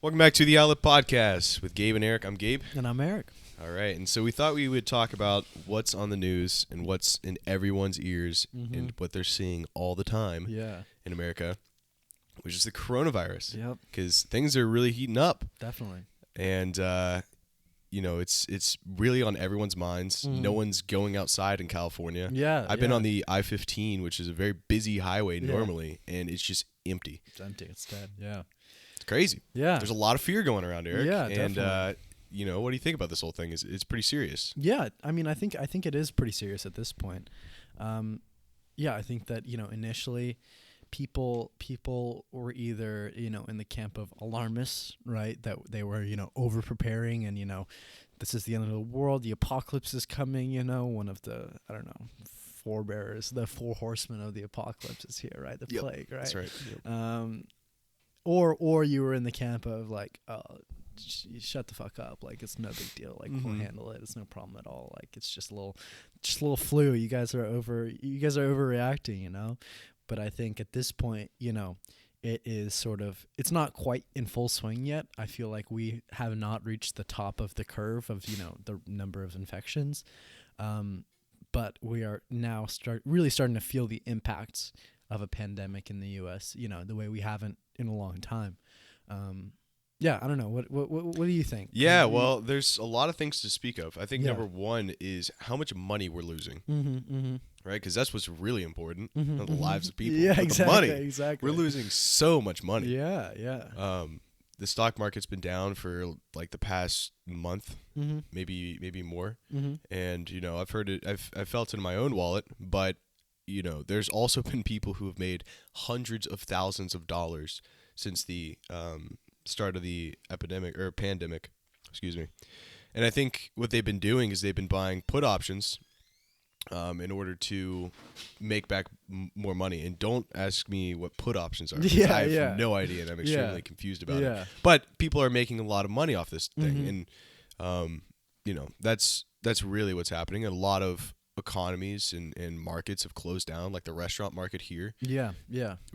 Welcome back to the Outlet Podcast with Gabe and Eric. I'm Gabe. And I'm Eric. All right, and so we thought we would talk about what's on the news and what's in everyone's ears and what they're seeing all the time in America, which is the coronavirus. Yep. Because things are really heating up. Definitely. And, it's really on everyone's minds. No one's going outside in California. Yeah. I've been on the I-15, which is a very busy highway normally, and it's just empty. It's empty. It's dead. Yeah. It's crazy. Yeah. There's a lot of fear going around, Eric. Yeah, and, definitely. what do you think about this whole thing? It's pretty serious. Yeah. I mean, I think it is pretty serious at this point. I think that, initially people were either, in the camp of alarmists, right? That they were, over preparing and, this is the end of the world. The apocalypse is coming, one of the, I don't know, forebearers, the four horsemen of the apocalypse is here, right? The plague, right? That's right. Yep. Or you were in the camp of like, oh, shut the fuck up. Like, it's no big deal. Like, we'll handle it. It's no problem at all. Like, it's just a little flu. You guys are overreacting, But I think at this point, it is sort of, it's not quite in full swing yet. I feel like we have not reached the top of the curve of, the number of infections. But we are now really starting to feel the impacts of a pandemic in the U.S., the way we haven't in a long time. I don't know. What do you think? Yeah, well, there's a lot of things to speak of. I think number one is how much money we're losing, right? Because that's what's really important, not the lives of people. Yeah, but exactly. The money. Exactly. We're losing so much money. Yeah. The stock market's been down for like the past month, maybe more. And I've heard it. I've felt it in my own wallet, but there's also been people who have made hundreds of thousands of dollars since the start of the pandemic, excuse me. And I think what they've been doing is they've been buying put options in order to make back more money. And don't ask me what put options are. I have no idea, and I'm extremely confused about it. But people are making a lot of money off this thing, and that's really what's happening. A lot of economies and markets have closed down, like the restaurant market here. Yeah.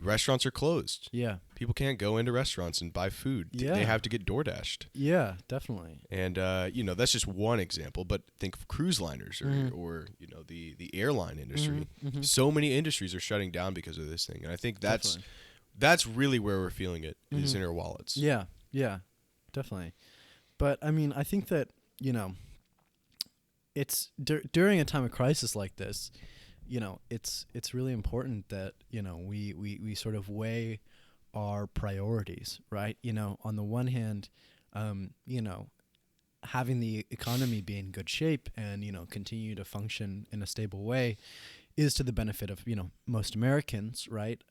Restaurants are closed. Yeah. People can't go into restaurants and buy food. Yeah. They have to get DoorDashed. Yeah, definitely. And, that's just one example, but think of cruise liners or the airline industry. So many industries are shutting down because of this thing. And I think that's really where we're feeling it, is in our wallets. Yeah, definitely. But, I mean, I think that, it's during a time of crisis like this, it's really important that, we sort of weigh our priorities, right? On the one hand, having the economy be in good shape and, continue to function in a stable way is to the benefit of, most Americans, right?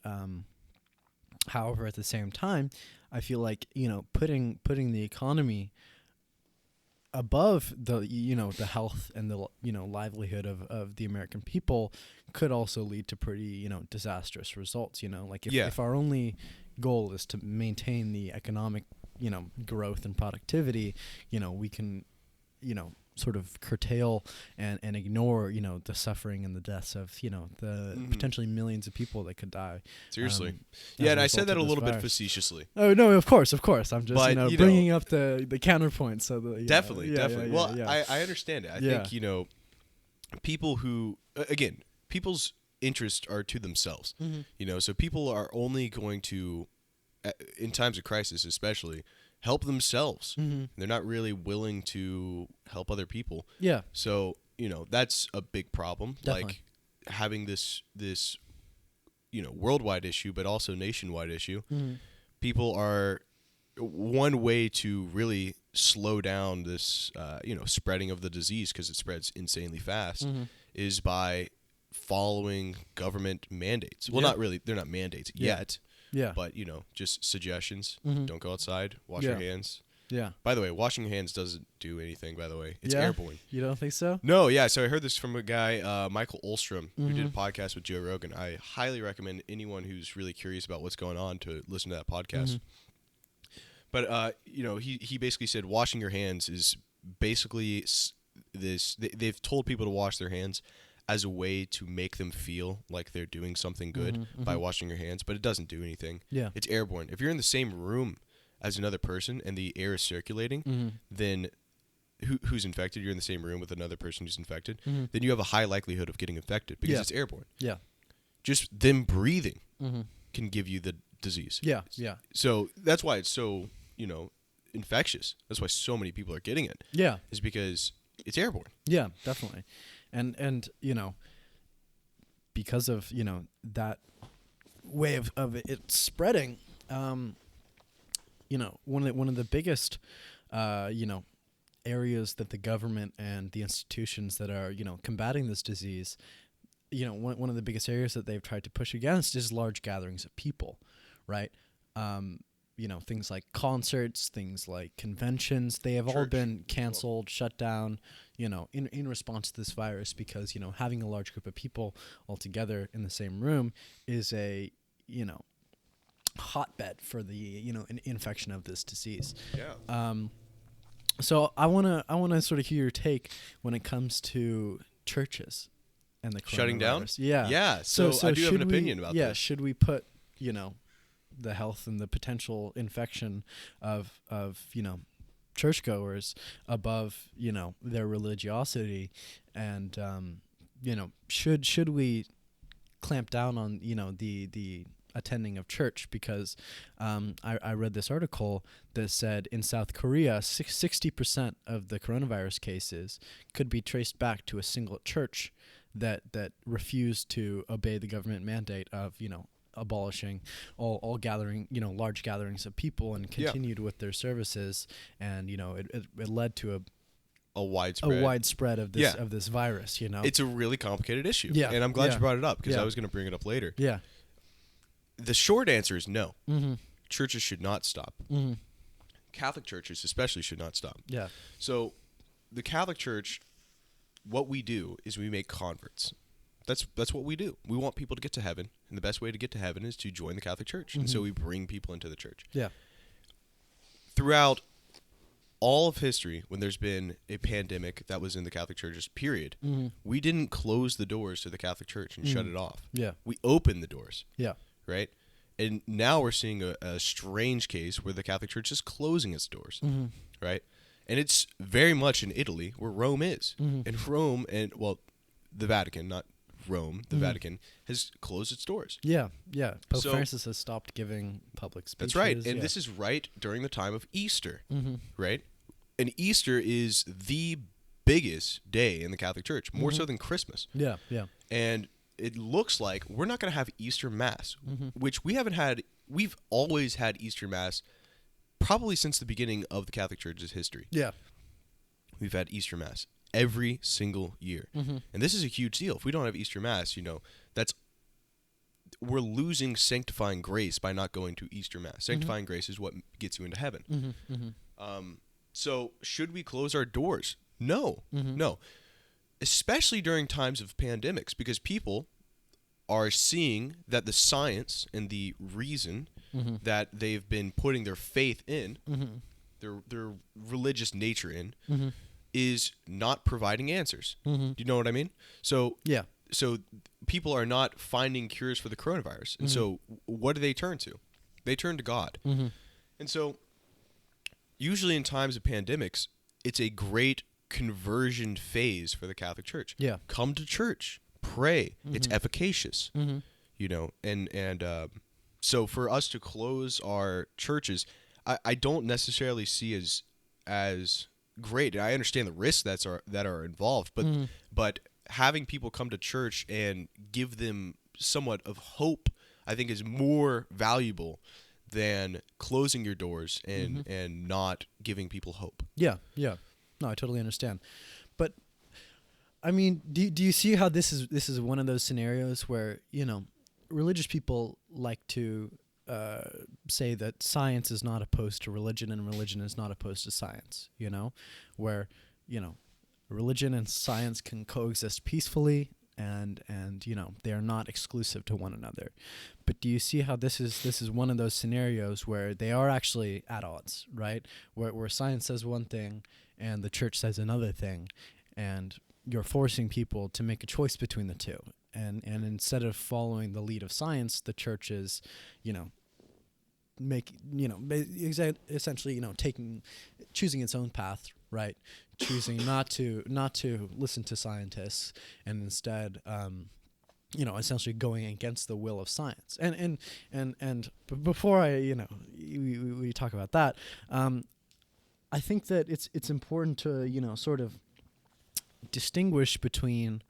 However, at the same time, I feel like, putting the economy above the the health and the livelihood of the American people could also lead to pretty disastrous results. Like if our only goal is to maintain the economic growth and productivity, we can sort of curtail and ignore the suffering and the deaths of the potentially millions of people that could die. Seriously. And I said that a little bit facetiously. Oh no, of course. I'm just bringing up the counterpoint. So definitely. Well, I understand it. I think people who people's interests are to themselves. So people are only going to, in times of crisis especially, help themselves. They're not really willing to help other people. Yeah. So, that's a big problem. Definitely. Like having this worldwide issue, but also nationwide issue. People are, one way to really slow down this, spreading of the disease, because it spreads insanely fast, is by following government mandates. Well, not really. They're not mandates yet. Yeah. But, just suggestions. Don't go outside. Wash your hands. Yeah. By the way, washing your hands doesn't do anything, by the way. It's airborne. You don't think so? No, yeah. So I heard this from a guy, Michael Olstrom, who did a podcast with Joe Rogan. I highly recommend anyone who's really curious about what's going on to listen to that podcast. But, he basically said washing your hands is basically this. They've told people to wash their hands as a way to make them feel like they're doing something good by washing your hands, but it doesn't do anything. Yeah. It's airborne. If you're in the same room as another person and the air is circulating, then who's infected, you're in the same room with another person who's infected, then you have a high likelihood of getting infected because it's airborne. Yeah. Just them breathing can give you the disease. Yeah, yeah. So that's why it's so, infectious. That's why so many people are getting it. Yeah. Is because it's airborne. Yeah, definitely. And because of, that way of it spreading, one of the biggest, areas that the government and the institutions that are, combating this disease, one of the biggest areas that they've tried to push against is large gatherings of people, right? Things like concerts, things like conventions, they have all been canceled, shut down, in response to this virus because, having a large group of people all together in the same room is a, hotbed for the, an infection of this disease. Yeah. So I wanna sort of hear your take when it comes to churches and the shutting down. coronavirus. Yeah. Yeah. So I do have an opinion about this. Yeah. Should we put the health and the potential infection of churchgoers above their religiosity, and should we clamp down on the attending of church? Because I read this article that said in South Korea 60% of the coronavirus cases could be traced back to a single church that refused to obey the government mandate of abolishing all gathering, large gatherings of people, and continued with their services, and it led to a widespread of this virus. It's a really complicated issue. Yeah. And I'm glad you brought it up because I was going to bring it up later. Yeah. The short answer is no. Churches should not stop. Catholic churches especially should not stop. Yeah. So the Catholic Church, what we do is we make converts. That's what we do. We want people to get to heaven, and the best way to get to heaven is to join the Catholic Church. And so we bring people into the church. Yeah. Throughout all of history, when there's been a pandemic that was in the Catholic Church's period, we didn't close the doors to the Catholic Church and shut it off. Yeah. We opened the doors. Yeah. Right? And now we're seeing a strange case where the Catholic Church is closing its doors. Right? And it's very much in Italy, where Rome is. And Rome, the Vatican, not Rome, the Vatican, has closed its doors. Yeah, yeah. Pope Francis has stopped giving public speeches. That's right. And this is right during the time of Easter, right? And Easter is the biggest day in the Catholic Church, more so than Christmas. Yeah, yeah. And it looks like we're not going to have Easter Mass, which we haven't had. We've always had Easter Mass probably since the beginning of the Catholic Church's history. Yeah. We've had Easter Mass every single year. And this is a huge deal. If we don't have Easter Mass, we're losing sanctifying grace by not going to Easter Mass. Sanctifying grace is what gets you into heaven. So should we close our doors? No. No. Especially during times of pandemics, because people are seeing that the science and the reason that they've been putting their faith in, their religious nature in, is not providing answers. Do you know what I mean? So yeah. So people are not finding cures for the coronavirus. And so what do they turn to? They turn to God. And so usually in times of pandemics, it's a great conversion phase for the Catholic Church. Yeah. Come to church, pray. It's efficacious. So for us to close our churches, I don't necessarily see as great. And I understand the risks that are involved, but having people come to church and give them somewhat of hope, I think, is more valuable than closing your doors and not giving people hope. Yeah, yeah. No, I totally understand. But I mean, do you see how this is one of those scenarios where, religious people like to say that science is not opposed to religion and religion is not opposed to science, where, religion and science can coexist peacefully and they are not exclusive to one another. But do you see how this is one of those scenarios where they are actually at odds, right? Where science says one thing and the church says another thing, and you're forcing people to make a choice between the two. And instead of following the lead of science, the church is, essentially, choosing its own path, right? Choosing not to listen to scientists, and instead, essentially going against the will of science. Before we talk about that, I think that it's important to sort of distinguish between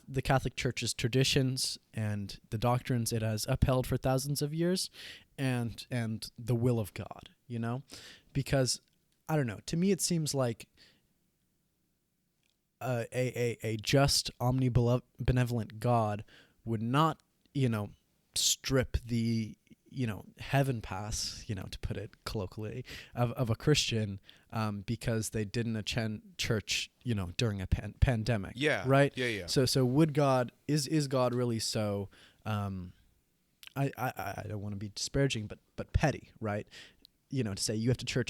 the Catholic Church's traditions and the doctrines it has upheld for thousands of years, and the will of God, because I don't know. To me, it seems like a just, omnibenevolent God would not, strip the heaven pass, to put it colloquially, of a Christian because they didn't attend church, during a pandemic. Yeah. Right. Yeah. So would God is God really so? I don't want to be disparaging, but petty, right? To say you have to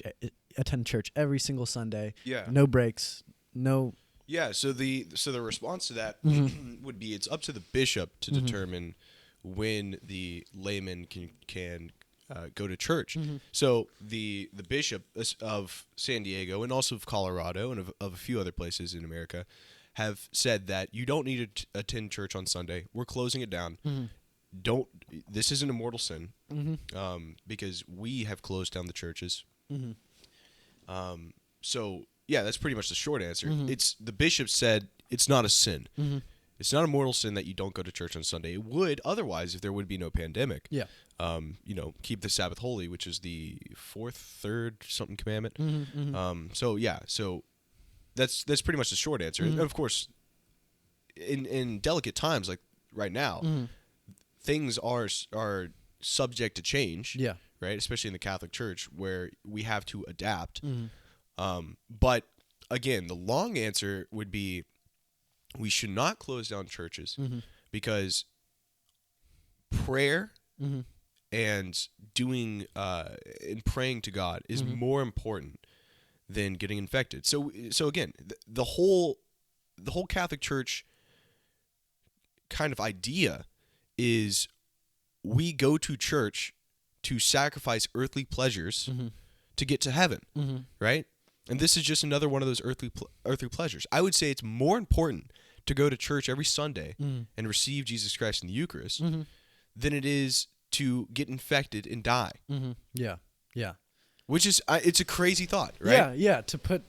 attend church every single Sunday. Yeah. No breaks. No. Yeah. So the response to that would be it's up to the bishop to determine when the layman can go to church. So the bishop of San Diego and also of Colorado and of a few other places in America have said that you don't need to attend church on Sunday. We're closing it down. This isn't a mortal sin because we have closed down the churches. So yeah, that's pretty much the short answer. It's the bishop said it's not a sin. It's not a mortal sin that you don't go to church on Sunday. It would otherwise if there would be no pandemic. Yeah. Keep the Sabbath holy, which is the third something commandment. So that's pretty much the short answer. And of course, in delicate times like right now, things are subject to change. Yeah. Right, especially in the Catholic Church where we have to adapt. But again, the long answer would be we should not close down churches because prayer and doing and praying to God is more important than getting infected. So again, the whole Catholic Church kind of idea is we go to church to sacrifice earthly pleasures to get to heaven, right? And this is just another one of those earthly pleasures. I would say it's more important to go to church every Sunday and receive Jesus Christ in the Eucharist than it is to get infected and die. Yeah. Which is it's a crazy thought, right? Yeah. To put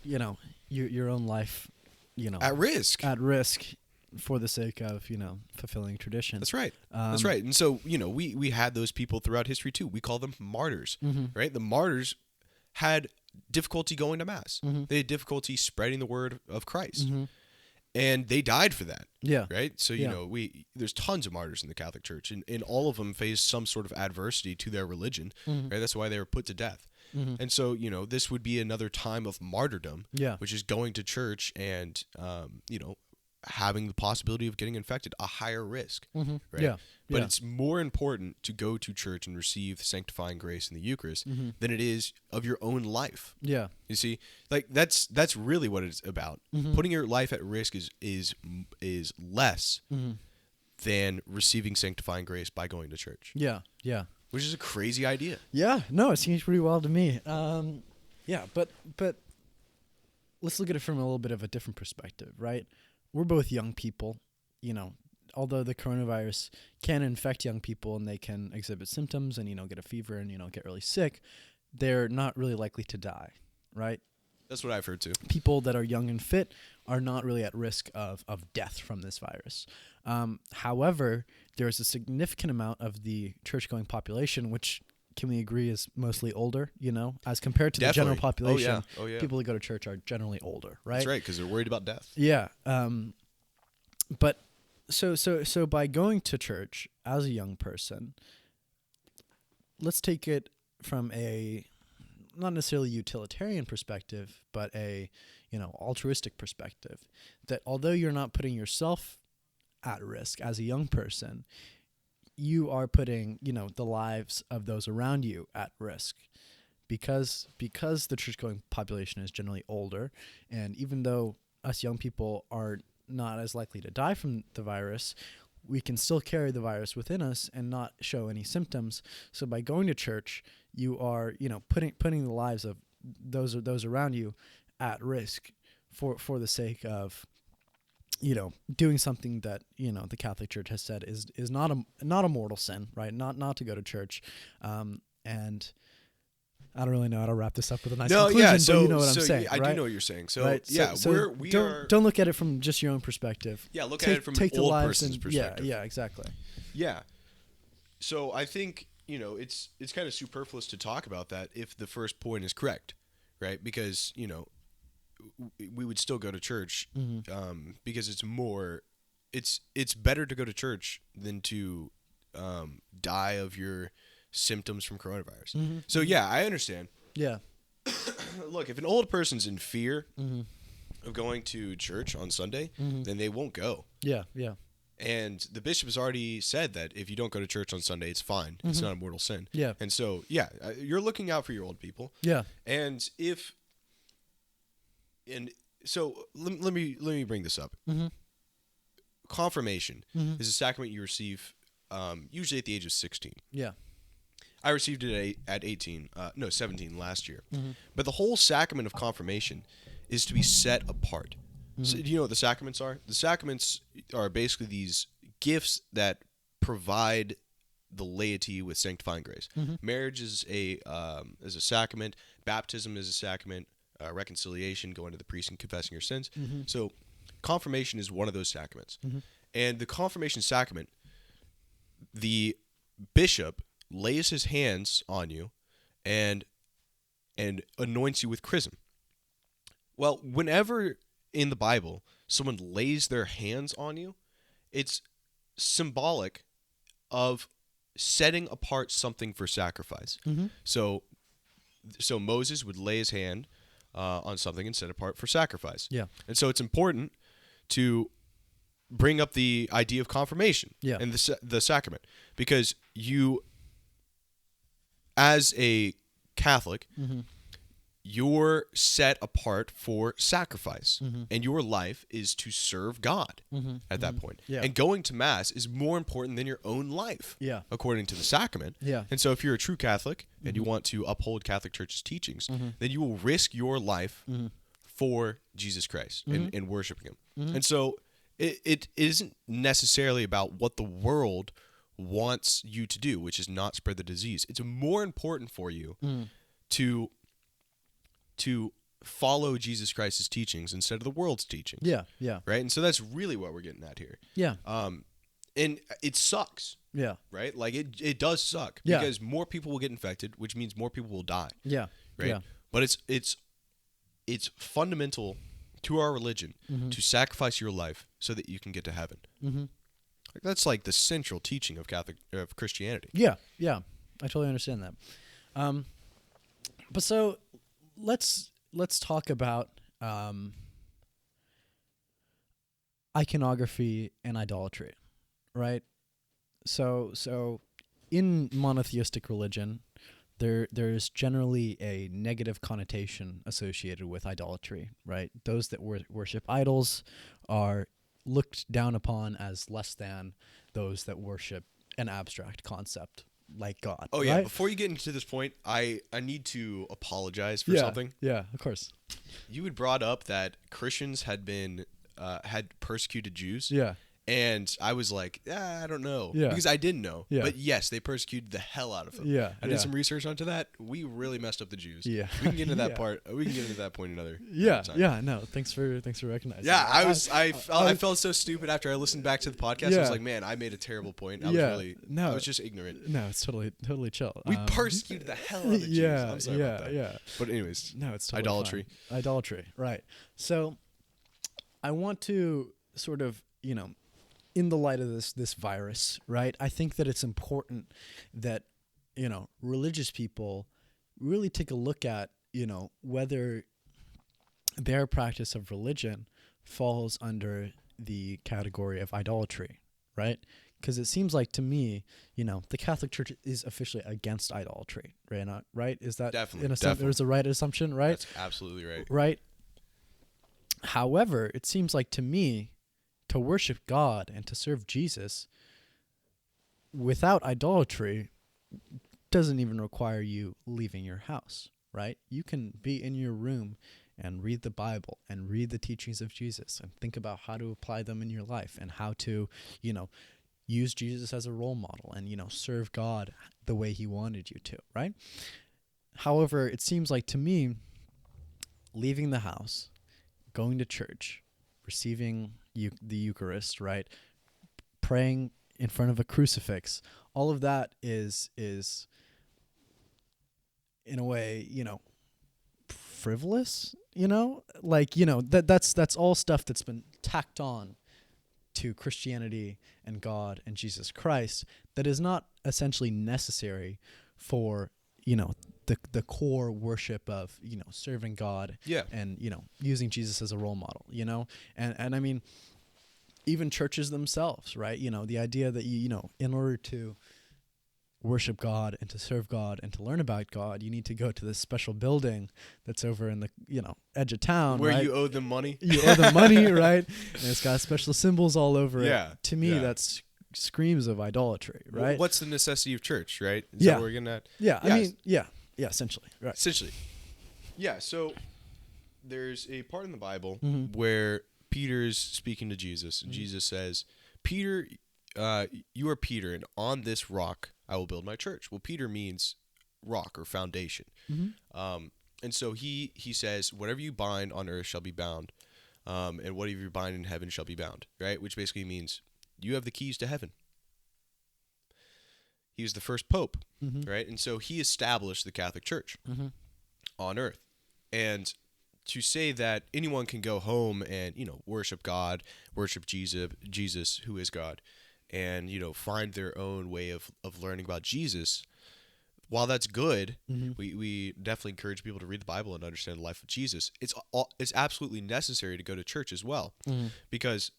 your own life, at risk. For the sake of fulfilling tradition. That's right. That's right. And so we had those people throughout history too. We call them martyrs, right? The martyrs had difficulty going to mass. They had difficulty spreading the word of Christ, and they died for that. Yeah. Right. So there's tons of martyrs in the Catholic Church, and all of them faced some sort of adversity to their religion. Right. That's why they were put to death. And so this would be another time of martyrdom. Yeah. Which is going to church and having the possibility of getting infected, a higher risk, right? Yeah. But it's more important to go to church and receive sanctifying grace in the Eucharist than it is of your own life. Yeah. You see, like that's really what it's about. Putting your life at risk is less than receiving sanctifying grace by going to church. Yeah. Which is a crazy idea. Yeah. No, it seems pretty wild to me. Yeah, but let's look at it from a little bit of a different perspective, right? We're both young people, although the coronavirus can infect young people and they can exhibit symptoms and, get a fever and, get really sick, they're not really likely to die, right? That's what I've heard too. People that are young and fit are not really at risk of death from this virus. However, there's a significant amount of the church-going population, which can we agree is mostly older, as compared to the general population. Oh, yeah. People that go to church are generally older, right? That's right, because they're worried about death. Yeah. But so by going to church as a young person, let's take it from a not necessarily utilitarian perspective, but a altruistic perspective. That although you're not putting yourself at risk as a young person, you are putting, the lives of those around you at risk because the church-going population is generally older. And even though us young people are not as likely to die from the virus, we can still carry the virus within us and not show any symptoms. So by going to church, you are, putting the lives of those around you at risk for the sake of, doing something that, the Catholic Church has said is not a mortal sin, right? Not to go to church. And I don't really know how to wrap this up with a nice conclusion, but you know what I'm saying, I right? do know what you're saying. So, right? yeah, so don't look at it from just your own perspective. Yeah, look at it from an old person's perspective. Yeah, exactly. Yeah. So I think, it's kind of superfluous to talk about that if the first point is correct, right? Because, we would still go to church because it's better to go to church than to die of your symptoms from coronavirus. So yeah, I understand. Yeah. Look, if an old person's in fear of going to church on Sunday, then they won't go. Yeah. And the bishop has already said that if you don't go to church on Sunday, it's fine. It's not a mortal sin. Yeah. And so, yeah, you're looking out for your old people. Yeah. And so let me bring this up. Confirmation is a sacrament you receive usually at the age of 16. Yeah. I received it at 17 last year. But the whole sacrament of confirmation is to be set apart. So, do you know what the sacraments are? The sacraments are basically these gifts that provide the laity with sanctifying grace. Marriage is a sacrament. Baptism is a sacrament. Reconciliation, going to the priest and confessing your sins. So confirmation is one of those sacraments. And the confirmation sacrament, the bishop lays his hands on you and anoints you with chrism. Well, whenever in the Bible someone lays their hands on you, it's symbolic of setting apart something for sacrifice. So Moses would lay his hand on something and set apart for sacrifice. Yeah. And so it's important to bring up the idea of confirmation and the sacrament, because you, as a Catholic, you're set apart for sacrifice, and your life is to serve God at that point. Yeah. And going to Mass is more important than your own life, according to the sacrament. Yeah. And so if you're a true Catholic and you want to uphold Catholic Church's teachings, then you will risk your life for Jesus Christ and worshiping Him. And so it isn't necessarily about what the world wants you to do, which is not spread the disease. It's more important for you to follow Jesus Christ's teachings instead of the world's teachings. Yeah, yeah. Right? And so that's really what we're getting at here. Yeah. And it sucks. Yeah. Right? Like it does suck because more people will get infected, which means more people will die. Yeah. Right? Yeah. But it's fundamental to our religion to sacrifice your life so that you can get to heaven. That's like the central teaching of Christianity. Yeah, yeah. I totally understand that. But so let's talk about iconography and idolatry, right? So in monotheistic religion, there's generally a negative connotation associated with idolatry, right? Those that worship idols are looked down upon as less than those that worship an abstract concept like God. Oh yeah, right? Before you get into this point, I need to apologize for something. Yeah, of course. You had brought up that Christians had been had persecuted Jews. Yeah. And I was like, I don't know. Yeah. Because I didn't know. Yeah. But yes, they persecuted the hell out of them. Yeah. I did some research onto that. We really messed up the Jews. Yeah. We can get into that part. We can get into that point another time. Yeah, no. Thanks for recognizing. Yeah, that. I felt so stupid after I listened back to the podcast. I was like, man, I made a terrible point. I was just ignorant. No, it's totally chill. We persecuted the hell out of the Jews. I'm sorry about that. Yeah. But anyways, no, it's totally idolatry. Fine. Idolatry, right. So I want to sort of, in the light of this virus, right? I think that it's important that, religious people really take a look at, whether their practice of religion falls under the category of idolatry, right? Because it seems like to me, the Catholic Church is officially against idolatry, right? Is that definitely there's a right assumption, right? That's absolutely right. Right. However, it seems like to me, to worship God and to serve Jesus, without idolatry doesn't even require you leaving your house, right? You can be in your room and read the Bible and read the teachings of Jesus and think about how to apply them in your life and how to, use Jesus as a role model and, serve God the way he wanted you to, right? However, it seems like to me, leaving the house, going to church, receiving the Eucharist, right? Praying in front of a crucifix, all of that is in a way, frivolous, that's all stuff that's been tacked on to Christianity and God and Jesus Christ that is not essentially necessary for, the core worship of, serving God and, using Jesus as a role model, and I mean, even churches themselves, right? The idea that in order to worship God and to serve God and to learn about God, you need to go to this special building that's over in the, edge of town, where right? you owe them money. You owe them money, right? And it's got special symbols all over Yeah. it. To me, Yeah. that's screams of idolatry, right? Well, what's the necessity of church, right? Is Yeah. that what we're getting at? Yeah, Yeah. I mean, yeah, essentially, right. Essentially. Yeah, so there's a part in the Bible Mhm. where Peter's speaking to Jesus, and Jesus says, Peter, you are Peter, and on this rock I will build my church. Well, Peter means rock or foundation. Mhm. And so he says, whatever you bind on earth shall be bound, and whatever you bind in heaven shall be bound, right? Which basically means you have the keys to heaven. He was the first pope, Mhm. right? And so he established the Catholic Church Mhm. on earth. And to say that anyone can go home and, worship God, worship Jesus, who is God, and, find their own way of learning about Jesus, while that's good, Mhm. we definitely encourage people to read the Bible and understand the life of Jesus. It's absolutely necessary to go to church as well, Mhm. because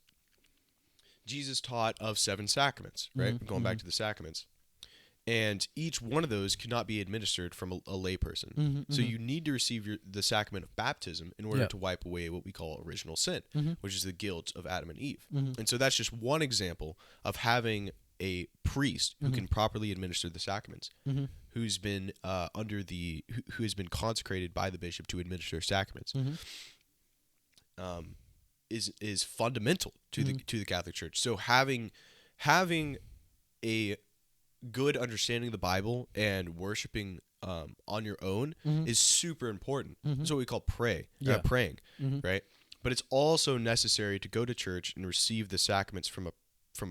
Jesus taught of 7 sacraments, right? Mhm. Going back to the sacraments. And each one of those cannot be administered from a lay person. Mhm. So Mhm. you need to receive the sacrament of baptism in order Yeah. to wipe away what we call original sin, Mhm. which is the guilt of Adam and Eve. Mhm. And so that's just one example of having a priest who Mhm. can properly administer the sacraments, Mhm. who's been who has been consecrated by the bishop to administer sacraments. Mhm. Is fundamental to the Catholic Church. So having a good understanding of the Bible and worshiping on your own is super important. That's what we call praying, Mhm. right? But it's also necessary to go to church and receive the sacraments from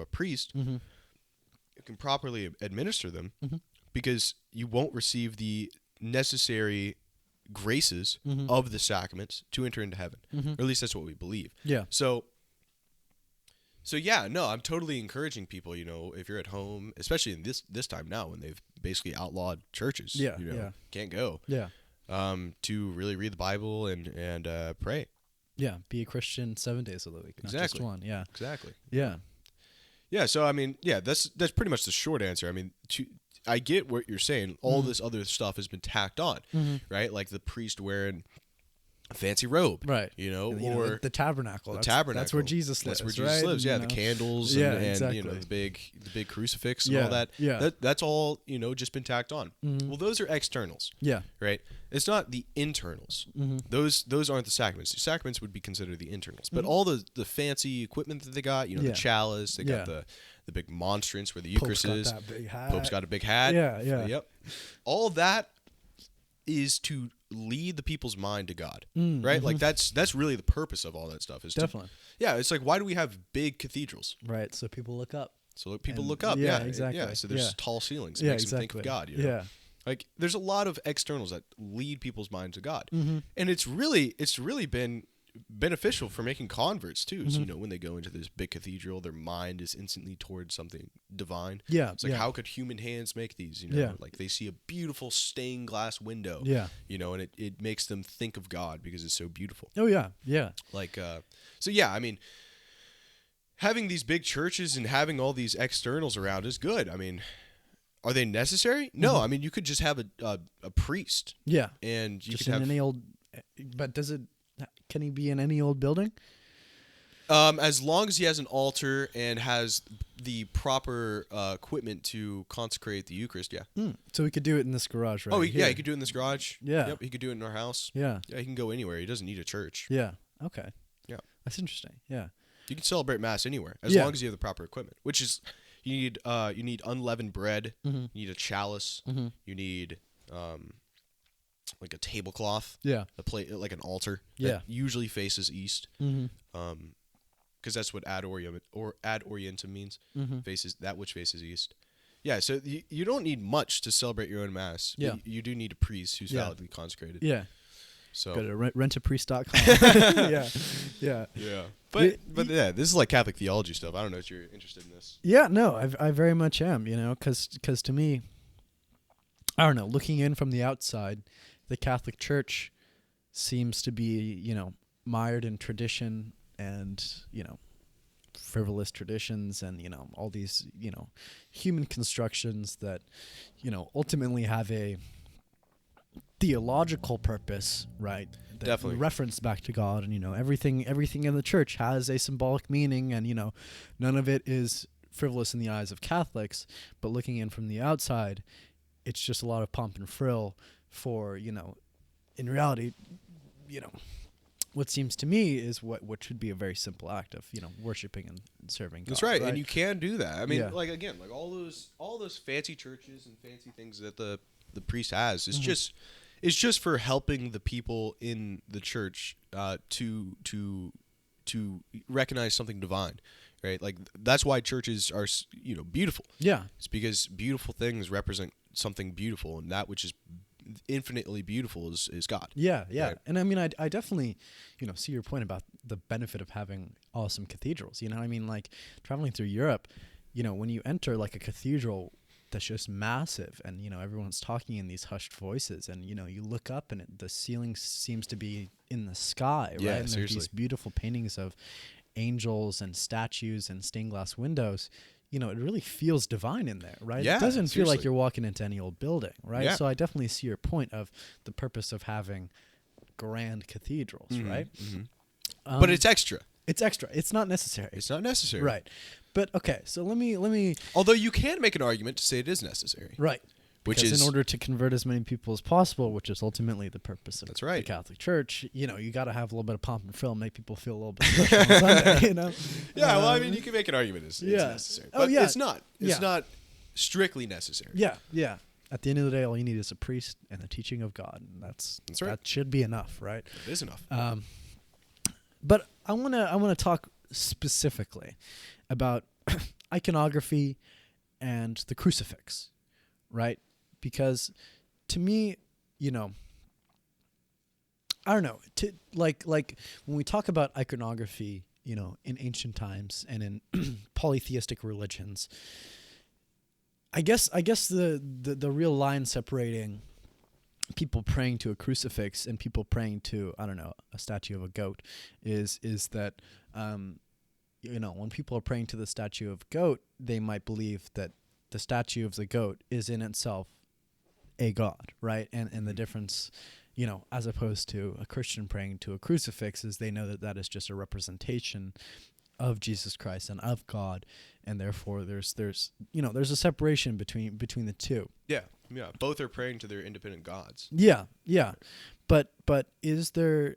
a priest Mhm. who can properly administer them, Mhm. because you won't receive the necessary graces Mhm. of the sacraments to enter into heaven. Mhm. Or at least that's what we believe. Yeah. So yeah, no, I'm totally encouraging people, if you're at home, especially in this time now when they've basically outlawed churches, Yeah. can't go, Yeah. to really read the Bible and pray. Yeah. Be a Christian 7 days of the week, not just Exactly. one. Yeah. Exactly. Yeah. Yeah, so I mean, yeah, that's pretty much the short answer. I mean, I get what you're saying. All this other stuff has been tacked on, right? Like the priest wearing a fancy robe, Right. And, or the tabernacle. That's where Jesus lives. That's where Jesus lives. Yeah, the candles and exactly. the big crucifix and all that. Yeah. That's all, just been tacked on. Mhm. Well, those are externals. Yeah. Right? It's not the internals. Mhm. Those aren't the sacraments. The sacraments would be considered the internals. But all the fancy equipment that they got, the Yeah. chalice, they got Yeah. the big monstrance where the Pope's Eucharist got is. that big hat. Pope's got a big hat. Yeah. Yep. All that is to lead the people's mind to God, right? Like that's really the purpose of all that stuff. Is Definitely. It's like, why do we have big cathedrals? Right. So people look up. So people And- look up. yeah, Yeah, exactly. Yeah. So there's Yeah. tall ceilings. It Yeah. makes them Exactly. think of God. Yeah. Like there's a lot of externals that lead people's mind to God, Mhm. and it's really been beneficial for making converts too. So, Mm-hmm. when they go into this big cathedral, their mind is instantly towards something divine. Yeah. It's like, yeah. how could human hands make these? Yeah. Like they see a beautiful stained glass window. Yeah. And it makes them think of God because it's so beautiful. Oh yeah. Yeah. Like, so yeah, I mean, having these big churches and having all these externals around is good. I mean, are they necessary? No. I mean, you could just have a priest, Yeah. and you Just could in have any old. But can he be in any old building? As long as he has an altar and has the proper equipment to consecrate the Eucharist, yeah. So we could do it in this garage, right? Yeah, he could do it in this garage. Yeah. Yep, he could do it in our house. Yeah. Yeah, he can go anywhere. He doesn't need a church. Yeah. Okay. Yeah. That's interesting. Yeah. You can celebrate Mass anywhere as long as you have the proper equipment, which is you need unleavened bread, you need a chalice, you need like a tablecloth, a plate, like an altar that usually faces east, because that's what ad orientem means, faces that which faces east. Yeah, so you don't need much to celebrate your own Mass. Yeah. You do need a priest who's validly consecrated. Yeah. So go to rentapriest.com. Yeah. But yeah, this is like Catholic theology stuff. I don't know if you're interested in this. Yeah, no, I very much am, because to me, I don't know, looking in from the outside, the Catholic Church seems to be, mired in tradition and, frivolous traditions and, all these, human constructions that, ultimately have a theological purpose, right? That Definitely reference back to God, and everything in the church has a symbolic meaning, and none of it is frivolous in the eyes of Catholics. But looking in from the outside, it's just a lot of pomp and frill for in reality, what seems to me is what should be a very simple act of worshiping and serving God. That's right, and you can do that. I mean, Yeah. like again, like all those fancy churches and fancy things that the priest has is just for helping the people in the church to recognize something divine, right? Like that's why churches are beautiful. Yeah, it's because beautiful things represent something beautiful, and that which is infinitely beautiful is God. Yeah. Right? And I mean, I definitely see your point about the benefit of having awesome cathedrals. I mean, like traveling through Europe, when you enter like a cathedral that's just massive, and everyone's talking in these hushed voices, and you look up and the ceiling seems to be in the sky, right? Yeah, And there's these beautiful paintings of angels and statues and stained glass windows. It really feels divine in there, right? Yeah, it doesn't feel like seriously. you're walking into any old building, right? Yeah. So I definitely see your point of the purpose of having grand cathedrals, right? Mm-hmm. But it's extra. It's extra. It's not necessary. It's not necessary. Right. But okay, so let me Although you can make an argument to say it is necessary. right. Which Because is in order to convert as many people as possible, which is ultimately the purpose of That's right. the Catholic Church, you got to have a little bit of pomp and frill, make people feel a little bit special on Sunday, Yeah, well, I mean, you can make an argument it's necessary. But it's not. It's not strictly necessary. Yeah. At the end of the day, all you need is a priest and the teaching of God, and that's right. That should be enough, right? It is enough. But I wanna talk specifically about iconography and the crucifix, right? Because to me, I don't know, like when we talk about iconography, in ancient times and in polytheistic religions, I guess the real line separating people praying to a crucifix and people praying to, I don't know, a statue of a goat is that when people are praying to the statue of goat, they might believe that the statue of the goat is in itself a god, right? And the difference, as opposed to a Christian praying to a crucifix, is they know that that is just a representation of Jesus Christ and of God, and therefore there's a separation between the two. Yeah. Both are praying to their independent gods. Yeah. But is there,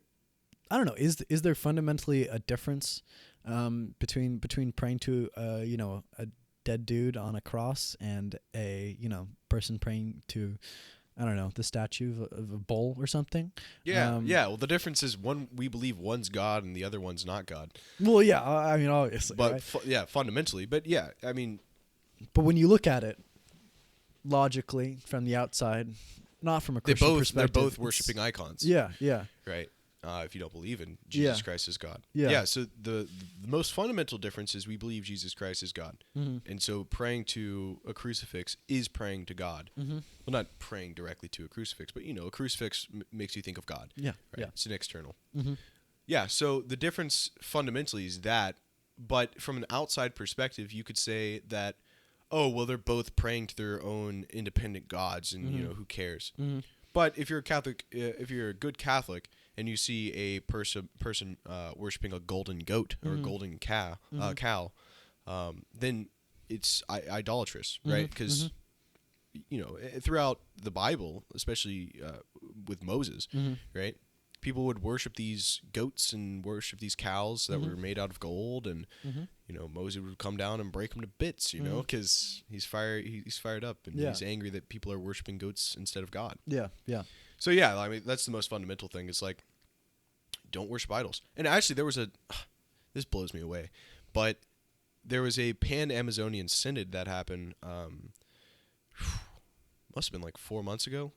I don't know, is there fundamentally a difference between praying to a dead dude on a cross and a person praying to, I don't know, the statue of a bull or something? Yeah. Well, the difference is we believe one's God and the other one's not God. Well, yeah, I mean, obviously, but right? Fundamentally. But yeah, I mean, but when you look at it logically from the outside, not from a Christian perspective, they're both worshiping icons. Yeah. Right. If you don't believe in Jesus Christ as God. Yeah. So the most fundamental difference is we believe Jesus Christ is God. Mm-hmm. And so praying to a crucifix is praying to God. Mm-hmm. Well, not praying directly to a crucifix, but a crucifix makes you think of God. Yeah. Right? Yeah. It's an external. Mm-hmm. Yeah. So the difference fundamentally is that, but from an outside perspective, you could say that, oh, well, they're both praying to their own independent gods, and who cares? Mm-hmm. But if you're a Catholic, if you're a good Catholic, and you see a person worshiping a golden goat or a golden cow, then it's idolatrous, right? Because throughout the Bible, especially with Moses, right? People would worship these goats and worship these cows that were made out of gold, and Moses would come down and break them to bits, because he's fired up, and he's angry that people are worshiping goats instead of God. Yeah, yeah. So yeah, I mean that's the most fundamental thing. It's like, don't worship idols. And actually, there was this blows me away, but there was a Pan-Amazonian synod that happened. Must have been like 4 months ago.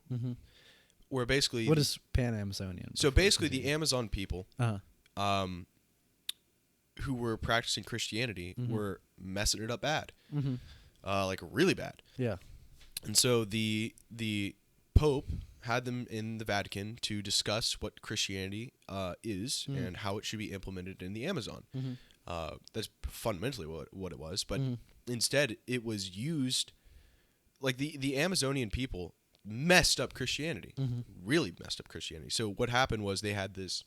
Where basically, what is Pan-Amazonian? So basically, the Amazon people, who were practicing Christianity, were messing it up bad, like really bad. Yeah. And so the Pope had them in the Vatican to discuss what Christianity is and how it should be implemented in the Amazon. That's fundamentally what it was. But instead, it was used, like the Amazonian people messed up Christianity, really messed up Christianity. So what happened was they had this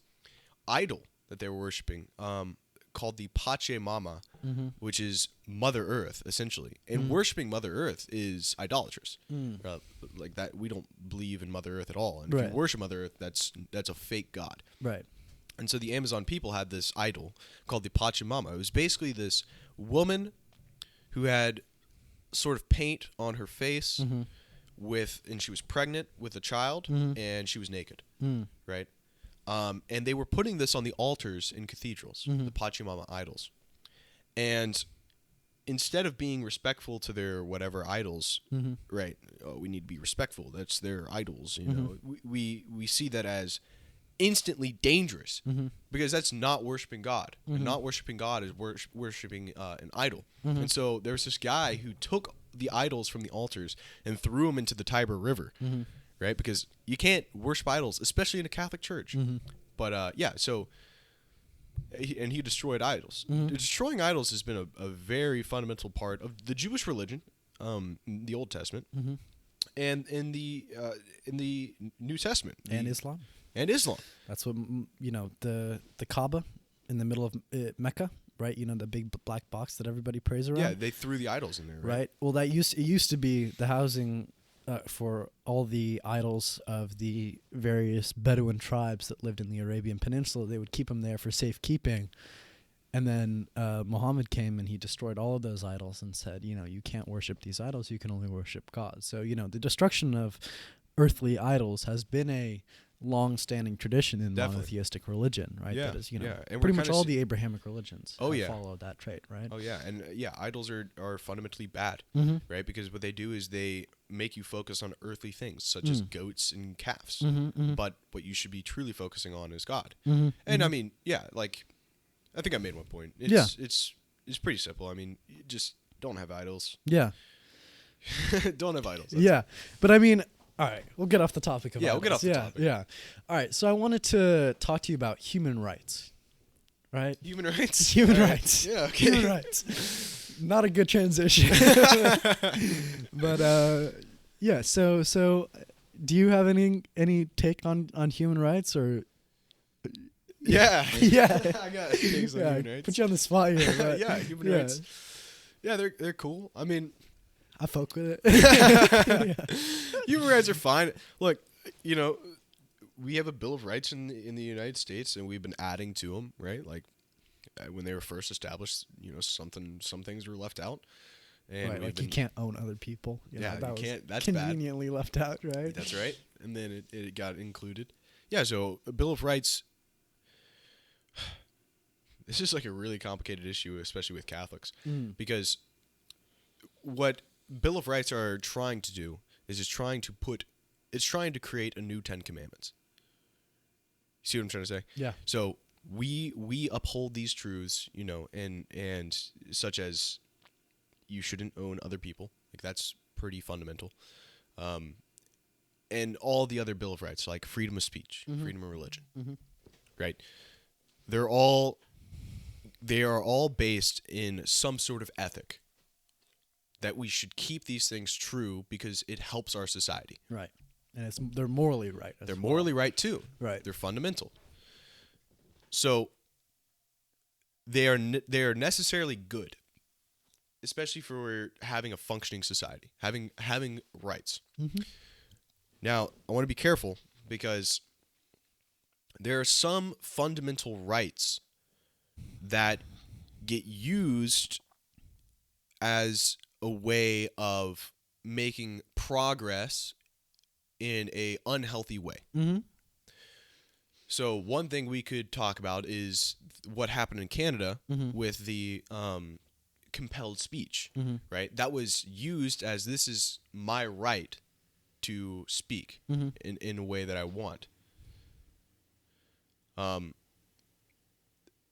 idol that they were worshiping called the Pachamama, which is Mother Earth, essentially. And worshiping Mother Earth is idolatrous. Like that, we don't believe in Mother Earth at all. And if you worship Mother Earth, that's a fake god. Right. And so the Amazon people had this idol called the Pachamama. It was basically this woman who had sort of paint on her face, and she was pregnant with a child, and she was naked, right? And they were putting this on the altars in cathedrals, the Pachamama idols. And instead of being respectful to their whatever idols, right? Oh, we need to be respectful. That's their idols. We see that as instantly dangerous, because that's not worshiping God. And not worshiping God is worshiping an idol. And so there's this guy who took the idols from the altars and threw them into the Tiber River, right? Because you can't worship idols, especially in a Catholic church. But so he destroyed idols. Destroying idols has been a very fundamental part of the Jewish religion, in the Old Testament, and in the New Testament, and Islam. And Islam. That's what the Kaaba in the middle of Mecca, right? The big black box that everybody prays around. Yeah, they threw the idols in there, right? Well, it used to be the housing for all the idols of the various Bedouin tribes that lived in the Arabian Peninsula. They would keep them there for safekeeping. And then Muhammad came and he destroyed all of those idols and said, you can't worship these idols. You can only worship God. So, the destruction of earthly idols has been a long-standing tradition in monotheistic religion, right? Yeah, that is, and pretty much all the Abrahamic religions follow that trait, right? Oh, yeah. And, idols are fundamentally bad, right? Because what they do is they make you focus on earthly things, such as goats and calves. But what you should be truly focusing on is God. And, I mean, I think I made one point. It's pretty simple. I mean, just don't have idols. Yeah. Don't have idols. Yeah. But, I mean... All right, we'll get off the topic of idols. We'll get off the topic. Yeah. All right, so I wanted to talk to you about human rights, right? Human rights? Human rights. Yeah, okay. Human rights. Not a good transition. But, so do you have any take on human rights, or... Yeah. Yeah. I got things on human rights. Put you on the spot here. But yeah, human rights. Yeah, they're cool. I mean... I fuck with it. Human rights are fine. Look, we have a Bill of Rights in the United States, and we've been adding to them, right? Like when they were first established, some things were left out, and right, like you can't own other people. You can't. That's conveniently bad. Left out, right? That's right. And then it got included. Yeah. So a Bill of Rights. This is like a really complicated issue, especially with Catholics, because what Bill of Rights are trying to do is it's trying to create a new 10 Commandments. See what I'm trying to say? Yeah. So we uphold these truths, and such as you shouldn't own other people. Like that's pretty fundamental. And all the other Bill of Rights, like freedom of speech, freedom of religion, right? They are all based in some sort of ethic. That we should keep these things true because it helps our society. Right. And they're morally right. They're morally right too. Right. They're fundamental. So they are necessarily good, especially for having a functioning society, having rights. Mm-hmm. Now, I want to be careful because there are some fundamental rights that get used as a way of making progress in a unhealthy way. Mm-hmm. So one thing we could talk about is what happened in Canada with the compelled speech, right? That was used as this is my right to speak in a way that I want.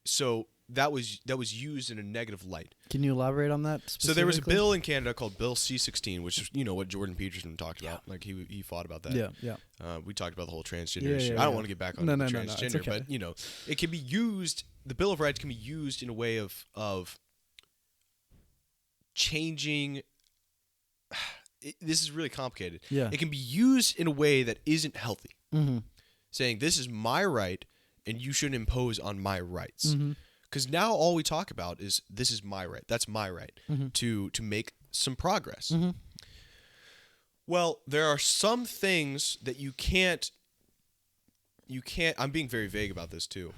So that was used in a negative light. Can you elaborate on that specifically? So there was a bill in Canada called Bill C-16, which is what Jordan Peterson talked about. Like he fought about that. Yeah. We talked about the whole transgender issue. I don't want to get back on the transgender, it's okay. but it can be used. The Bill of Rights can be used in a way of changing. This is really complicated. Yeah. It can be used in a way that isn't healthy. Mm-hmm. Saying this is my right and you shouldn't impose on my rights. Mm-hmm. Because now all we talk about is this is my right. That's my right to make some progress. Mm-hmm. Well, there are some things that you can't. I'm being very vague about this too.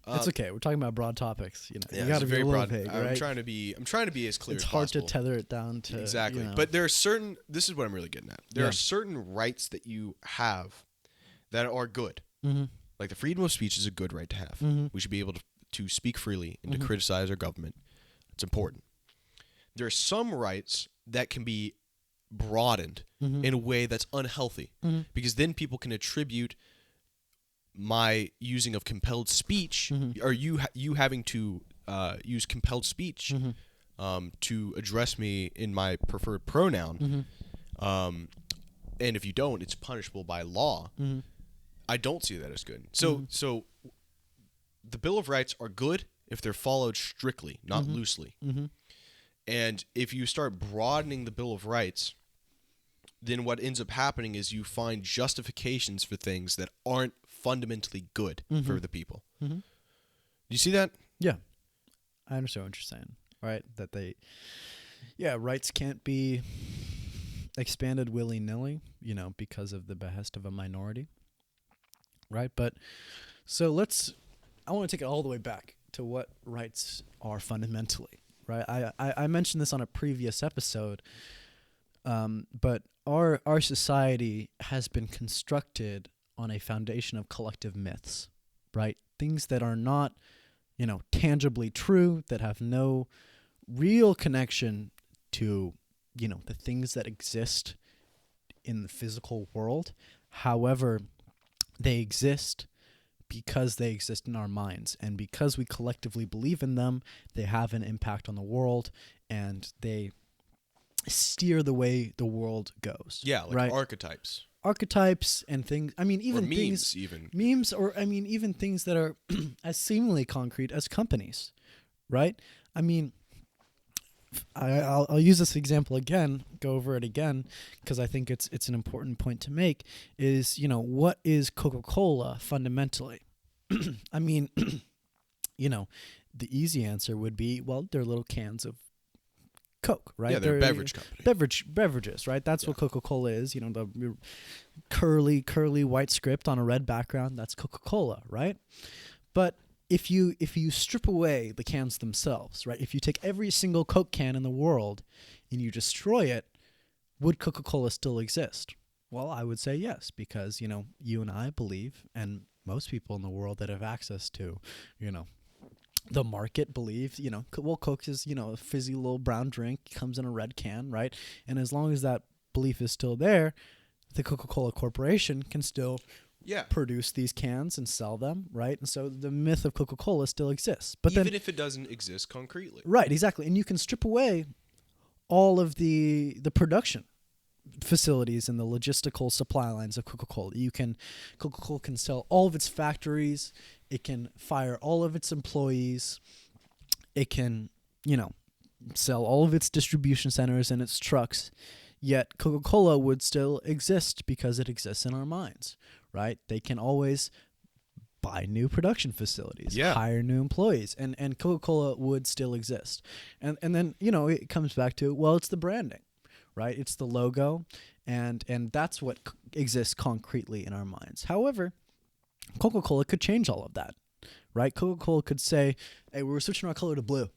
It's okay. We're talking about broad topics. You Yeah, got to be a little broad. vague, right? I'm trying to be as clear it's as hard possible. to tether it down to Exactly. But there are certain. This is what I'm really getting at. There are certain rights that you have that are good. Mm-hmm. Like the freedom of speech is a good right to have. Mm-hmm. We should be able to speak freely and to criticize our government. It's important. There are some rights that can be broadened in a way that's unhealthy because then people can attribute my using of compelled speech or you having to use compelled speech to address me in my preferred pronoun. And if you don't, it's punishable by law. I don't see that as good. So the Bill of Rights are good if they're followed strictly, not loosely. And if you start broadening the Bill of Rights, then what ends up happening is you find justifications for things that aren't fundamentally good for the people. Do you see that? Yeah. I understand what you're saying, right? That rights can't be expanded willy-nilly, because of the behest of a minority, right? But so I want to take it all the way back to what rights are fundamentally, right? I mentioned this on a previous episode, but our society has been constructed on a foundation of collective myths, right? Things that are not, tangibly true, that have no real connection to, the things that exist in the physical world. However, they exist because they exist in our minds, and because we collectively believe in them, they have an impact on the world, and they steer the way the world goes. Yeah, like right? Archetypes and things. I mean, even or memes, memes, or even things that are as seemingly concrete as companies, right? I mean, I'll use this example again, go over it again, because I think it's an important point to make. Is what is Coca-Cola fundamentally? I mean, the easy answer would be, well, they're little cans of Coke, right? Yeah, they're a beverage company. Beverages, right? That's what Coca-Cola is. The curly white script on a red background, that's Coca-Cola, right? But if you strip away the cans themselves, right? If you take every single Coke can in the world and you destroy it, would Coca-Cola still exist? Well, I would say yes, because, you and I believe, and most people in the world that have access to, the market believe, Coke is, a fizzy little brown drink, comes in a red can, right? And as long as that belief is still there, the Coca-Cola Corporation can still produce these cans and sell them, right? And so the myth of Coca-Cola still exists. But even if it doesn't exist concretely. Right, exactly. And you can strip away all of the production facilities and the logistical supply lines of Coca-Cola. Coca-Cola can sell all of its factories. It can fire all of its employees. It can, sell all of its distribution centers and its trucks. Yet Coca-Cola would still exist because it exists in our minds, right? They can always buy new production facilities, Yeah. hire new employees, and Coca-Cola would still exist. And then, it comes back to, well, it's the branding, right? It's the logo, and that's what exists concretely in our minds. However, Coca-Cola could change all of that, right? Coca-Cola could say, hey, we're switching our color to blue,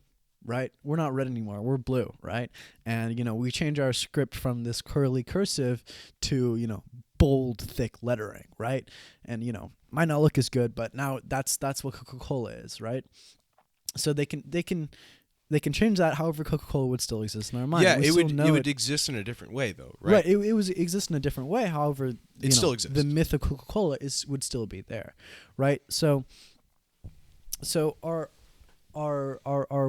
right? We're not red anymore. We're blue, right? And, we change our script from this curly cursive to, bold, thick lettering, right? And, might not look as good, but now that's what Coca-Cola is, right? So they can change that. However, Coca-Cola would still exist in our mind. Yeah, it would exist in a different way, though, right? Right. It would exist in a different way. However, it still exists. The myth of Coca-Cola would still be there, right? So our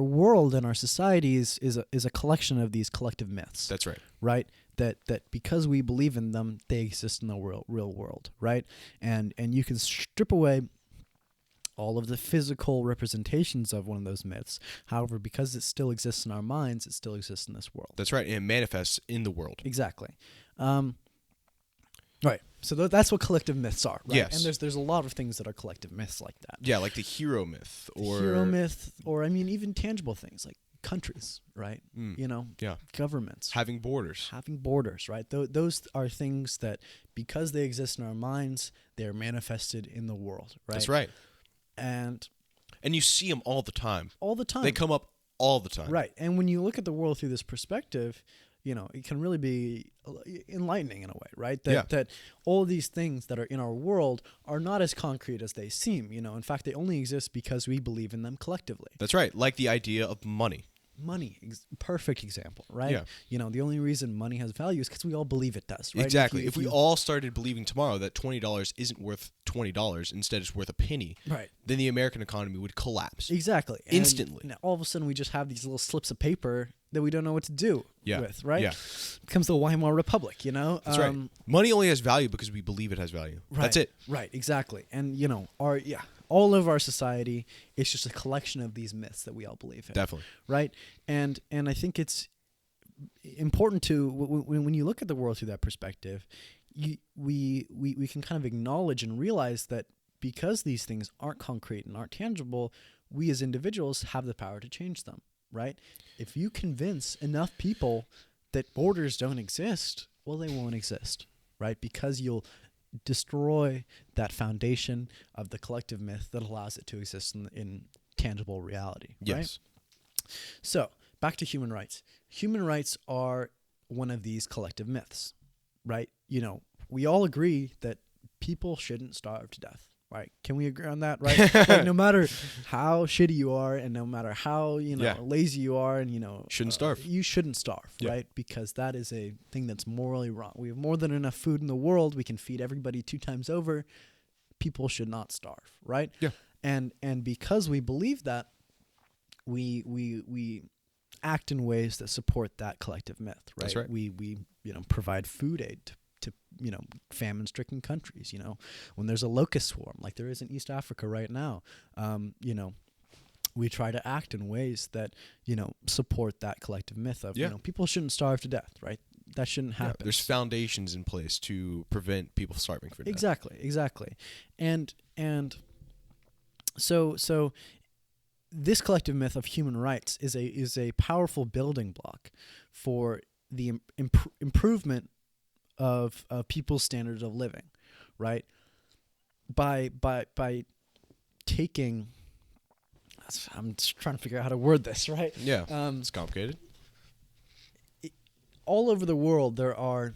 world and our society is a collection of these collective myths. That's right. Right. That because we believe in them, they exist in the real world, right? And you can strip away all of the physical representations of one of those myths. However, because it still exists in our minds, it still exists in this world. That's right. And it manifests in the world. Exactly. Right. So that's what collective myths are, right? Yes. And there's a lot of things that are collective myths like that. Yeah, like the hero myth, or even tangible things like countries, right? Yeah. Governments. Having borders, right? Those are things that, because they exist in our minds, they're manifested in the world, right? That's right. And you see them all the time. All the time. They come up all the time. Right. And when you look at the world through this perspective, it can really be enlightening in a way, right? That all these things that are in our world are not as concrete as they seem. In fact, they only exist because we believe in them collectively. That's right. Like the idea of money. Money, perfect example, right? Yeah. The only reason money has value is because we all believe it does, right? Exactly. If we all started believing tomorrow that $20 isn't worth $20, instead it's worth a penny, right, then the American economy would collapse. Exactly. Instantly. And all of a sudden we just have these little slips of paper that we don't know what to do with, right? Yeah. Becomes the Weimar Republic, That's right. Money only has value because we believe it has value. Right, that's it. Right, exactly. And, all of our society is just a collection of these myths that we all believe in. Definitely. Right? And I think it's important to, when you look at the world through that perspective, we can kind of acknowledge and realize that because these things aren't concrete and aren't tangible, we as individuals have the power to change them, right? If you convince enough people that borders don't exist, well, they won't exist, right? Because you'll destroy that foundation of the collective myth that allows it to exist in tangible reality, right? Yes. So, back to human rights. Human rights are one of these collective myths, right? We all agree that people shouldn't starve to death, right? Can we agree on that, right? Like, no matter how shitty you are and no matter how, lazy you are and, shouldn't starve. You shouldn't starve, right? Because that is a thing that's morally wrong. We have more than enough food in the world. We can feed everybody 2 times over. People should not starve, right? Yeah. And because we believe that, we act in ways that support that collective myth, right? That's right. We provide food aid to famine-stricken countries. When there's a locust swarm like there is in East Africa right now, we try to act in ways that support that collective myth of people shouldn't starve to death, right? That shouldn't happen. There's foundations in place to prevent people starving for death. Exactly. And so this collective myth of human rights is a powerful building block for the improvement of people's standards of living, right? By taking, I'm just trying to figure out how to word this, right? Yeah, it's complicated. All over the world, there are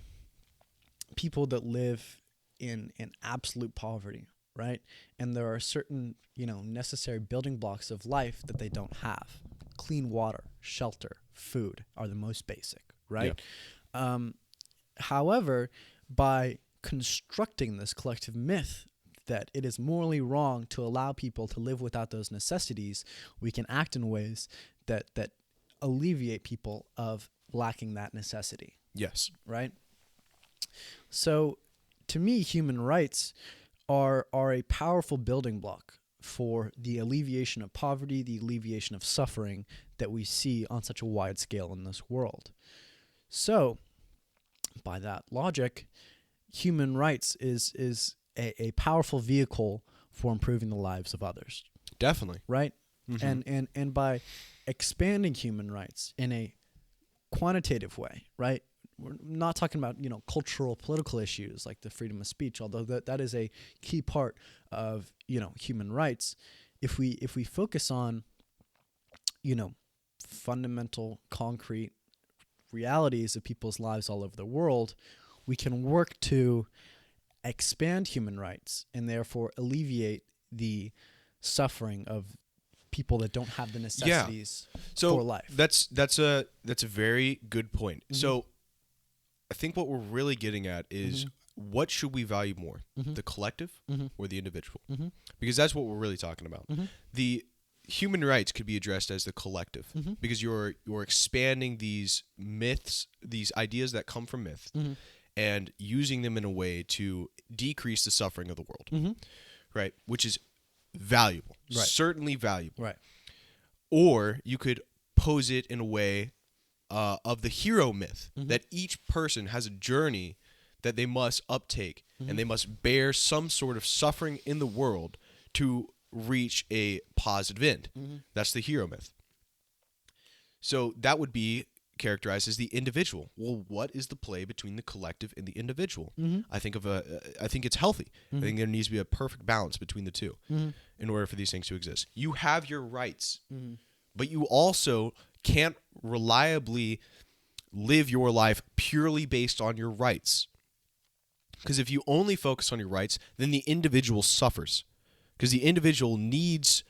people that live in absolute poverty, right? And there are certain, necessary building blocks of life that they don't have. Clean water, shelter, food are the most basic, right? Yeah. However, by constructing this collective myth that it is morally wrong to allow people to live without those necessities, we can act in ways that alleviate people of lacking that necessity. Yes. Right? So, to me, human rights are a powerful building block for the alleviation of poverty, the alleviation of suffering that we see on such a wide scale in this world. So, by that logic, human rights is a powerful vehicle for improving the lives of others. Definitely. Right? And by expanding human rights in a quantitative way, right? We're not talking about, cultural, political issues like the freedom of speech, although that is a key part of, human rights. If we focus on, fundamental, concrete realities of people's lives all over the world, we can work to expand human rights and therefore alleviate the suffering of people that don't have the necessities for life. That's a very good point. So I think what we're really getting at is what should we value more, the collective or the individual? Because that's what we're really talking about. The human rights could be addressed as the collective because you're expanding these myths, these ideas that come from myth, and using them in a way to decrease the suffering of the world, right? Which is valuable, certainly valuable. Right. Or you could pose it in a way of the hero myth, that each person has a journey that they must uptake, and they must bear some sort of suffering in the world to reach a positive end. That's the hero myth. So that would be characterized as the individual. Well, what is the play between the collective and the individual? I think it's healthy. I think there needs to be a perfect balance between the two in order for these things to exist. You have your rights, but you also can't reliably live your life purely based on your rights. Because if you only focus on your rights, then the individual suffers. Because the individual needs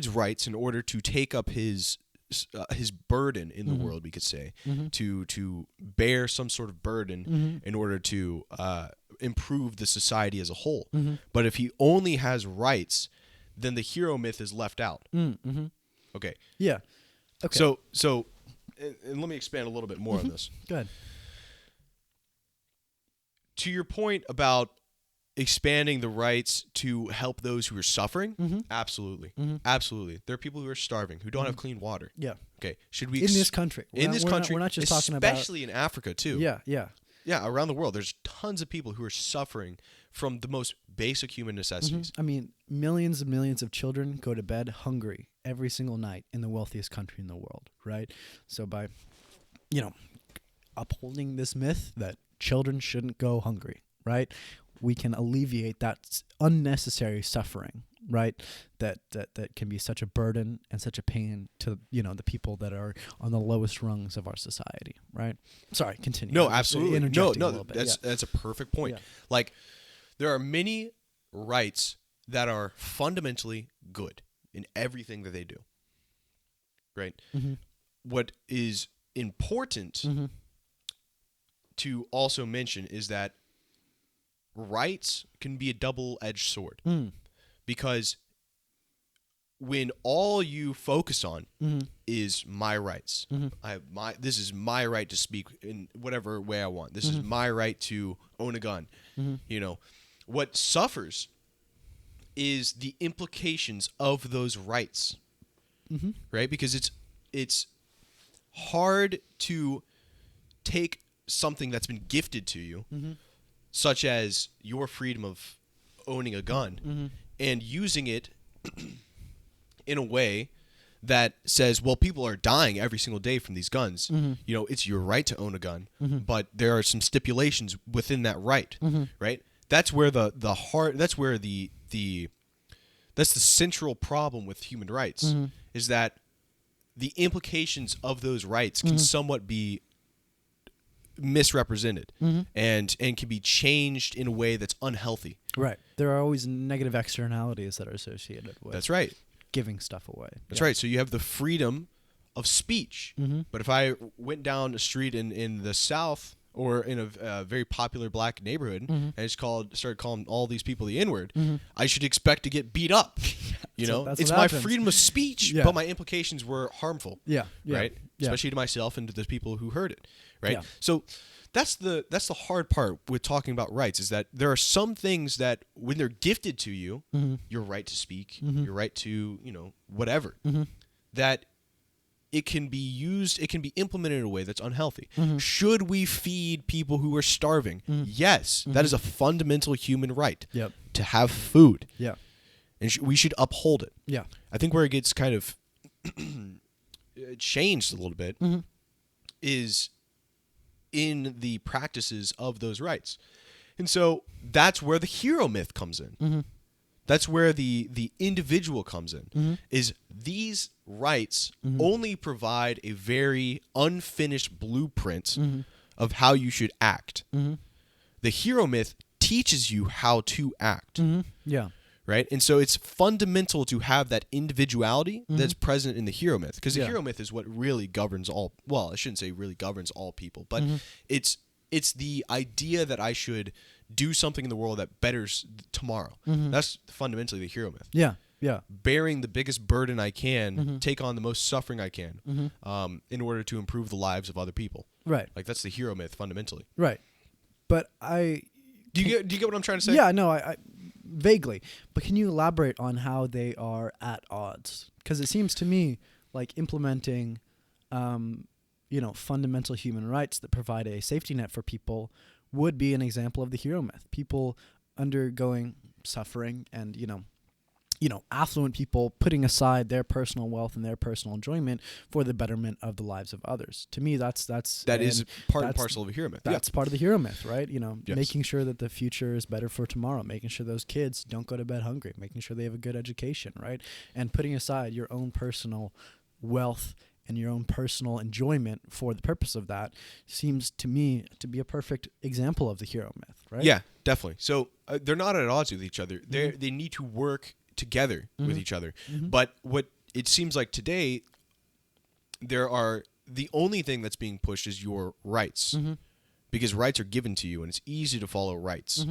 rights in order to take up his burden in the world, we could say, to bear some sort of burden in order to improve the society as a whole. But if he only has rights, then the hero myth is left out. Okay. Yeah. Okay. So, and let me expand a little bit more on this. Go ahead. To your point about expanding the rights to help those who are suffering, absolutely. Absolutely. There are people who are starving, who don't have clean water. Yeah. Okay. Should we in this country? We're not just talking about, especially in Africa too. Yeah. Yeah, around the world, there's tons of people who are suffering from the most basic human necessities. I mean, millions and millions of children go to bed hungry every single night in the wealthiest country in the world, right? So by, upholding this myth that children shouldn't go hungry, right, we can alleviate that unnecessary suffering, right? That can be such a burden and such a pain to the people that are on the lowest rungs of our society, right? Sorry, continue. No, absolutely. No, that's a perfect point. Yeah. Like, there are many rights that are fundamentally good in everything that they do, right? What is important to also mention is that rights can be a double-edged sword, because when all you focus on is my rights, this is my right to speak in whatever way I want. This is my right to own a gun. What suffers is the implications of those rights, right? Because it's hard to take something that's been gifted to you, such as your freedom of owning a gun, and using it in a way that says, well, people are dying every single day from these guns. It's your right to own a gun, but there are some stipulations within that right, right? That's where that's the central problem with human rights, is that the implications of those rights can somewhat be misrepresented and can be changed in a way that's unhealthy. Right. There are always negative externalities that are associated with That's right. giving stuff away. That's right. So you have the freedom of speech. But if I went down a street in the South or in a very popular black neighborhood and just started calling all these people the N-word, I should expect to get beat up. It's my freedom of speech, but my implications were harmful. Right? Especially to myself and to the people who heard it. Right? So that's the hard part with talking about rights, is that there are some things that when they're gifted to you, your right to speak, your right to, whatever, that it can be used, it can be implemented in a way that's unhealthy. Should we feed people who are starving? Yes, that is a fundamental human right. to have food. Yeah. And we should uphold it. Yeah. I think where it gets kind of changed a little bit is in the practices of those rights. And so that's where the hero myth comes in. That's where the individual comes in, is these rights only provide a very unfinished blueprint of how you should act. The hero myth teaches you how to act. Yeah. Right? And so it's fundamental to have that individuality that's present in the hero myth, because the hero myth is what really governs all, well, I shouldn't say really governs all people, but it's the idea that I should do something in the world that betters tomorrow. That's fundamentally the hero myth. Yeah. Yeah. Bearing the biggest burden I can, take on the most suffering I can, in order to improve the lives of other people. Right. Like, that's the hero myth fundamentally. Right. But do you get what I'm trying to say? Yeah, no, I vaguely. But can you elaborate on how they are at odds? Because it seems to me like implementing, fundamental human rights that provide a safety net for people would be an example of the hero myth. People undergoing suffering and, affluent people putting aside their personal wealth and their personal enjoyment for the betterment of the lives of others. To me, that is part and parcel of a hero myth. That's part of the hero myth, right? Yes. Making sure that the future is better for tomorrow, making sure those kids don't go to bed hungry, making sure they have a good education, right? And putting aside your own personal wealth and your own personal enjoyment for the purpose of that seems to me to be a perfect example of the hero myth, right? Yeah, definitely. So they're not at odds with each other. They need to work together with each other. But what it seems like today, the only thing that's being pushed is your rights, because rights are given to you, and it's easy to follow rights,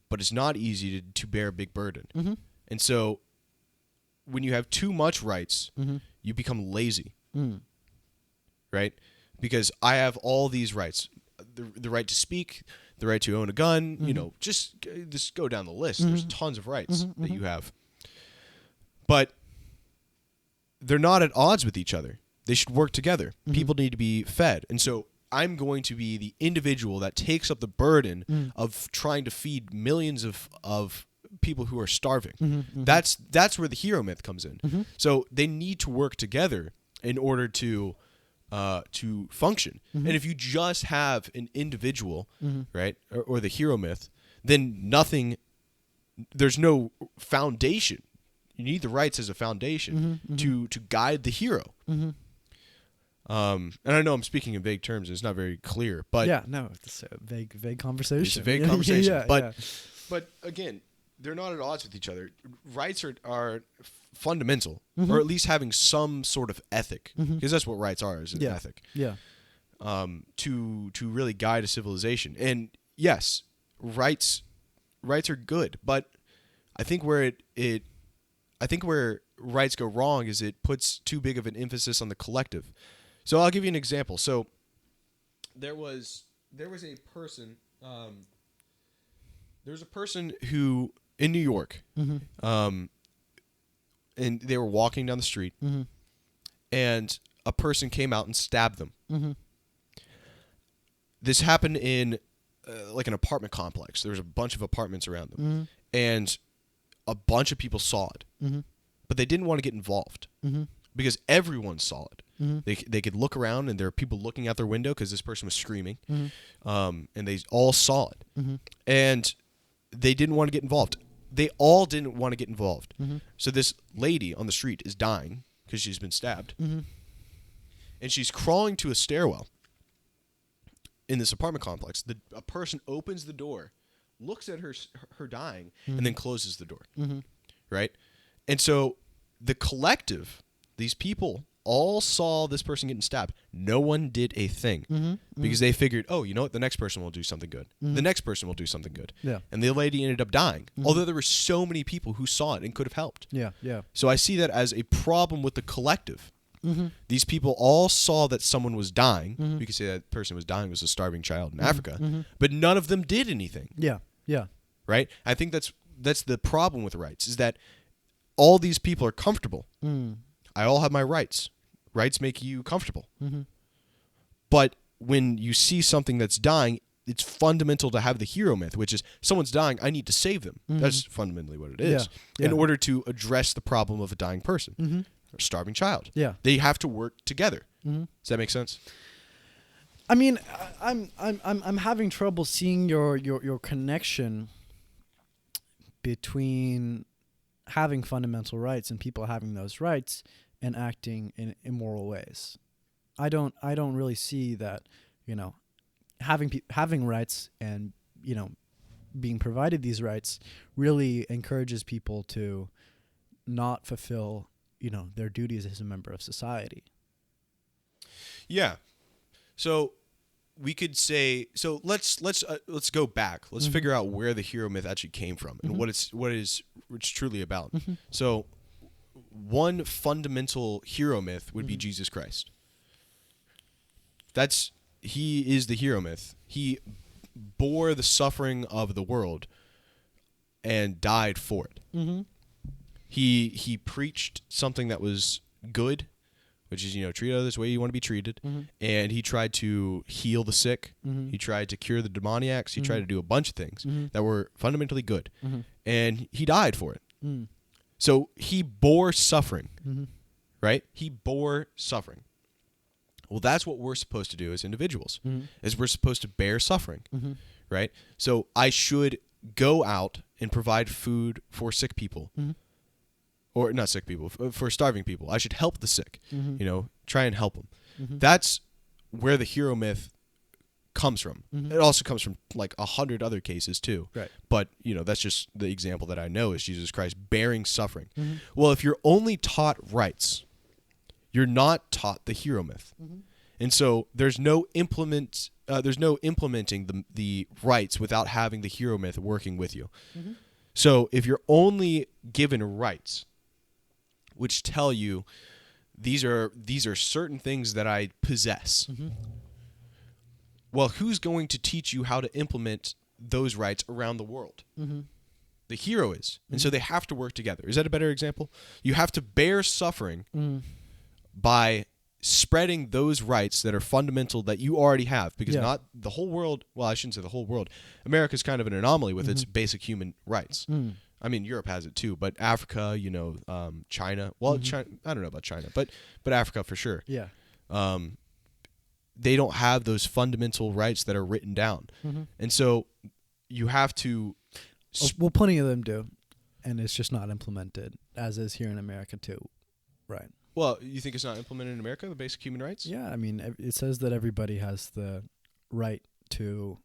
but it's not easy to bear a big burden. And so when you have too much rights, you become lazy, right? Because I have all these rights, the right to speak, the right to own a gun, just go down the list. There's tons of rights that you have. But they're not at odds with each other. They should work together. People need to be fed. And so I'm going to be the individual that takes up the burden of trying to feed millions of people who are starving. That's where the hero myth comes in. So they need to work together in order to function. And if you just have an individual, right, or the hero myth, then there's no foundation. You need the rights as a foundation to guide the hero. And I know I'm speaking in vague terms. It's not very clear, but yeah, no, it's a vague conversation. It's a vague conversation, yeah, but again, they're not at odds with each other. Rights are fundamental, or at least having some sort of ethic, because that's what rights are, is an ethic. Yeah. To really guide a civilization. And yes, rights are good, but I think where where rights go wrong is it puts too big of an emphasis on the collective. So I'll give you an example. So there was a person who in New York, and they were walking down the street, and a person came out and stabbed them. This happened in like an apartment complex. There was a bunch of apartments around them, and a bunch of people saw it, but they didn't want to get involved because everyone saw it. They could look around, and there are people looking out their window because this person was screaming, and they all saw it, and they didn't want to get involved. They all didn't want to get involved. So this lady on the street is dying because she's been stabbed, and she's crawling to a stairwell in this apartment complex. A person opens the door, looks at her dying, and then closes the door. Right? And so the collective, these people, all saw this person getting stabbed. No one did a thing because they figured, oh, you know what? The next person will do something good. The next person will do something good. Yeah. And the lady ended up dying, although there were so many people who saw it and could have helped. Yeah, yeah. So I see that as a problem with the collective. These people all saw that someone was dying. We could say that person was dying, was a starving child in Africa, but none of them did anything. Yeah, yeah. Right? I think that's the problem with rights, is that all these people are comfortable. I all have my rights. Rights make you comfortable. But when you see something that's dying, it's fundamental to have the hero myth, which is someone's dying, I need to save them. That's fundamentally what it is. In order to address the problem of a dying person or starving child. Yeah. They have to work together. Does that make sense? I mean, I'm having trouble seeing your connection between having fundamental rights and people having those rights and acting in immoral ways. I don't really see that, having rights and, being provided these rights really encourages people to not fulfill, their duties as a member of society. Yeah. So we could say, so let's go back. Let's figure out where the hero myth actually came from and what it's truly about. So one fundamental hero myth would be Jesus Christ. He is the hero myth. He bore the suffering of the world and died for it. He preached something that was good, which is, treat others the way you want to be treated. And he tried to heal the sick. He tried to cure the demoniacs. He tried to do a bunch of things that were fundamentally good. And he died for it. So he bore suffering, right? He bore suffering. Well, that's what we're supposed to do as individuals, is we're supposed to bear suffering, right? So I should go out and provide food for sick people. Or not sick people, for starving people. I should help the sick, try and help them. That's where the hero myth comes from. It also comes from like 100 other cases too. Right. But, that's just the example that I know is Jesus Christ bearing suffering. Well, if you're only taught rights, you're not taught the hero myth. And so there's no implementing the rights without having the hero myth working with you. So if you're only given rights, which tell you these are certain things that I possess. Well, who's going to teach you how to implement those rights around the world? The hero is. And so they have to work together. Is that a better example? You have to bear suffering by spreading those rights that are fundamental that you already have, because not the whole world, well, I shouldn't say the whole world. America's kind of an anomaly with its basic human rights. I mean, Europe has it too, but Africa, China. Well, China, I don't know about China, but Africa for sure. Yeah. They don't have those fundamental rights that are written down, and so you have to. Well, plenty of them do, and it's just not implemented, as is here in America too, right? Well, you think it's not implemented in America, the basic human rights? Yeah, I mean, it says that everybody has the right to,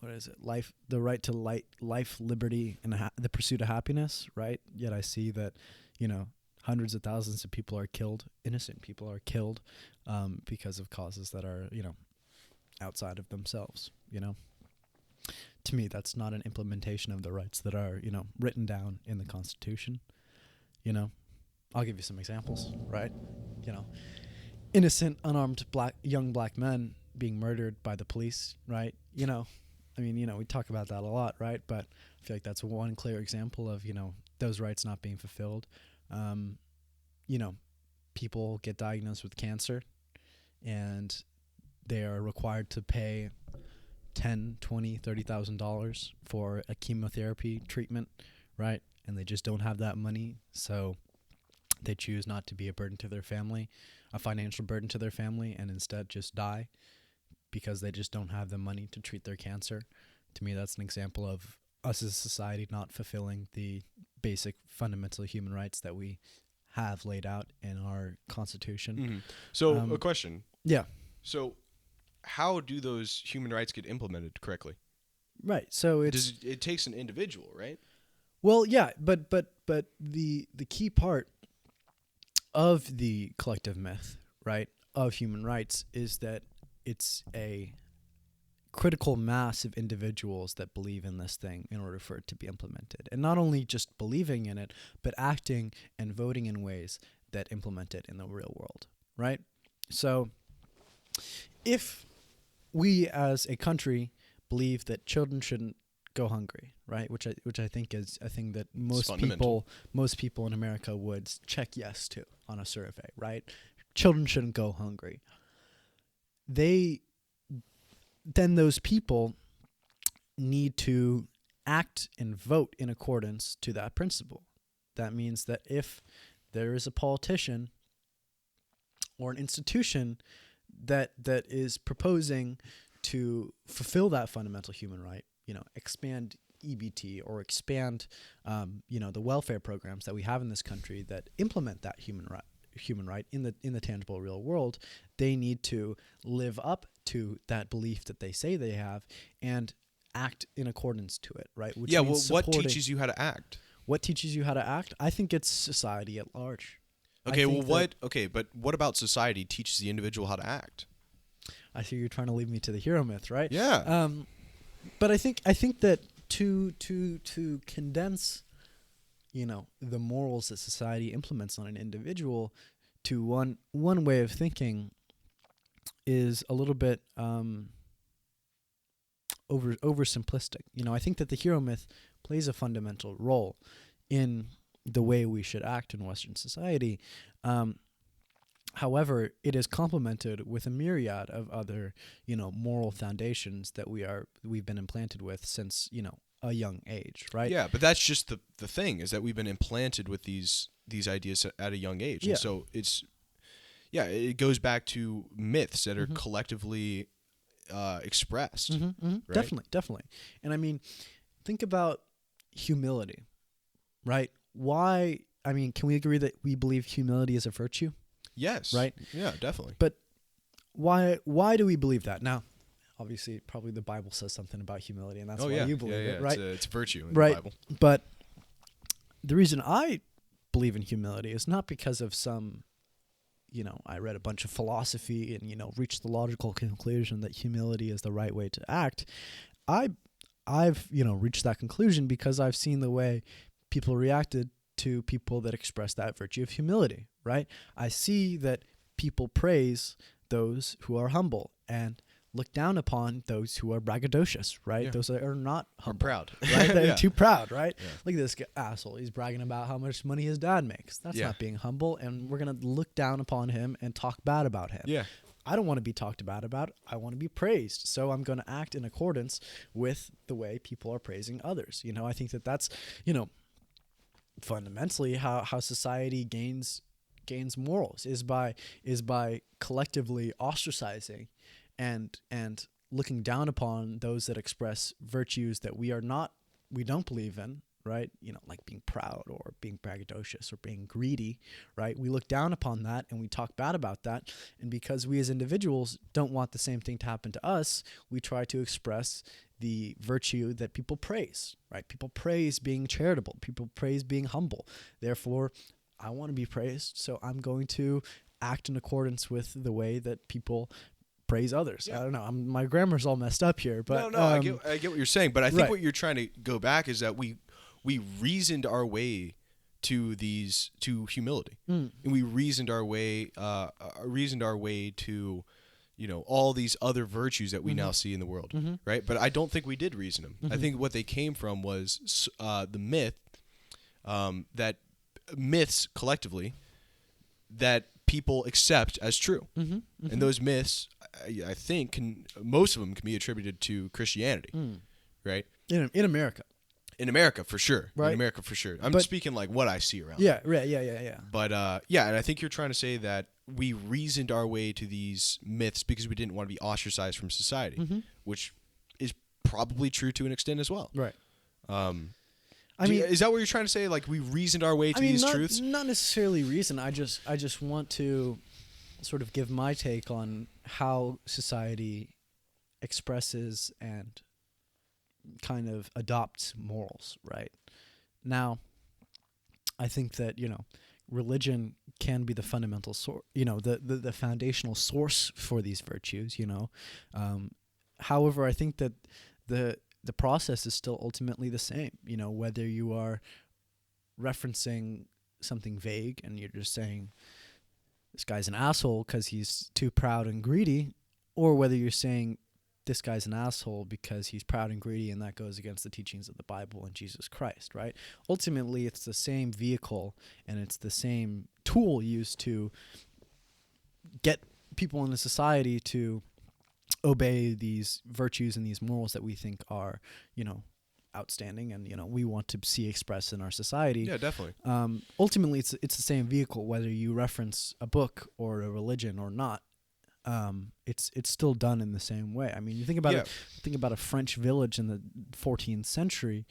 what is it? The right to life, liberty, and the pursuit of happiness, right? Yet I see that, hundreds of thousands of people are killed, innocent people are killed, because of causes that are, outside of themselves, To me, that's not an implementation of the rights that are, written down in the Constitution, I'll give you some examples, right? Innocent, unarmed young black men being murdered by the police, right? We talk about that a lot, right? But I feel like that's one clear example of, those rights not being fulfilled. People get diagnosed with cancer and they are required to pay $10,000, $20,000, $30,000 for a chemotherapy treatment, right? And they just don't have that money, so they choose not to be a burden to their family, a financial burden to their family, and instead just die because they just don't have the money to treat their cancer. To me, that's an example of us as a society not fulfilling the basic fundamental human rights that we have laid out in our Constitution. So a question. Yeah. So how do those human rights get implemented correctly? Right. So it takes an individual, right? Well, yeah, but the key part of the collective myth, right, of human rights is that it's a critical mass of individuals that believe in this thing in order for it to be implemented. And not only just believing in it, but acting and voting in ways that implement it in the real world, right? So if we as a country believe that children shouldn't go hungry, right? Which I think is a thing that most people in America would check yes to on a survey, right? Children shouldn't go hungry. They then those people need to act and vote in accordance to that principle. That means that if there is a politician or an institution that is proposing to fulfill that fundamental human right, expand EBT or expand, the welfare programs that we have in this country that implement that human right in the tangible real world, they need to live up to that belief that they say they have and act in accordance to it, right? Which means what teaches you how to act? What teaches you how to act? I think it's society at large. But what about society teaches the individual how to act? I see you're trying to lead me to the hero myth, right? Yeah. But I think that to condense, the morals that society implements on an individual to one way of thinking is a little bit oversimplistic. I think that the hero myth plays a fundamental role in the way we should act in Western society. However, it is complemented with a myriad of other, moral foundations that we've been implanted with since, a young age, right? Yeah, but that's just the thing, is that we've been implanted with these ideas at a young age. Yeah. And so it goes back to myths that are collectively expressed. Right? Definitely. And I mean, think about humility, right? Can we agree that we believe humility is a virtue? Yes. Right? Yeah, definitely. But why do we believe that? Now, obviously, probably the Bible says something about humility, and that's why you believe it, right? It's a virtue in the Bible. But the reason I believe in humility is not because of some, I read a bunch of philosophy and, reached the logical conclusion that humility is the right way to act. I've reached that conclusion because I've seen the way people reacted to people that express that virtue of humility, right? I see that people praise those who are humble and look down upon those who are braggadocious, right? Yeah. Those that are not humble. Or proud. Right? They're Yeah. too proud, right? Yeah. Look at this asshole. He's bragging about how much money his dad makes. That's not being humble, and we're going to look down upon him and talk bad about him. Yeah. I don't want to be talked bad about. I want to be praised. So I'm going to act in accordance with the way people are praising others. I think that that's, fundamentally how society gains morals is by collectively ostracizing and looking down upon those that express virtues that we don't believe in, right? Like being proud or being braggadocious or being greedy, right? We look down upon that and we talk bad about that. And because we as individuals don't want the same thing to happen to us, we try to express the virtue that people praise, right? People praise being charitable. People praise being humble. Therefore, I want to be praised, so I'm going to act in accordance with the way that people praise others. Yeah. I don't know. My grammar's all messed up here, but no, I get what you're saying. But I think what you're trying to go back is that we reasoned our way to humility, and we reasoned our way to all these other virtues that we now see in the world, right? But I don't think we did reason them. I think what they came from was the myth that myths collectively that people accept as true. And those myths, I think, most of them can be attributed to Christianity, right? In America. In America, for sure. Right. In America, for sure. I'm speaking like what I see around. Yeah, right. Yeah. But, and I think you're trying to say that we reasoned our way to these myths because we didn't want to be ostracized from society, which is probably true to an extent as well. Right. Is that what you're trying to say? Like, we reasoned our way to these truths? Not necessarily reason. I just want to sort of give my take on how society expresses and kind of adopts morals, right? Now, I think that, religion can be the fundamental source, the foundational source for these virtues, However, I think that the process is still ultimately the same, whether you are referencing something vague and you're just saying this guy's an asshole because he's too proud and greedy, or whether you're saying this guy's an asshole because he's proud and greedy and that goes against the teachings of the Bible and Jesus Christ, right? Ultimately, it's the same vehicle and it's the same tool used to get people in a society to obey these virtues and these morals that we think are, outstanding and, we want to see expressed in our society. Yeah, definitely. Ultimately, it's the same vehicle, whether you reference a book or a religion or not. It's still done in the same way. I mean, you think about think about a French village in the 14th century.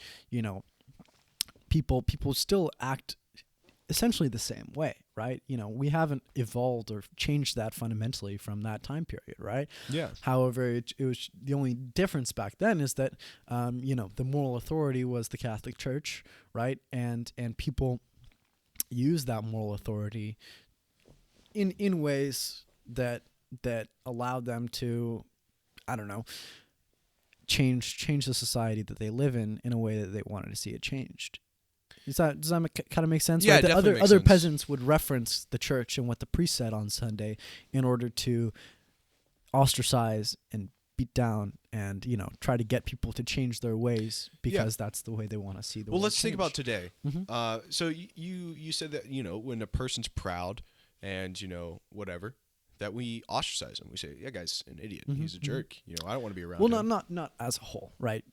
People still act essentially the same way, right? We haven't evolved or changed that fundamentally from that time period, right? Yeah. However, it was the only difference back then is that, the moral authority was the Catholic Church, right? And people use that moral authority in ways that allowed them to, I don't know, change the society that they live in a way that they wanted to see it changed. Does that kind of make sense? Yeah, right? definitely Other makes sense. peasants would reference the church and what the priest said on Sunday in order to ostracize and beat down and try to get people to change their ways because that's the way they want to see the world. Well, let's change. think about today. Mm-hmm. So you said that when a person's proud and whatever, that we ostracize him. We say, yeah, guy's an idiot. Mm-hmm. He's a jerk. I don't want to be around well, him. not as a whole, right?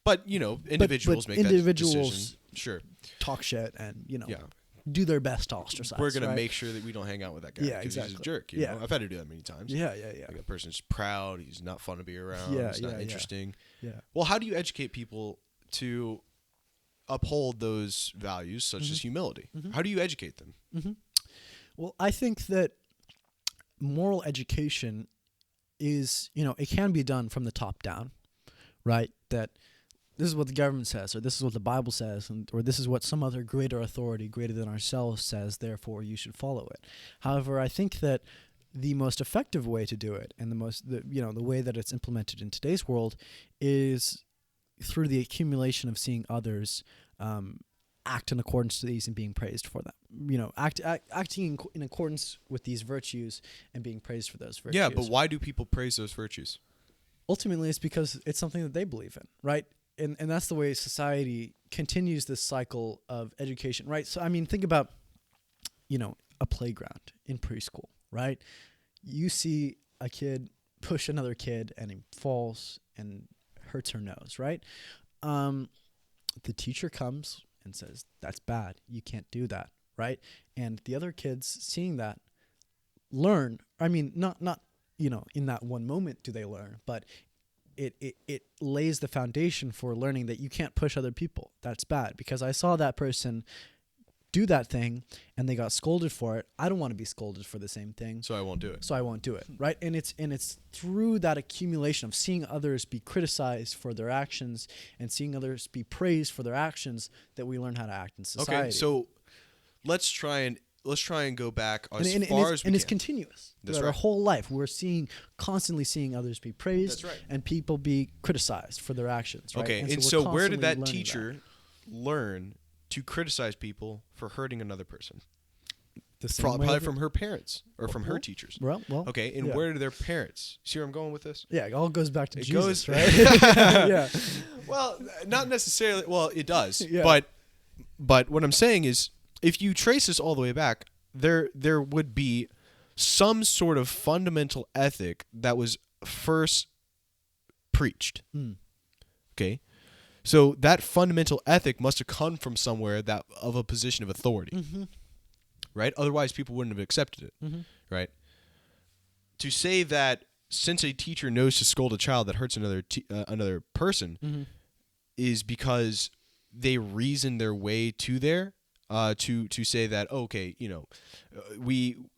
But individuals make individuals that decision. Sure. talk shit and Yeah. do their best to ostracize. We're gonna right? make sure that we don't hang out with that guy. Yeah, because exactly. He's a jerk. Yeah. I've had to do that many times. Yeah. Like a person's proud. He's not fun to be around. Yeah, he's not yeah. interesting. Yeah. Well, how do you educate people to uphold those values such as humility? Mm-hmm. How do you educate them? Mm-hmm. Well, I think that moral education is, it can be done from the top down, right? That this is what the government says, or this is what the Bible says, or this is what some other greater authority, greater than ourselves, says, therefore you should follow it. However, I think that the most effective way to do it, and the way that it's implemented in today's world, is through the accumulation of seeing others act in accordance to these and being praised for them. Acting in accordance with these virtues and being praised for those virtues. Yeah, but why do people praise those virtues? Ultimately, it's because it's something that they believe in, right? And that's the way society continues this cycle of education, right? So, I mean, think about, a playground in preschool, right? You see a kid push another kid and he falls and hurts her nose, right? The teacher comes and says, that's bad. You can't do that, right? And the other kids seeing that learn. I mean, not in that one moment do they learn, but it lays the foundation for learning that you can't push other people. That's bad because I saw that person do that thing and they got scolded for it. I don't want to be scolded for the same thing. So I won't do it. Right? And it's through that accumulation of seeing others be criticized for their actions and seeing others be praised for their actions that we learn how to act in society. Okay, so let's try and go back as far as we can. And it's continuous. That's Throughout right. our whole life, we're constantly seeing others be praised. That's right. And people be criticized for their actions. Right? Okay, and we're so where did constantly that learning teacher learn to criticize people for hurting another person? The same way Probably that- from her parents or from her teachers. Well, Okay, and yeah. where do their parents? See where I'm going with this? Yeah, it all goes back to It Jesus, goes- right? Yeah. Well, not necessarily. Well, it does. Yeah. But what I'm saying is, if you trace this all the way back, there would be some sort of fundamental ethic that was first preached. Mm. Okay, so that fundamental ethic must have come from somewhere that of a position of authority, Mm-hmm. right? Otherwise, people wouldn't have accepted it, Mm-hmm. right? To say that since a teacher knows to scold a child that hurts another person Mm-hmm. is because they reason their way to there. To say that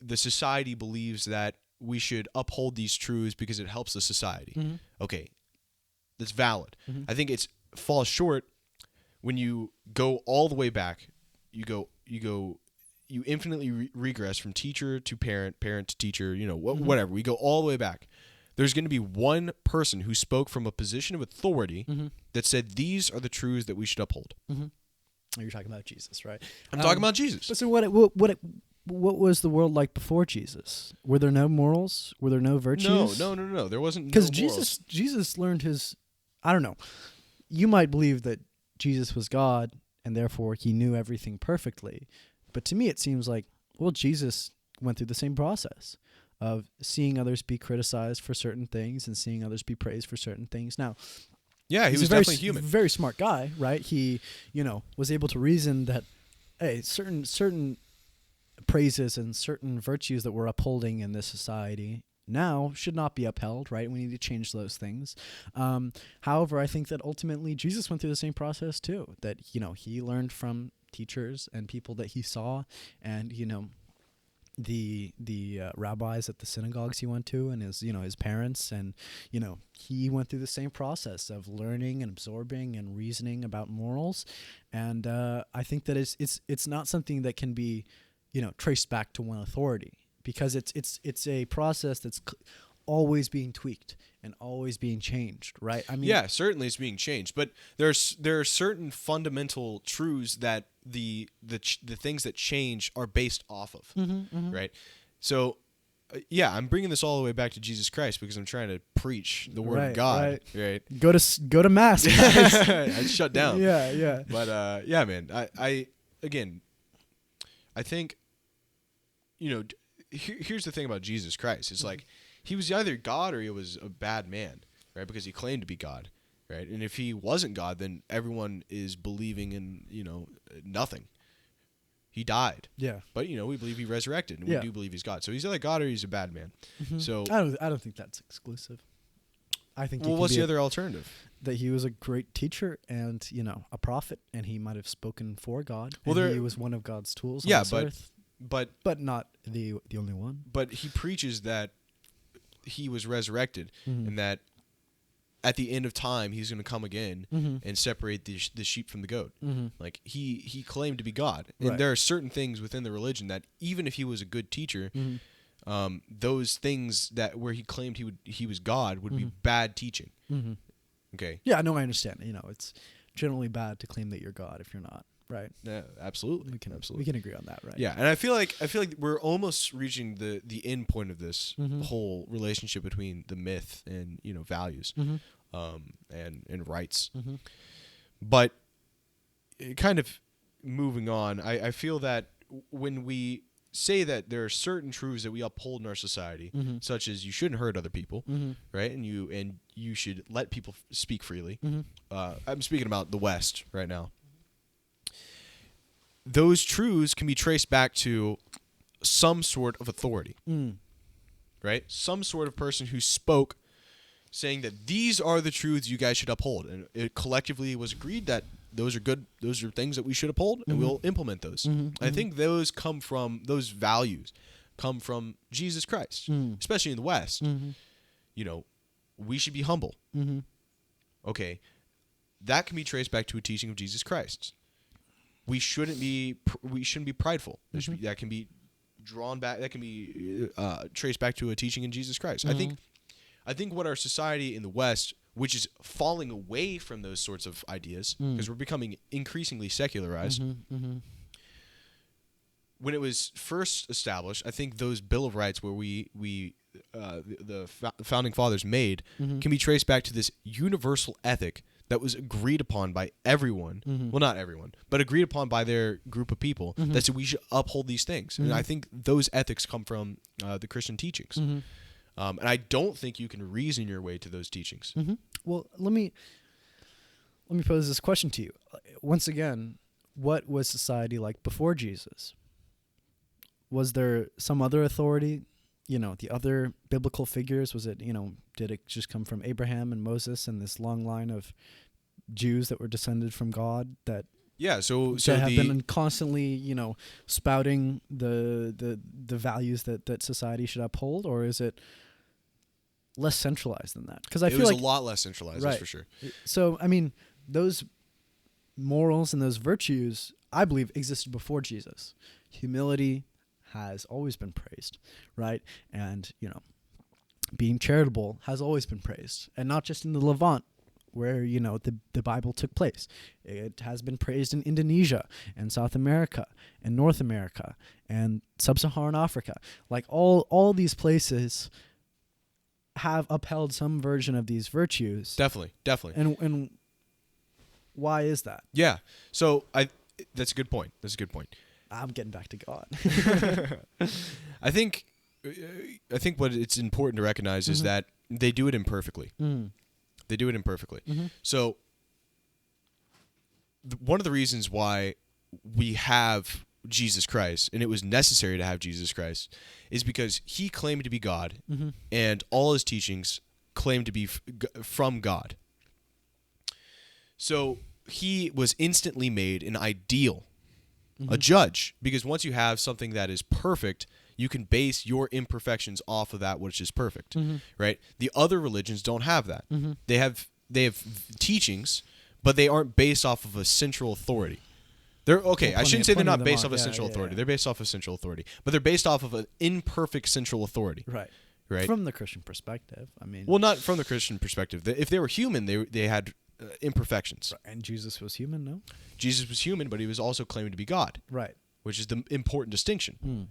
the society believes that we should uphold these truths because it helps the society. Mm-hmm. Okay, that's valid. Mm-hmm. I think it falls short when you go all the way back. You infinitely regress from teacher to parent, parent to teacher. Mm-hmm. Whatever. We go all the way back. There's going to be one person who spoke from a position of authority Mm-hmm. that said these are the truths that we should uphold. Mm-hmm. You're talking about Jesus, right? I'm talking about Jesus. But so what was the world like before Jesus? Were there no morals? Were there no virtues? No. There wasn't Because no morals. Jesus learned his. I don't know. You might believe that Jesus was God and therefore he knew everything perfectly, but to me it seems like Jesus went through the same process of seeing others be criticized for certain things and seeing others be praised for certain things. Now, yeah, he was definitely human. Very smart guy, right? He, was able to reason that, hey, certain praises and certain virtues that we're upholding in this society now should not be upheld, right? We need to change those things. However, I think that ultimately Jesus went through the same process too, that, he learned from teachers and people that he saw, and, the rabbis at the synagogues he went to, and his parents, and he went through the same process of learning and absorbing and reasoning about morals. And I think that it's not something that can be traced back to one authority, because it's a process that's always being tweaked and always being changed, right? I mean, yeah, certainly it's being changed, but there are certain fundamental truths that the things that change are based off of, right? So, yeah, I'm bringing this all the way back to Jesus Christ because I'm trying to preach the word of God, right? Go to mass, guys. I shut down. Yeah. But yeah, man, I think, here's the thing about Jesus Christ. It's like he was either God or he was a bad man, right? Because he claimed to be God, right? And if he wasn't God, then everyone is believing in, nothing. He died. Yeah. But, we believe he resurrected, and we do believe he's God. So he's either God or he's a bad man. So I don't think that's exclusive. I think what's the other alternative? That he was a great teacher and, a prophet, and he might have spoken for God. Well, and he was one of God's tools on this earth. But not the only one. But he preaches that he was resurrected, and that at the end of time he's going to come again and separate the sheep from the goat. Like he claimed to be God, and there are certain things within the religion that even if he was a good teacher, those things that where he claimed he was God would be bad teaching. Okay. Yeah, no, I understand. It's generally bad to claim that you're God if you're not. Right. Yeah, absolutely. We can agree on that, right? Yeah, and I feel like we're almost reaching the end point of this whole relationship between the myth and values, and rights. But kind of moving on, I feel that when we say that there are certain truths that we uphold in our society, such as you shouldn't hurt other people, right, and you should let people speak freely. I'm speaking about the West right now. Those truths can be traced back to some sort of authority, right? Some sort of person who spoke saying that these are the truths you guys should uphold. And it collectively was agreed that those are good, those are things that we should uphold, and we'll implement those. I think those values come from Jesus Christ, especially in the West. We should be humble. Okay, that can be traced back to a teaching of Jesus Christ. We shouldn't be prideful. That can be drawn back. That can be traced back to a teaching in Jesus Christ. I think what our society in the West, which is falling away from those sorts of ideas because we're becoming increasingly secularized. When it was first established, I think those Bill of Rights where the founding fathers made can be traced back to this universal ethic that was agreed upon by everyone. Well, not everyone, but agreed upon by their group of people that said we should uphold these things. And I think those ethics come from the Christian teachings. And I don't think you can reason your way to those teachings. Well, let me pose this question to you. Once again, what was society like before Jesus? Was there some other authority? The other biblical figures? Was it, did it just come from Abraham and Moses and this long line of Jews that were descended from God that have been constantly, spouting the values that society should uphold? Or is it less centralized than that? Because I feel like it was a lot less centralized, that's for sure. So, I mean, those morals and those virtues, I believe, existed before Jesus. Humility has always been praised, right? And, being charitable has always been praised. And not just in the Levant, where, the Bible took place. It has been praised in Indonesia and South America and North America and Sub-Saharan Africa. Like, all these places have upheld some version of these virtues. Definitely. And why is that? Yeah. So that's a good point. I'm getting back to God. I think I think what it's important to recognize is that they do it imperfectly. They do it imperfectly. So one of the reasons why we have Jesus Christ, and it was necessary to have Jesus Christ, is because he claimed to be God, and all his teachings claimed to be from God. So he was instantly made an ideal, a judge, because once you have something that is perfect, you can base your imperfections off of that which is perfect, right? The other religions don't have that. They have teachings, but they aren't based off of a central authority. They're okay. I shouldn't say they're not based off of central authority. They're based off of central authority, but they're based off of an imperfect central authority. Right. Right. From the Christian perspective, I mean. Well, not from the Christian perspective. If they were human, they had imperfections. And Jesus was human, no? Jesus was human, but he was also claimed to be God. Right. Which is the important distinction.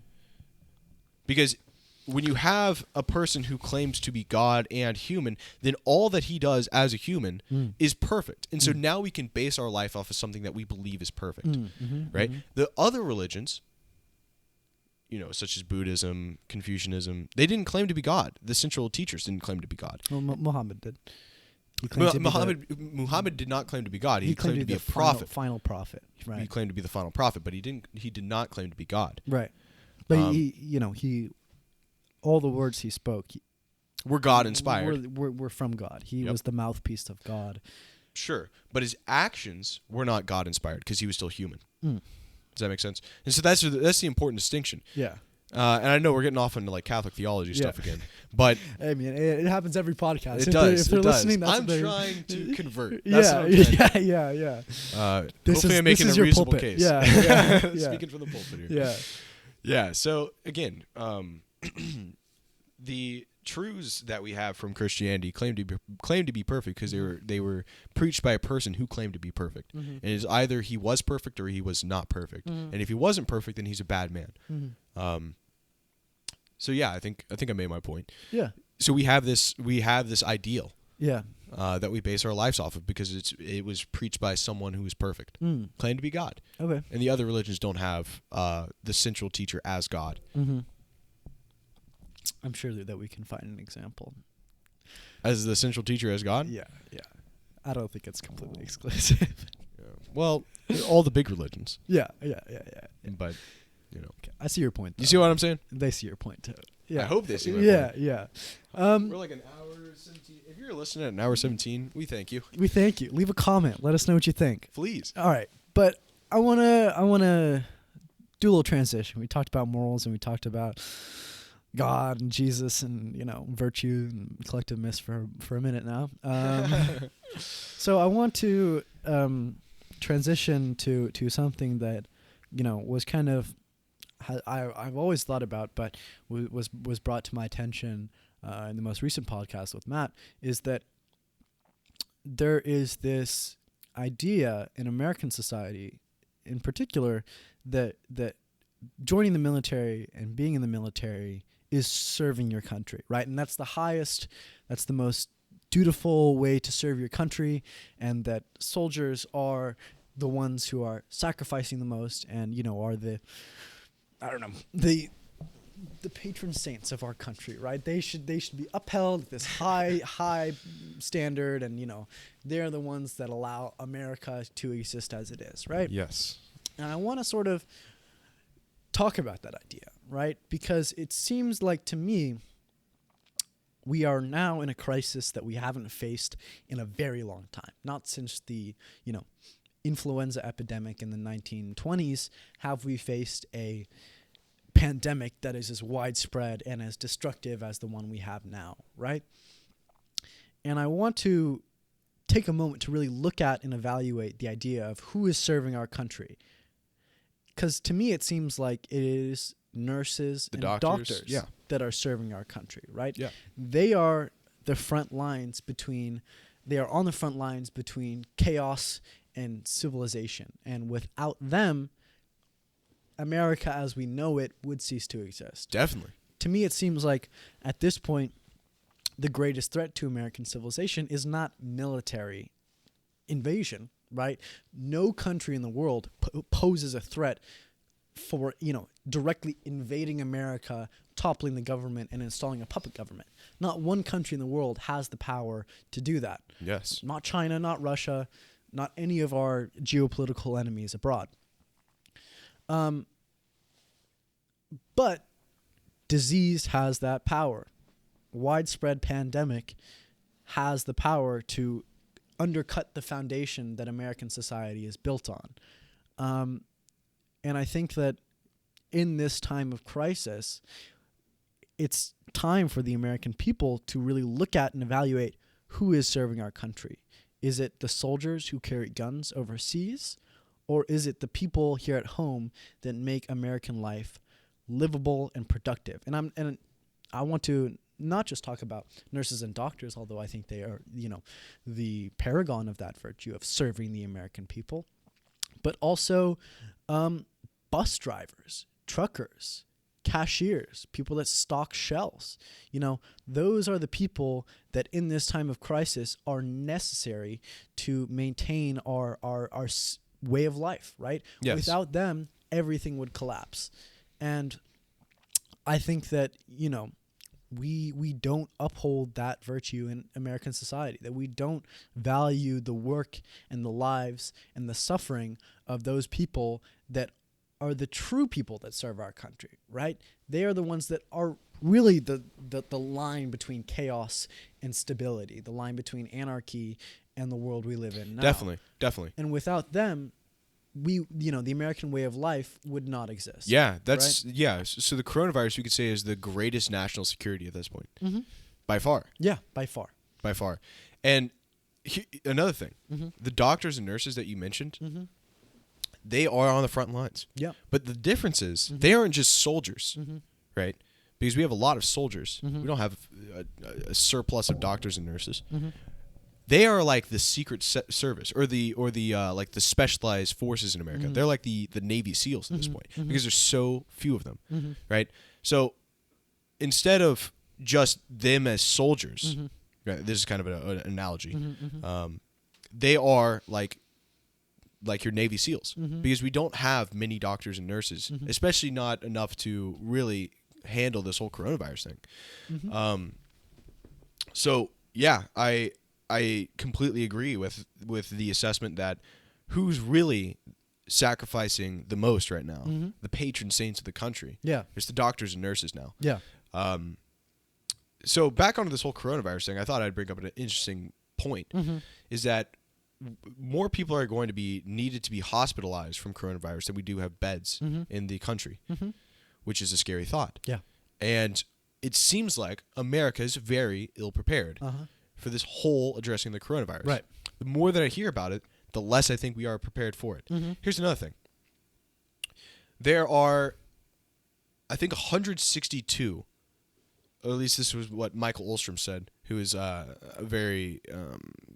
Because when you have a person who claims to be God and human, then all that he does as a human is perfect. And so now we can base our life off of something that we believe is perfect. Right? The other religions, such as Buddhism, Confucianism, they didn't claim to be God. The central teachers didn't claim to be God. Well, Muhammad did. Muhammad did not claim to be God. He claimed to be a prophet. Final prophet. Right. He claimed to be the final prophet, but he did not claim to be God. Right. But he all the words he spoke were God inspired. Were from God. He was the mouthpiece of God. Sure, but his actions were not God inspired because he was still human. Does that make sense? And so that's the important distinction. Yeah. And I know we're getting off into like Catholic theology stuff again, but I mean, it happens every podcast. It does. If they're listening, that's I'm trying to convert. Yeah. Hopefully, I'm making a reasonable case. Yeah. Speaking from the pulpit here. Yeah. So again, the truths that we have from Christianity claim to be perfect because they were preached by a person who claimed to be perfect, and it's either he was perfect or he was not perfect. And if he wasn't perfect, then he's a bad man. So yeah, I think I made my point. Yeah. So we have this ideal. Yeah. That we base our lives off of because it was preached by someone who was perfect, claimed to be God. Okay. And the other religions don't have the central teacher as God. I'm sure that we can find an example. As the central teacher as God? Yeah. I don't think it's completely exclusive. Yeah. Well, all the big religions. Yeah. But, Okay. I see your point, though. You see what I'm saying? They see your point, too. Yeah. I hope they see my point. Yeah. We're like an hour 17. If you're listening at an hour 17, we thank you. We thank you. Leave a comment. Let us know what you think. Please. All right. But I wanna do a little transition. We talked about morals and we talked about God and Jesus and virtue and collective myths for a minute now. So I want to transition to something that was kind of I've always thought about, but was brought to my attention in the most recent podcast with Matt, is that there is this idea in American society, in particular, that joining the military and being in the military is serving your country, right? And that's the most dutiful way to serve your country, and that soldiers are the ones who are sacrificing the most and, are the patron saints of our country, right? They should be upheld at this high standard, and, they're the ones that allow America to exist as it is, right? Yes. And I want to sort of talk about that idea, right? Because it seems like to me we are now in a crisis that we haven't faced in a very long time. Not since the, influenza epidemic in the 1920s have we faced a pandemic that is as widespread and as destructive as the one we have now, right? And I want to take a moment to really look at and evaluate the idea of who is serving our country. Because to me, it seems like it is nurses and doctors that are serving our country, right? Yeah. They are the front lines between chaos and civilization. And without them, America as we know it would cease to exist. Definitely. To me, it seems like at this point, the greatest threat to American civilization is not military invasion, right? No country in the world poses a threat for, directly invading America, toppling the government, and installing a puppet government. Not one country in the world has the power to do that. Yes. Not China, not Russia, not any of our geopolitical enemies abroad. But disease has that power. Widespread pandemic has the power to undercut the foundation that American society is built on. And I think that in this time of crisis, it's time for the American people to really look at and evaluate who is serving our country. Is it the soldiers who carry guns overseas, or is it the people here at home that make American life livable and productive? And I want to not just talk about nurses and doctors, although I think they are, the paragon of that virtue of serving the American people, but also bus drivers, truckers, cashiers, people that stock shelves. Those are the people that in this time of crisis are necessary to maintain our way of life, right? Yes. Without them, everything would collapse. And I think that, we don't uphold that virtue in American society, that we don't value the work and the lives and the suffering of those people that are the true people that serve our country, right? They are the ones that are really the line between chaos and stability, the line between anarchy and the world we live in now. Definitely. And without them, the American way of life would not exist. Yeah, right? yeah. So the coronavirus, you could say, is the greatest national security at this point, by far. Yeah, by far. And another thing, the doctors and nurses that you mentioned, they are on the front lines. Yeah. But the difference is they aren't just soldiers, right? Because we have a lot of soldiers. We don't have a surplus of doctors and nurses. They are like the secret service or the like the specialized forces in America. They're like the Navy SEALs at this point because there's so few of them, right? So instead of just them as soldiers, right, this is kind of an analogy. They are like your Navy SEALs because we don't have many doctors and nurses, especially not enough to really handle this whole coronavirus thing. So yeah, I completely agree with the assessment that who's really sacrificing the most right now, the patron saints of the country. Yeah. It's the doctors and nurses now. Yeah. So back onto this whole coronavirus thing, I thought I'd bring up an interesting point, is that more people are going to be needed to be hospitalized from coronavirus than we do have beds in the country, which is a scary thought. Yeah. And it seems like America is very ill prepared for this whole addressing the coronavirus. Right. The more that I hear about it, the less I think we are prepared for it. Here's another thing. There are, I think, 162, or at least this was what Michael Olstrom said, who is a very,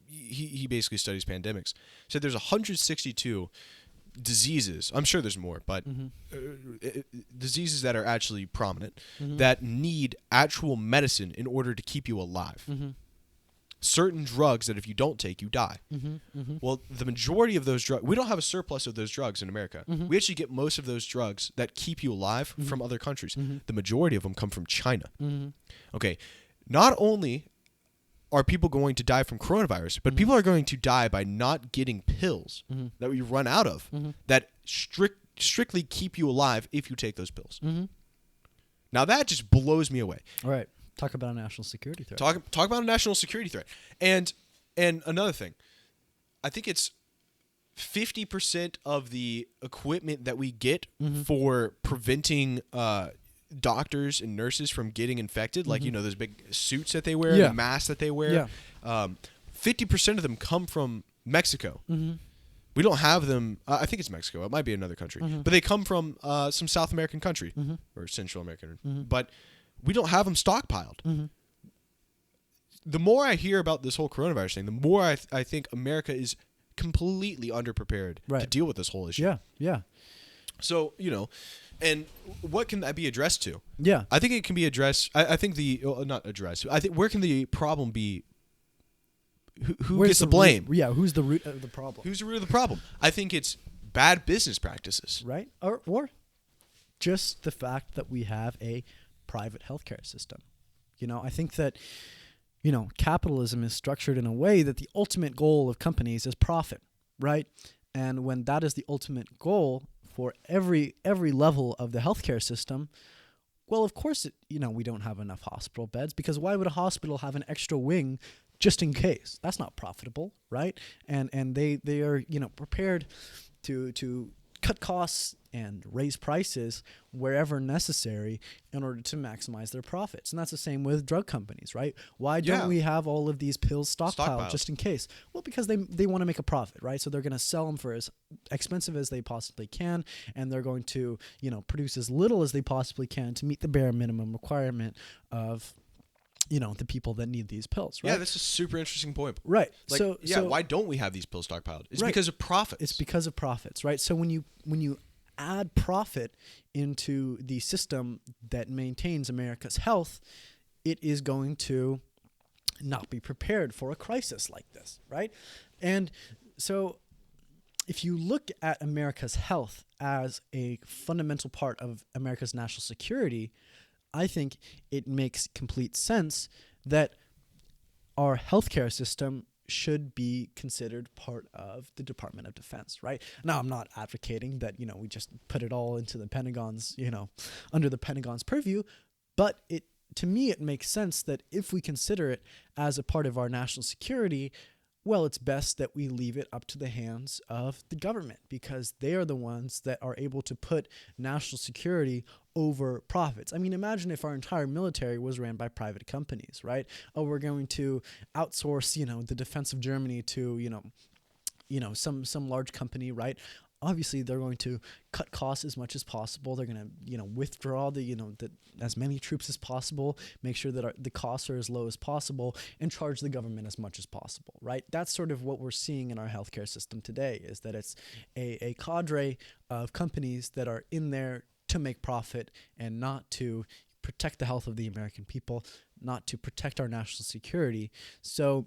he basically studies pandemics, said there's 162 diseases, I'm sure there's more, but diseases that are actually prominent that need actual medicine in order to keep you alive. Certain drugs that if you don't take, you die. Well, the majority of those drugs, we don't have a surplus of those drugs in America. We actually get most of those drugs that keep you alive from other countries. The majority of them come from China. Okay, not only are people going to die from coronavirus, but people are going to die by not getting pills that we run out of that strictly keep you alive if you take those pills. Now that just blows me away. All right. Talk about a national security threat. Talk about a national security threat. And another thing, I think it's 50% of the equipment that we get for preventing doctors and nurses from getting infected, like, those big suits that they wear, the masks that they wear. 50% of them come from Mexico. We don't have them. I think it's Mexico. It might be another country. But they come from some South American country or Central American. But we don't have them stockpiled. The more I hear about this whole coronavirus thing, the more I think America is completely underprepared to deal with this whole issue. Yeah. So, and what can that be addressed to? Yeah. I think it can be addressed. I think not addressed. I think where can the problem be? Who gets the blame? Who's the root of the problem? Who's the root of the problem? I think it's bad business practices. Right? Or just the fact that we have a private healthcare system. I think that, capitalism is structured in a way that the ultimate goal of companies is profit, right? And when that is the ultimate goal for every level of the healthcare system, well, of course, we don't have enough hospital beds, because why would a hospital have an extra wing just in case? That's not profitable, right? And they are, prepared to cut costs and raise prices wherever necessary in order to maximize their profits. And that's the same with drug companies, right? Why don't we have all of these pills stockpiled just in case? Well, because they want to make a profit, right? So they're going to sell them for as expensive as they possibly can, and they're going to, produce as little as they possibly can to meet the bare minimum requirement of the people that need these pills, right? Yeah, that's a super interesting point. Right. So why don't we have these pills stockpiled? It's because of profits. It's because of profits, right? So when you add profit into the system that maintains America's health, it is going to not be prepared for a crisis like this, right? And so if you look at America's health as a fundamental part of America's national security, I think it makes complete sense that our healthcare system should be considered part of the Department of Defense, right? Now, I'm not advocating that, we just put it all into the Pentagon's, under the Pentagon's purview, but to me, it makes sense that if we consider it as a part of our national security, well, it's best that we leave it up to the hands of the government, because they are the ones that are able to put national security over profits. I mean, imagine if our entire military was ran by private companies, right? Oh, we're going to outsource, the defense of Germany to, some large company, right? Obviously, they're going to cut costs as much as possible. They're going to, withdraw as many troops as possible, make sure that the costs are as low as possible, and charge the government as much as possible, right? That's sort of what we're seeing in our healthcare system today, is that it's a cadre of companies that are in there to make profit and not to protect the health of the American people, not to protect our national security. So,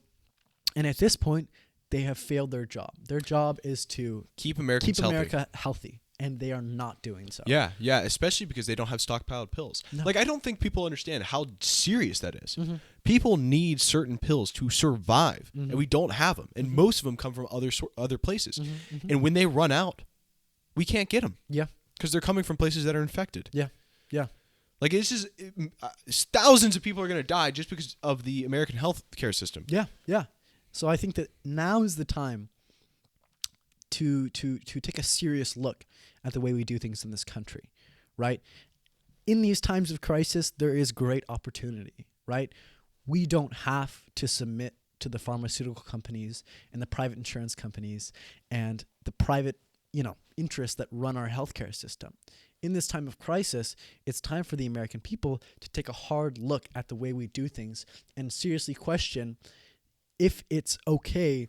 and at this point, they have failed their job. Their job is to keep America healthy, and they are not doing so. Yeah, especially because they don't have stockpiled pills. No. Like, I don't think people understand how serious that is. Mm-hmm. People need certain pills to survive, and we don't have them. And most of them come from other places. Mm-hmm. And when they run out, we can't get them. Yeah. Because they're coming from places that are infected. Yeah. Like, it's just thousands of people are going to die just because of the American healthcare system. Yeah. So I think that now is the time to take a serious look at the way we do things in this country, right? In these times of crisis, there is great opportunity, right? We don't have to submit to the pharmaceutical companies and the private insurance companies and the private, interests that run our healthcare system. In this time of crisis, it's time for the American people to take a hard look at the way we do things and seriously question if it's okay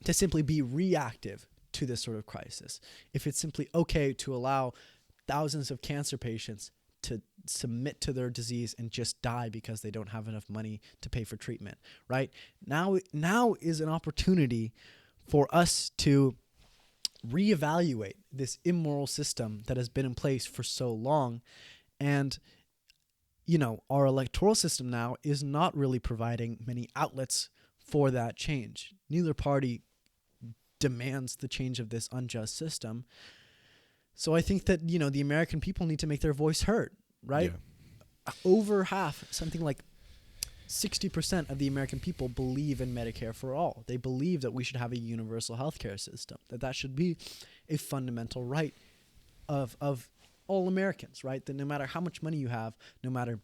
to simply be reactive to this sort of crisis. If it's simply okay to allow thousands of cancer patients to submit to their disease and just die because they don't have enough money to pay for treatment, right? Now is an opportunity for us to reevaluate this immoral system that has been in place for so long. And, our electoral system now is not really providing many outlets for that change. Neither party demands the change of this unjust system. So I think that, the American people need to make their voice heard, right? Yeah. Over half, something like 60% of the American people believe in Medicare for all. They believe that we should have a universal healthcare system, that should be a fundamental right of all Americans, right? That no matter how much money you have, no matter,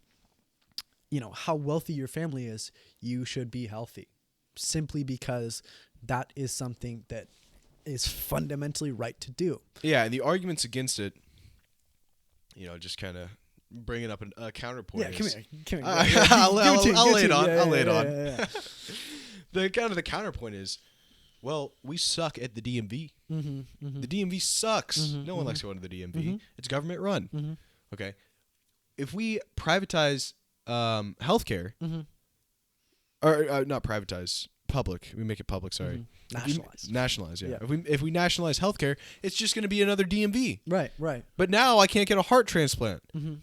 how wealthy your family is, you should be healthy, simply because that is something that is fundamentally right to do. Yeah, and the arguments against it, just kind of bringing up a counterpoint. Yeah, come here. I'll lay it on. I'll lay it on. Yeah. The counterpoint is, well, we suck at the DMV. Mm-hmm. The DMV sucks. No one likes going to the DMV. It's government run. Okay, if we privatize healthcare, or not privatize, public. We make it public. Sorry, Nationalized. Yeah. If we nationalize healthcare, it's just going to be another DMV. Right. But now I can't get a heart transplant. Mm-hmm.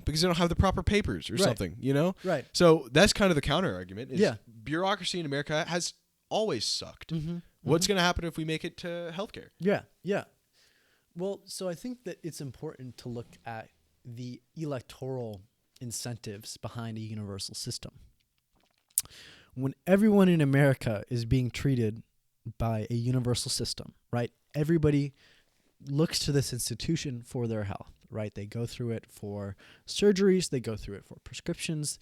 Because they don't have the proper papers or something. Right. So that's kind of the counter argument. Yeah. Bureaucracy in America has always sucked. Mm-hmm. What's going to happen if we make it to healthcare? Yeah. Well, so I think that it's important to look at the electoral incentives behind a universal system. When everyone in America is being treated by a universal system, right? Everybody looks to this institution for their health, right? They go through it for surgeries, they go through it for prescriptions.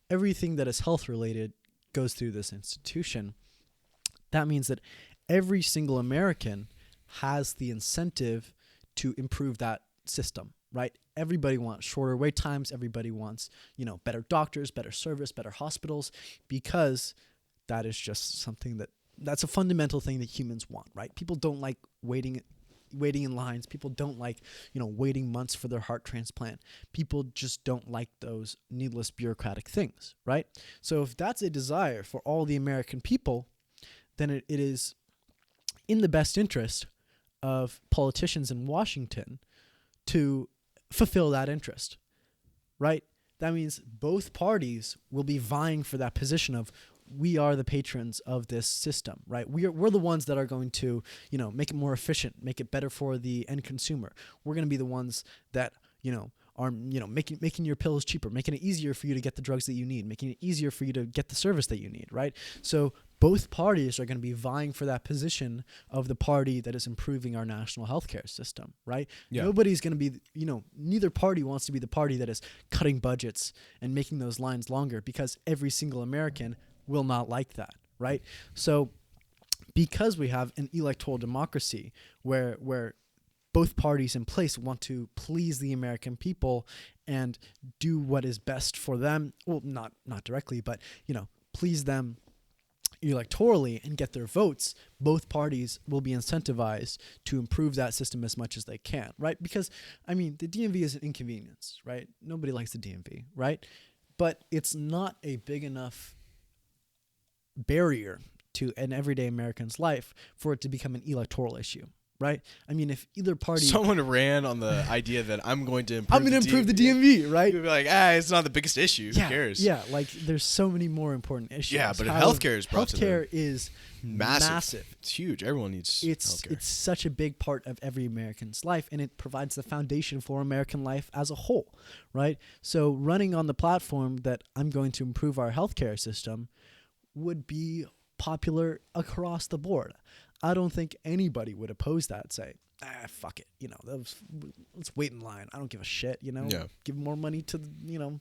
Everything that is health related goes through this institution. That means that every single American has the incentive to improve that system, right? Everybody wants shorter wait times. Everybody wants, better doctors, better service, better hospitals, because that is just something that's a fundamental thing that humans want, right? People don't like waiting in lines. People don't like, waiting months for their heart transplant. People just don't like those needless bureaucratic things, right? So if that's a desire for all the American people, then it is in the best interest of politicians in Washington to fulfill that interest, right? That means both parties will be vying for that position of, we are the patrons of this system, right? We're the ones that are going to, make it more efficient, make it better for the end consumer. We're going to be the ones that, are, making your pills cheaper, making it easier for you to get the drugs that you need, making it easier for you to get the service that you need, right? So both parties are going to be vying for that position of the party that is improving our national healthcare system, right? Yeah. Nobody's going to be, neither party wants to be the party that is cutting budgets and making those lines longer, because every single American will not like that, right? So because we have an electoral democracy where both parties in place want to please the American people and do what is best for them, well, not directly, but, please them electorally and get their votes, both parties will be incentivized to improve that system as much as they can, right? Because, the DMV is an inconvenience, right? Nobody likes the DMV, right? But it's not a big enough barrier to an everyday American's life for it to become an electoral issue, right? If either party... Someone ran on the idea that I'm going to improve the DMV, right? You'd be like, it's not the biggest issue. Who cares? Yeah, there's so many more important issues. Yeah, but if healthcare is brought to them... Healthcare is massive. It's huge. Everyone needs healthcare. It's such a big part of every American's life, and it provides the foundation for American life as a whole, right? So running on the platform that I'm going to improve our healthcare system would be popular across the board. I don't think anybody would oppose that. Say, fuck it, let's wait in line. I don't give a shit, Give more money to the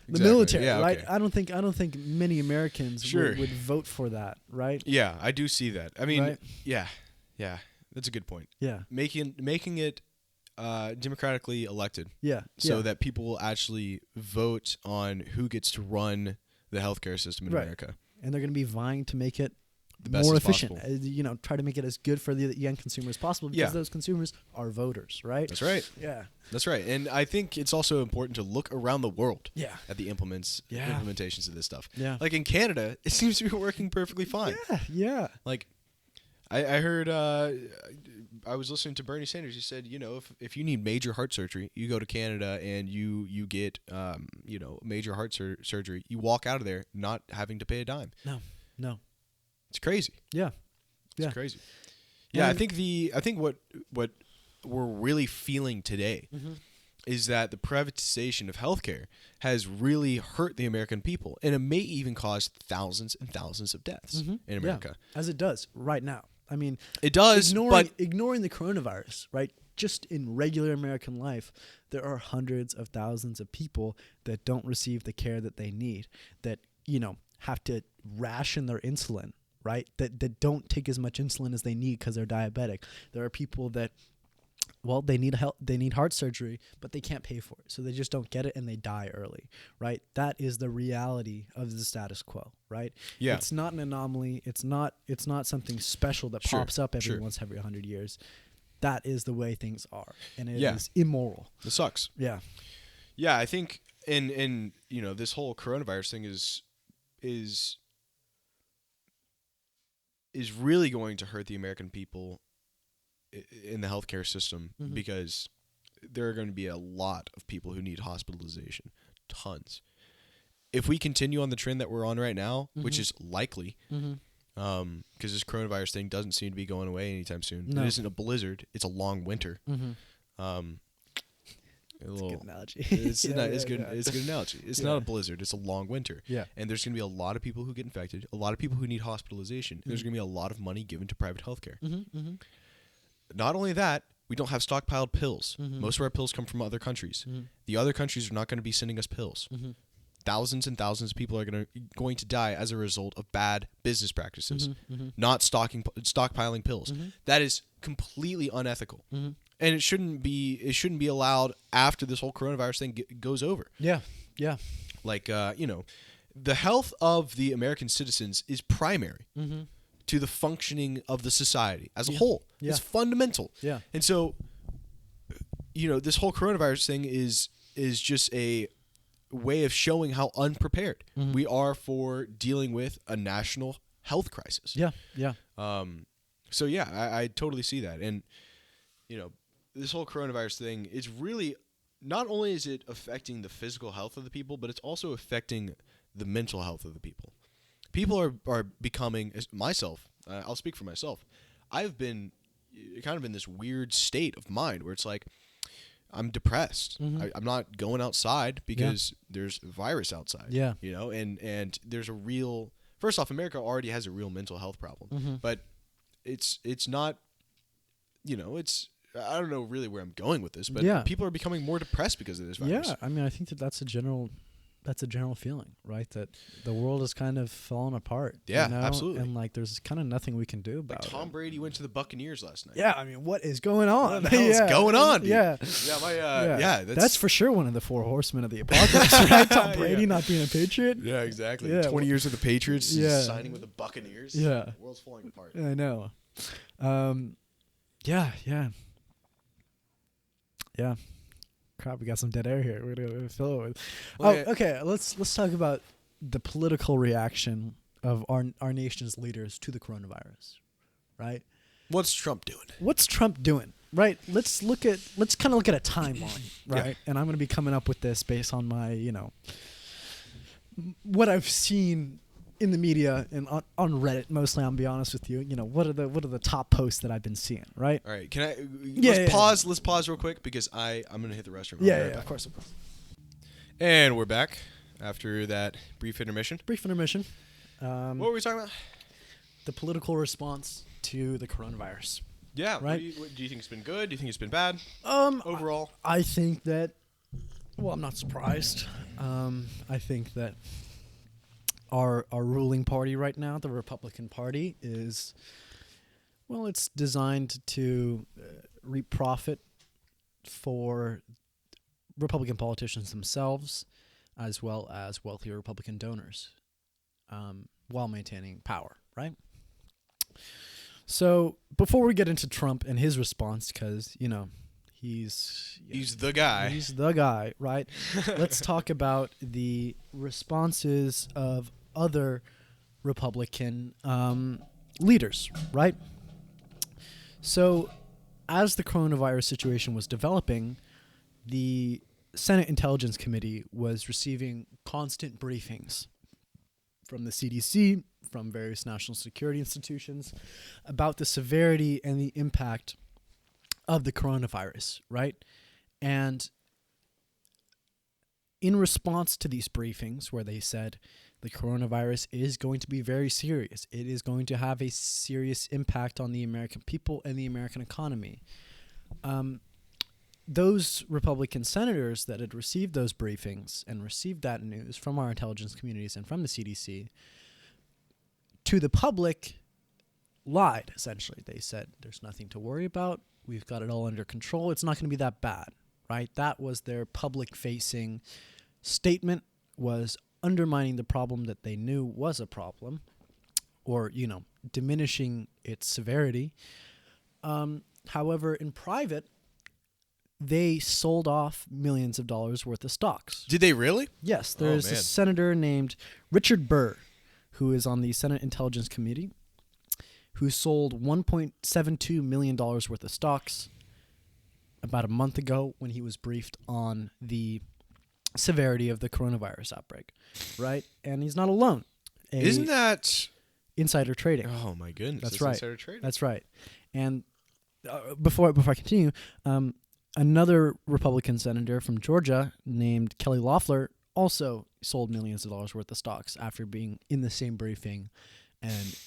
military, right? Okay. I don't think many Americans would vote for that, right? Yeah, I do see that. Right? Yeah, that's a good point. Yeah, making it democratically elected. Yeah, so that people will actually vote on who gets to run the healthcare system in America. And they're going to be vying to make it best more as efficient. possible. Try to make it as good for the end consumer as possible, because those consumers are voters, right? That's right. Yeah. That's right. And I think it's also important to look around the world at the implementations of this stuff. Yeah. Like in Canada, it seems to be working perfectly fine. Yeah. Like I heard I was listening to Bernie Sanders. He said, if you need major heart surgery, you go to Canada and you get major heart surgery. You walk out of there not having to pay a dime. No. It's crazy. Yeah. It's crazy. Yeah, I think what we're really feeling today is that the privatization of healthcare has really hurt the American people, and it may even cause thousands and thousands of deaths in America. Yeah, as it does right now. It does, ignoring the coronavirus, right? Just in regular American life, there are hundreds of thousands of people that don't receive the care that they need, that, have to ration their insulin, right? That don't take as much insulin as they need because they're diabetic. There are people that, they need heart surgery, but they can't pay for it. So they just don't get it and they die early, right? That is the reality of the status quo, right? Yeah. It's not an anomaly. It's not something special that pops up once every 100 years. That is the way things are, and it is immoral. It sucks. Yeah. Yeah, I think in this whole coronavirus thing is is really going to hurt the American people in the healthcare system because there are going to be a lot of people who need hospitalization. Tons. If we continue on the trend that we're on right now, which is likely, because this coronavirus thing doesn't seem to be going away anytime soon. No. It isn't a blizzard. It's a long winter. It's a good analogy. It's a good analogy. It's not a blizzard. It's a long winter. Yeah. And there's going to be a lot of people who get infected, a lot of people who need hospitalization. There's going to be a lot of money given to private healthcare. Not only that, we don't have stockpiled pills. Most of our pills come from other countries. The other countries are not going to be sending us pills. Thousands and thousands of people are going to die as a result of bad business practices, not stockpiling pills. That is completely unethical. And it shouldn't be allowed after this whole coronavirus thing goes over. Yeah. Like, the health of the American citizens is primary to the functioning of the society as a whole. Yeah. It's fundamental. Yeah. And so, this whole coronavirus thing is just a way of showing how unprepared we are for dealing with a national health crisis. Yeah. So I totally see that. And, this whole coronavirus thing is really, not only is it affecting the physical health of the people, but it's also affecting the mental health of the people. People are becoming, myself, I'll speak for myself, I've been kind of in this weird state of mind where it's like, I'm depressed. I'm not going outside because there's a virus outside. Yeah. And there's a real, first off, America already has a real mental health problem, but it's not, it's, I don't know really where I'm going with this, but people are becoming more depressed because of this virus. Yeah, I mean, I think that's a general feeling, right? That the world is kind of falling apart. Yeah, absolutely. And like, there's kind of nothing we can do about it. Tom Brady went to the Buccaneers last night. Yeah, I mean, what is going on? What the hell is going on, dude? Yeah, that's for sure one of the four horsemen of the apocalypse, right? Tom Brady not being a Patriot. Yeah, exactly. Yeah. 20 years with the Patriots, signing with the Buccaneers. Yeah, the world's falling apart. I know. Yeah. Crap, we got some dead air here. We're gonna fill it with. Okay. Let's talk about the political reaction of our nation's leaders to the coronavirus, right? What's Trump doing? Right. Let's kind of look at a timeline, right? Yeah. And I'm gonna be coming up with this based on my, what I've seen in the media and on Reddit mostly. I'll be honest with you. What are the top posts that I've been seeing, right? All right. Can I let's pause? Let's pause real quick because I'm gonna hit the restroom. Yeah, of course. And we're back after that brief intermission. What were we talking about? The political response to the coronavirus. Yeah. Right. Do you think it's been good? Do you think it's been bad? Overall, I think that. Well, I'm not surprised. I think that our ruling party right now, the Republican Party, is, well, it's designed to reap profit for Republican politicians themselves, as well as wealthier Republican donors, while maintaining power, right? So before we get into Trump and his response, because, he's the guy. He's the guy, right? Let's talk about the responses of other Republican leaders, right? So as the coronavirus situation was developing, the Senate Intelligence Committee was receiving constant briefings from the CDC, from various national security institutions, about the severity and the impact of the coronavirus, right? And in response to these briefings where they said the coronavirus is going to be very serious, it is going to have a serious impact on the American people and the American economy, those Republican senators that had received those briefings and received that news from our intelligence communities and from the CDC, to the public, lied, essentially. They said, there's nothing to worry about. We've got it all under control. It's not going to be that bad, right? That was their public-facing statement, was undermining the problem that they knew was a problem, or, diminishing its severity. However, in private, they sold off millions of dollars worth of stocks. Did they really? Yes. There's a senator named Richard Burr, who is on the Senate Intelligence Committee, who sold $1.72 million worth of stocks about a month ago when he was briefed on the severity of the coronavirus outbreak, right? And he's not alone. Isn't that insider trading? Oh my goodness, that's right. Insider trading. That's right. And before I continue, another Republican senator from Georgia named Kelly Loeffler also sold millions of dollars worth of stocks after being in the same briefing and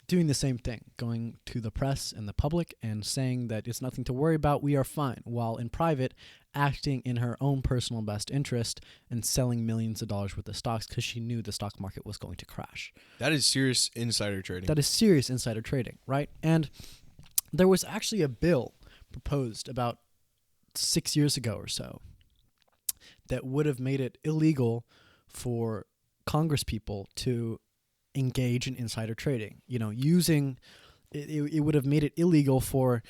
doing the same thing, going to the press and the public and saying that it's nothing to worry about, we are fine, while in private acting in her own personal best interest and selling millions of dollars worth of stocks because she knew the stock market was going to crash. That is serious insider trading. That is serious insider trading, right? And there was actually a bill proposed about 6 years ago or so that would have made it illegal for congresspeople to engage in insider trading. You know, using it would have made it illegal for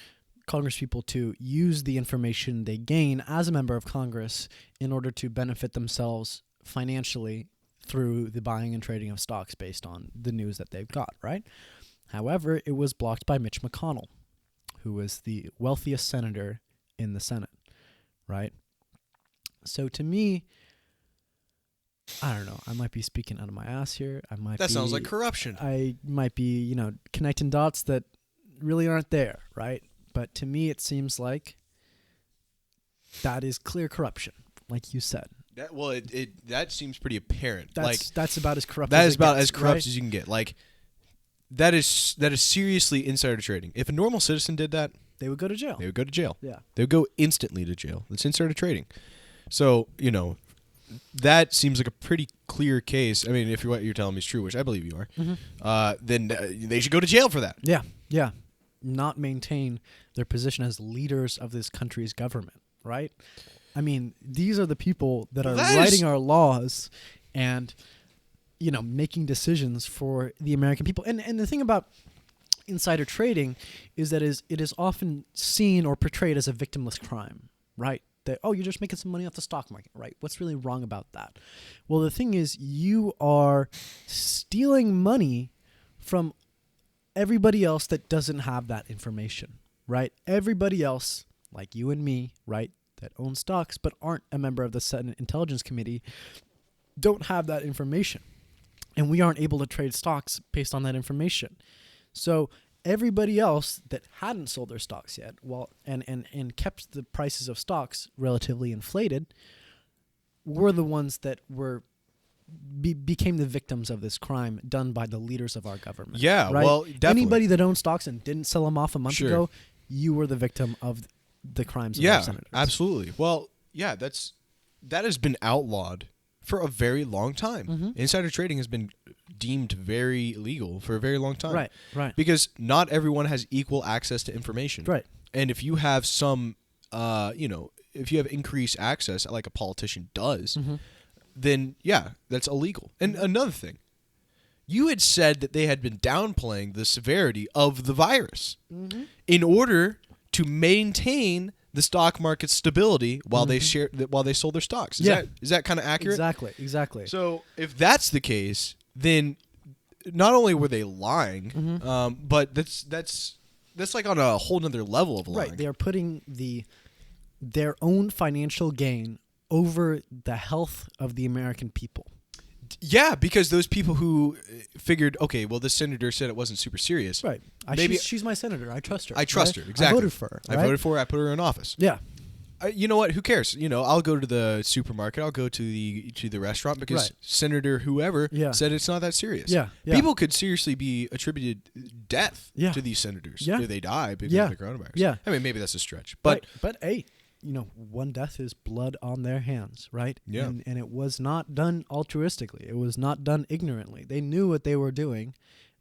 congresspeople to use the information they gain as a member of Congress in order to benefit themselves financially through the buying and trading of stocks based on the news that they've got, right? However, it was blocked by Mitch McConnell, who was the wealthiest senator in the Senate, right? So to me, I don't know. I might be speaking out of my ass here. That sounds like corruption. I might be, connecting dots that really aren't there, right? But to me, it seems like that is clear corruption, like you said. That seems pretty apparent. That's about as corrupt. That as is about gets, as corrupt right? as you can get. Like that is seriously insider trading. If a normal citizen did that, they would go to jail. They would go to jail. Yeah, they would go instantly to jail. That's insider trading. So that seems like a pretty clear case. I mean, if what you're telling me is true, which I believe you are, then they should go to jail for that. Yeah. Not maintain their position as leaders of this country's government, right? I mean, these are the people that are writing our laws and, making decisions for the American people. And the thing about insider trading is that it is often seen or portrayed as a victimless crime, right? That, you're just making some money off the stock market, right? What's really wrong about that? Well, the thing is, you are stealing money from everybody else that doesn't have that information, right? Everybody else, like you and me, right, that own stocks but aren't a member of the Senate Intelligence Committee, don't have that information. And we aren't able to trade stocks based on that information. So everybody else that hadn't sold their stocks yet, and kept the prices of stocks relatively inflated, were the ones that became the victims of this crime done by the leaders of our government. Yeah, right? well, definitely. Anybody that owned stocks and didn't sell them off a month ago, you were the victim of the crimes of our senators. Absolutely. Well, yeah, that has been outlawed for a very long time. Mm-hmm. Insider trading has been deemed very illegal for a very long time. Right. Because not everyone has equal access to information. Right. And if you have some, if you have increased access, like a politician does, then that's illegal. And another thing, you had said that they had been downplaying the severity of the virus in order to maintain the stock market stability while they sold their stocks. Is that kind of accurate? Exactly. So if that's the case, then not only were they lying, but that's like on a whole nother level of lying. Right. They are putting their own financial gain over the health of the American people. Yeah, because those people who figured, okay, well, this senator said it wasn't super serious. Right. She's my senator. I trust her. I trust her. Exactly. I voted for her. I voted for her. I put her in office. Yeah. You know what? Who cares? I'll go to the supermarket. I'll go to the restaurant because Senator whoever said it's not that serious. Yeah. People could seriously be attributed death to these senators if they die because of the coronavirus. Yeah. I mean, maybe that's a stretch, but hey, one death is blood on their hands, right? Yeah. And it was not done altruistically. It was not done ignorantly. They knew what they were doing,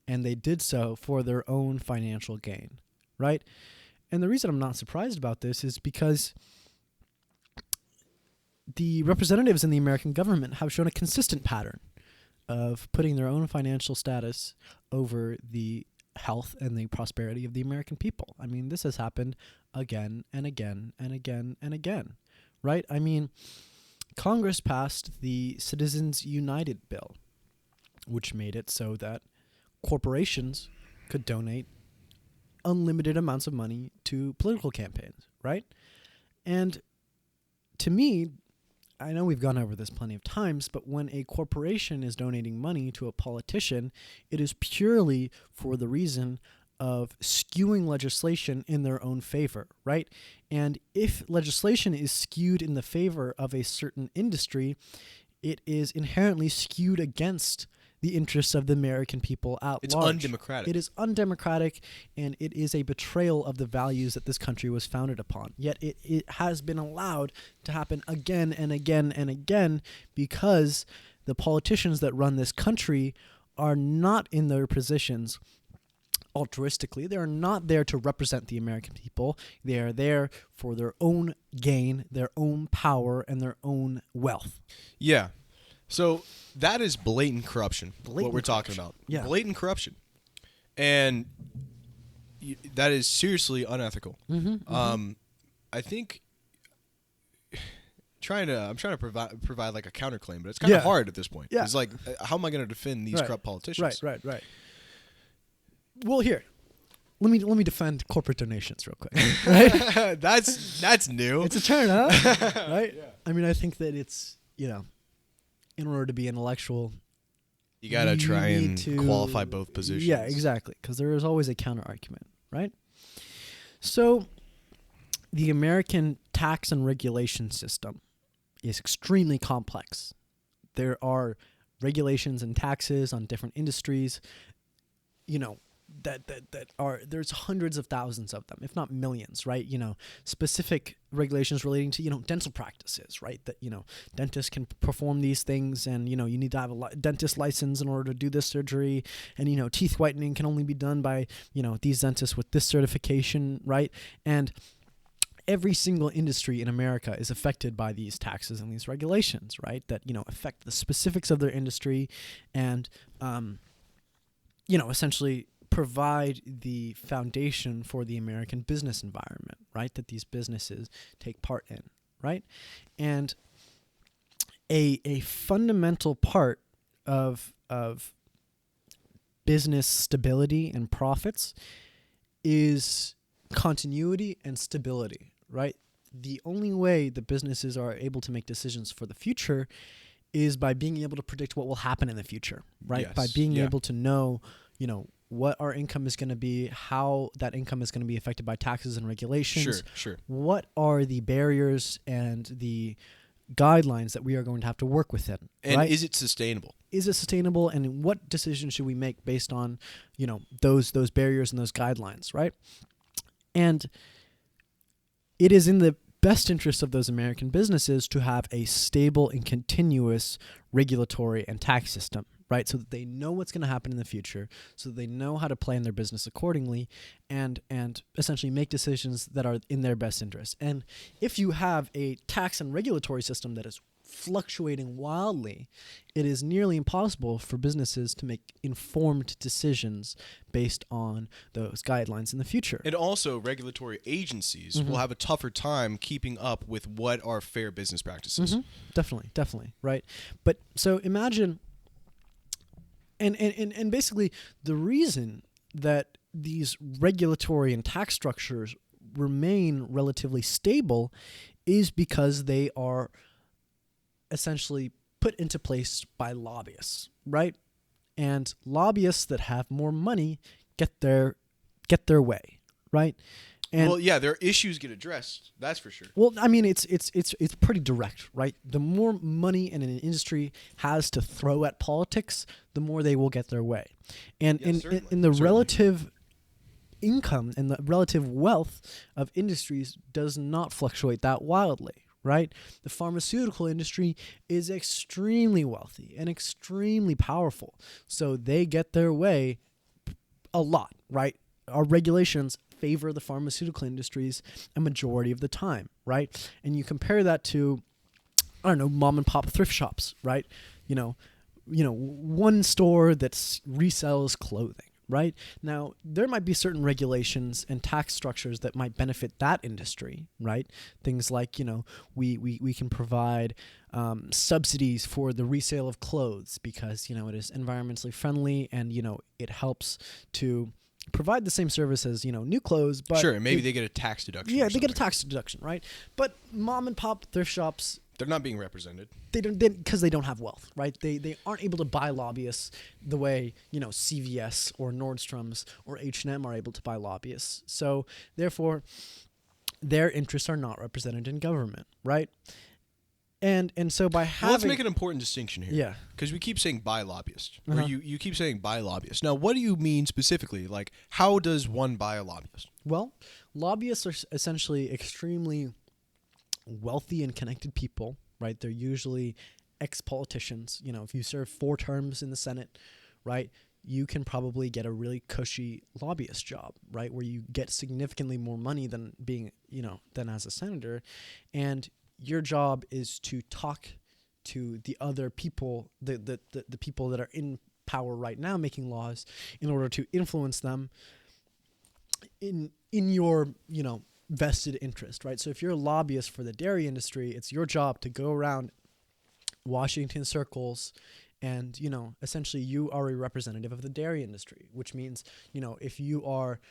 and they did so for their own financial gain, right? And the reason I'm not surprised about this is because the representatives in the American government have shown a consistent pattern of putting their own financial status over the health and the prosperity of the American people. I mean, this has happened again and again and again and again, right? I mean, Congress passed the Citizens United bill, which made it so that corporations could donate unlimited amounts of money to political campaigns, right? And to me, I know we've gone over this plenty of times, but when a corporation is donating money to a politician, it is purely for the reason of skewing legislation in their own favor, right? And if legislation is skewed in the favor of a certain industry, it is inherently skewed against the interests of the American people at large. It's undemocratic. It is undemocratic, and it is a betrayal of the values that this country was founded upon. Yet it has been allowed to happen again and again and again because the politicians that run this country are not in their positions altruistically. They are not there to represent the American people. They are there for their own gain, their own power, and their own wealth. Yeah. So that is blatant corruption, what we're talking about. Yeah. Blatant corruption. And that is seriously unethical. I think I'm trying to provide like a counterclaim, but it's kind of hard at this point. Yeah. It's like, how am I going to defend these corrupt politicians? Right. Well, here, let me defend corporate donations real quick. Right? That's new. It's a turn, huh? Right? Yeah. I mean, I think that it's, in order to be intellectual, you got to try and qualify both positions. Yeah, exactly, because there is always a counter argument, right? So the American tax and regulation system is extremely complex. There are regulations and taxes on different industries, that are, there's hundreds of thousands of them, if not millions, right? Specific regulations relating to, dental practices, right? That, dentists can perform these things, and, you need to have a dentist license in order to do this surgery. And, teeth whitening can only be done by, these dentists with this certification, right? And every single industry in America is affected by these taxes and these regulations, right? That, affect the specifics of their industry and, essentially provide the foundation for the American business environment, right? That these businesses take part in, right? And a fundamental part of business stability and profits is continuity and stability, right? The only way the businesses are able to make decisions for the future is by being able to predict what will happen in the future, right? Yes. By being able to know, what our income is going to be, how that income is going to be affected by taxes and regulations. Sure. What are the barriers and the guidelines that we are going to have to work within? And right? is it sustainable? Is it sustainable, and what decisions should we make based on, those barriers and those guidelines, right? And it is in the best interest of those American businesses to have a stable and continuous regulatory and tax system, right? So that they know what's going to happen in the future, so that they know how to plan their business accordingly, and essentially make decisions that are in their best interest. And if you have a tax and regulatory system that is fluctuating wildly, it is nearly impossible for businesses to make informed decisions based on those guidelines in the future. And also, regulatory agencies will have a tougher time keeping up with what are fair business practices. Definitely, right? But so imagine, and basically the reason that these regulatory and tax structures remain relatively stable is because they are essentially put into place by lobbyists, right? And lobbyists that have more money get their way, right? And their issues get addressed. That's for sure. Well, I mean, it's pretty direct, right? The more money an industry has to throw at politics, the more they will get their way. And in the relative income and the relative wealth of industries does not fluctuate that wildly, right? The pharmaceutical industry is extremely wealthy and extremely powerful, so they get their way a lot, right? Our regulations favor the pharmaceutical industries a majority of the time, right? And you compare that to, I don't know, mom and pop thrift shops, right? One store that resells clothing, right? Now, there might be certain regulations and tax structures that might benefit that industry, right? Things like, we can provide subsidies for the resale of clothes because, it is environmentally friendly and, it helps to provide the same service as, new clothes, but sure, maybe they get a tax deduction. Yeah, or they get a something. tax deduction, right? But mom and pop thrift shops, They're not being represented. they don't, because they don't have wealth, right? They aren't able to buy lobbyists the way, CVS or Nordstrom's or H&M are able to buy lobbyists. So therefore, their interests are not represented in government, right? And so by having, Well, let's make an important distinction here. yeah, Because we keep saying buy lobbyists. Or Uh-huh. you keep saying buy lobbyists. Now, what do you mean specifically? Like, how does one buy a lobbyist? well, lobbyists are essentially extremely wealthy and connected people, right? They're usually ex-politicians. If you serve 4 terms in the Senate, right, you can probably get a really cushy lobbyist job, right, where you get significantly more money than being, than as a senator. And your job is to talk to the other people, the people that are in power right now making laws, in order to influence them in your, vested interest, right? So if you're a lobbyist for the dairy industry, it's your job to go around Washington circles and, essentially you are a representative of the dairy industry, which means, if you are,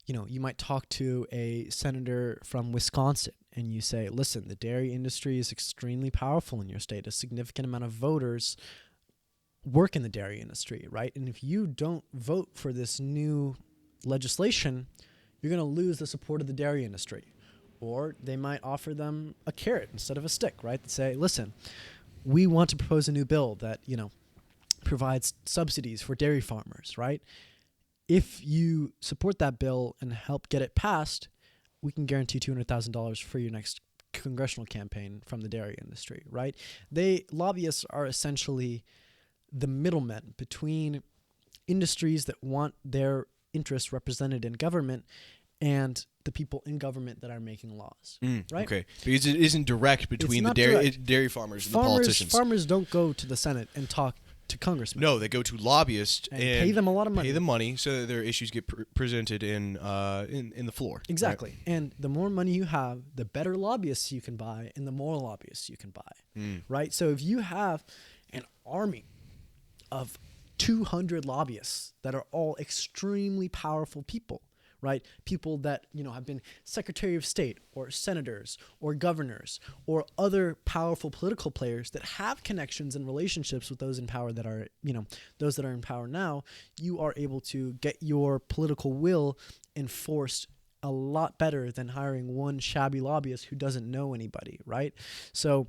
you might talk to a senator from Wisconsin and you say, listen, the dairy industry is extremely powerful in your state. A significant amount of voters work in the dairy industry, right? And if you don't vote for this new legislation, you're going to lose the support of the dairy industry. Or they might offer them a carrot instead of a stick, right? They say, listen, we want to propose a new bill that, provides subsidies for dairy farmers, right? If you support that bill and help get it passed, we can guarantee $200,000 for your next congressional campaign from the dairy industry, right? Lobbyists are essentially the middlemen between industries that want their interests represented in government and the people in government that are making laws, right? Okay, because it isn't direct between the dairy farmers and the politicians. Farmers don't go to the Senate and talk to congressmen. No, they go to lobbyists and pay them a lot of money. Pay them money so that their issues get presented in the floor. Exactly. Right? And the more money you have, the better lobbyists you can buy and the more lobbyists you can buy, right? So if you have an army of 200 lobbyists that are all extremely powerful people, right? People that, have been Secretary of State or senators or governors or other powerful political players that have connections and relationships with those in power that are, those that are in power now, you are able to get your political will enforced a lot better than hiring one shabby lobbyist who doesn't know anybody, right? So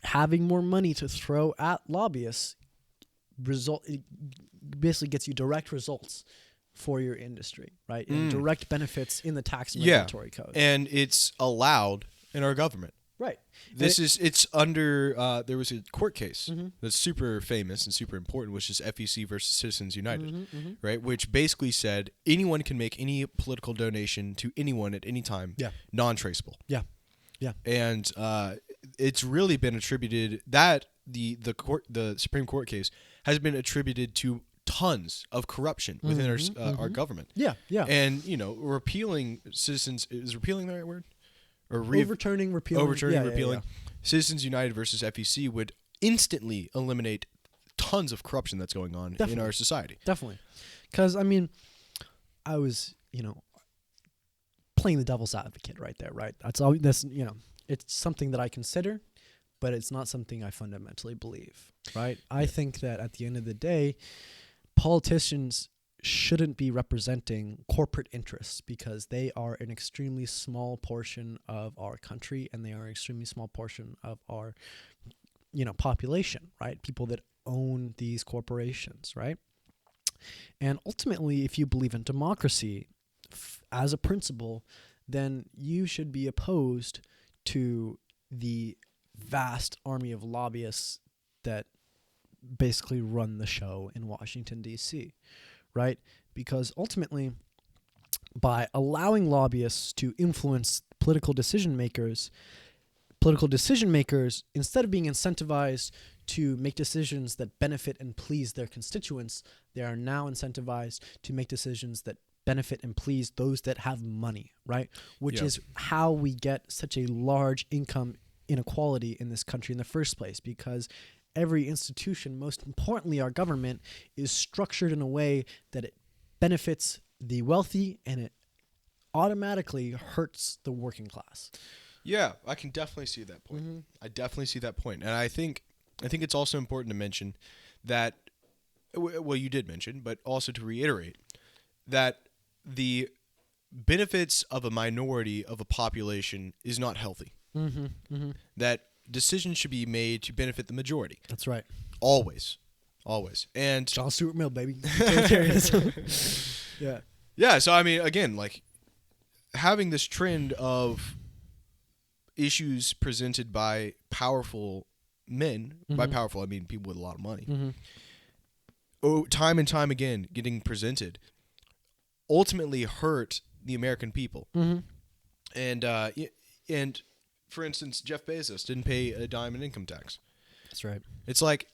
having more money to throw at lobbyists it basically gets you direct results for your industry, right? And direct benefits in the tax and regulatory code. And it's allowed in our government. Right. It's under, there was a court case that's super famous and super important, which is FEC versus Citizens United, right? Which basically said anyone can make any political donation to anyone at any time, non-traceable. Yeah. Yeah. And it's really been attributed that the Supreme Court case has been attributed to tons of corruption within our government. Yeah, yeah. And, repealing citizens, is repealing the right word? Or overturning, repealing. Repealing. Yeah. Citizens United versus FEC would instantly eliminate tons of corruption that's going on in our society. Definitely. Because, I was, playing the devil's advocate right there, right? That's it's something that I consider, but it's not something I fundamentally believe, right? I think that at the end of the day, politicians shouldn't be representing corporate interests because they are an extremely small portion of our country and they are an extremely small portion of our, population, right? People that own these corporations, right? And ultimately, if you believe in democracy as a principle, then you should be opposed to the vast army of lobbyists that basically run the show in Washington, D.C., right? Because ultimately, by allowing lobbyists to influence political decision makers, instead of being incentivized to make decisions that benefit and please their constituents, they are now incentivized to make decisions that benefit and please those that have money, right? Which is how we get such a large income inequality in this country in the first place, because every institution, most importantly our government, is structured in a way that it benefits the wealthy and it automatically hurts the working class. Yeah, I can definitely see that point. Mm-hmm. I definitely see that point. And I think it's also important to mention that, well, you did mention, but also to reiterate that the benefits of a minority of a population is not healthy. Mm-hmm. Mm-hmm. That decisions should be made to benefit the majority. That's right. Always. Always. And John Stuart Mill, baby. Yeah. yeah, so I mean, again, like having this trend of issues presented by powerful men, by powerful I mean people with a lot of money, time and time again getting presented, ultimately hurt the American people. And for instance, Jeff Bezos didn't pay a dime in income tax. That's right. It's like,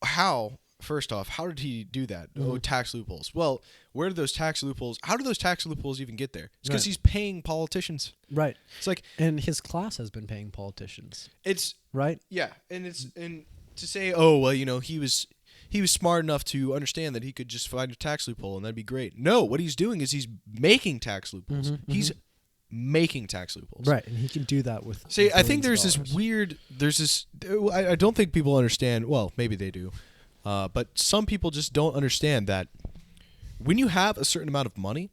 how? First off, how did he do that? Oh, tax loopholes. Well, where do those tax loopholes? How do those tax loopholes even get there? It's because he's paying politicians. Right. It's like, and his class has been paying politicians. It's right. Yeah, and to say, oh well, he was smart enough to understand that he could just find a tax loophole and that'd be great. No, what he's doing is he's making tax loopholes. He's making tax loopholes. Right, and he can do that with. See, I think there's this. I don't think people understand. Well, maybe they do, but some people just don't understand that when you have a certain amount of money,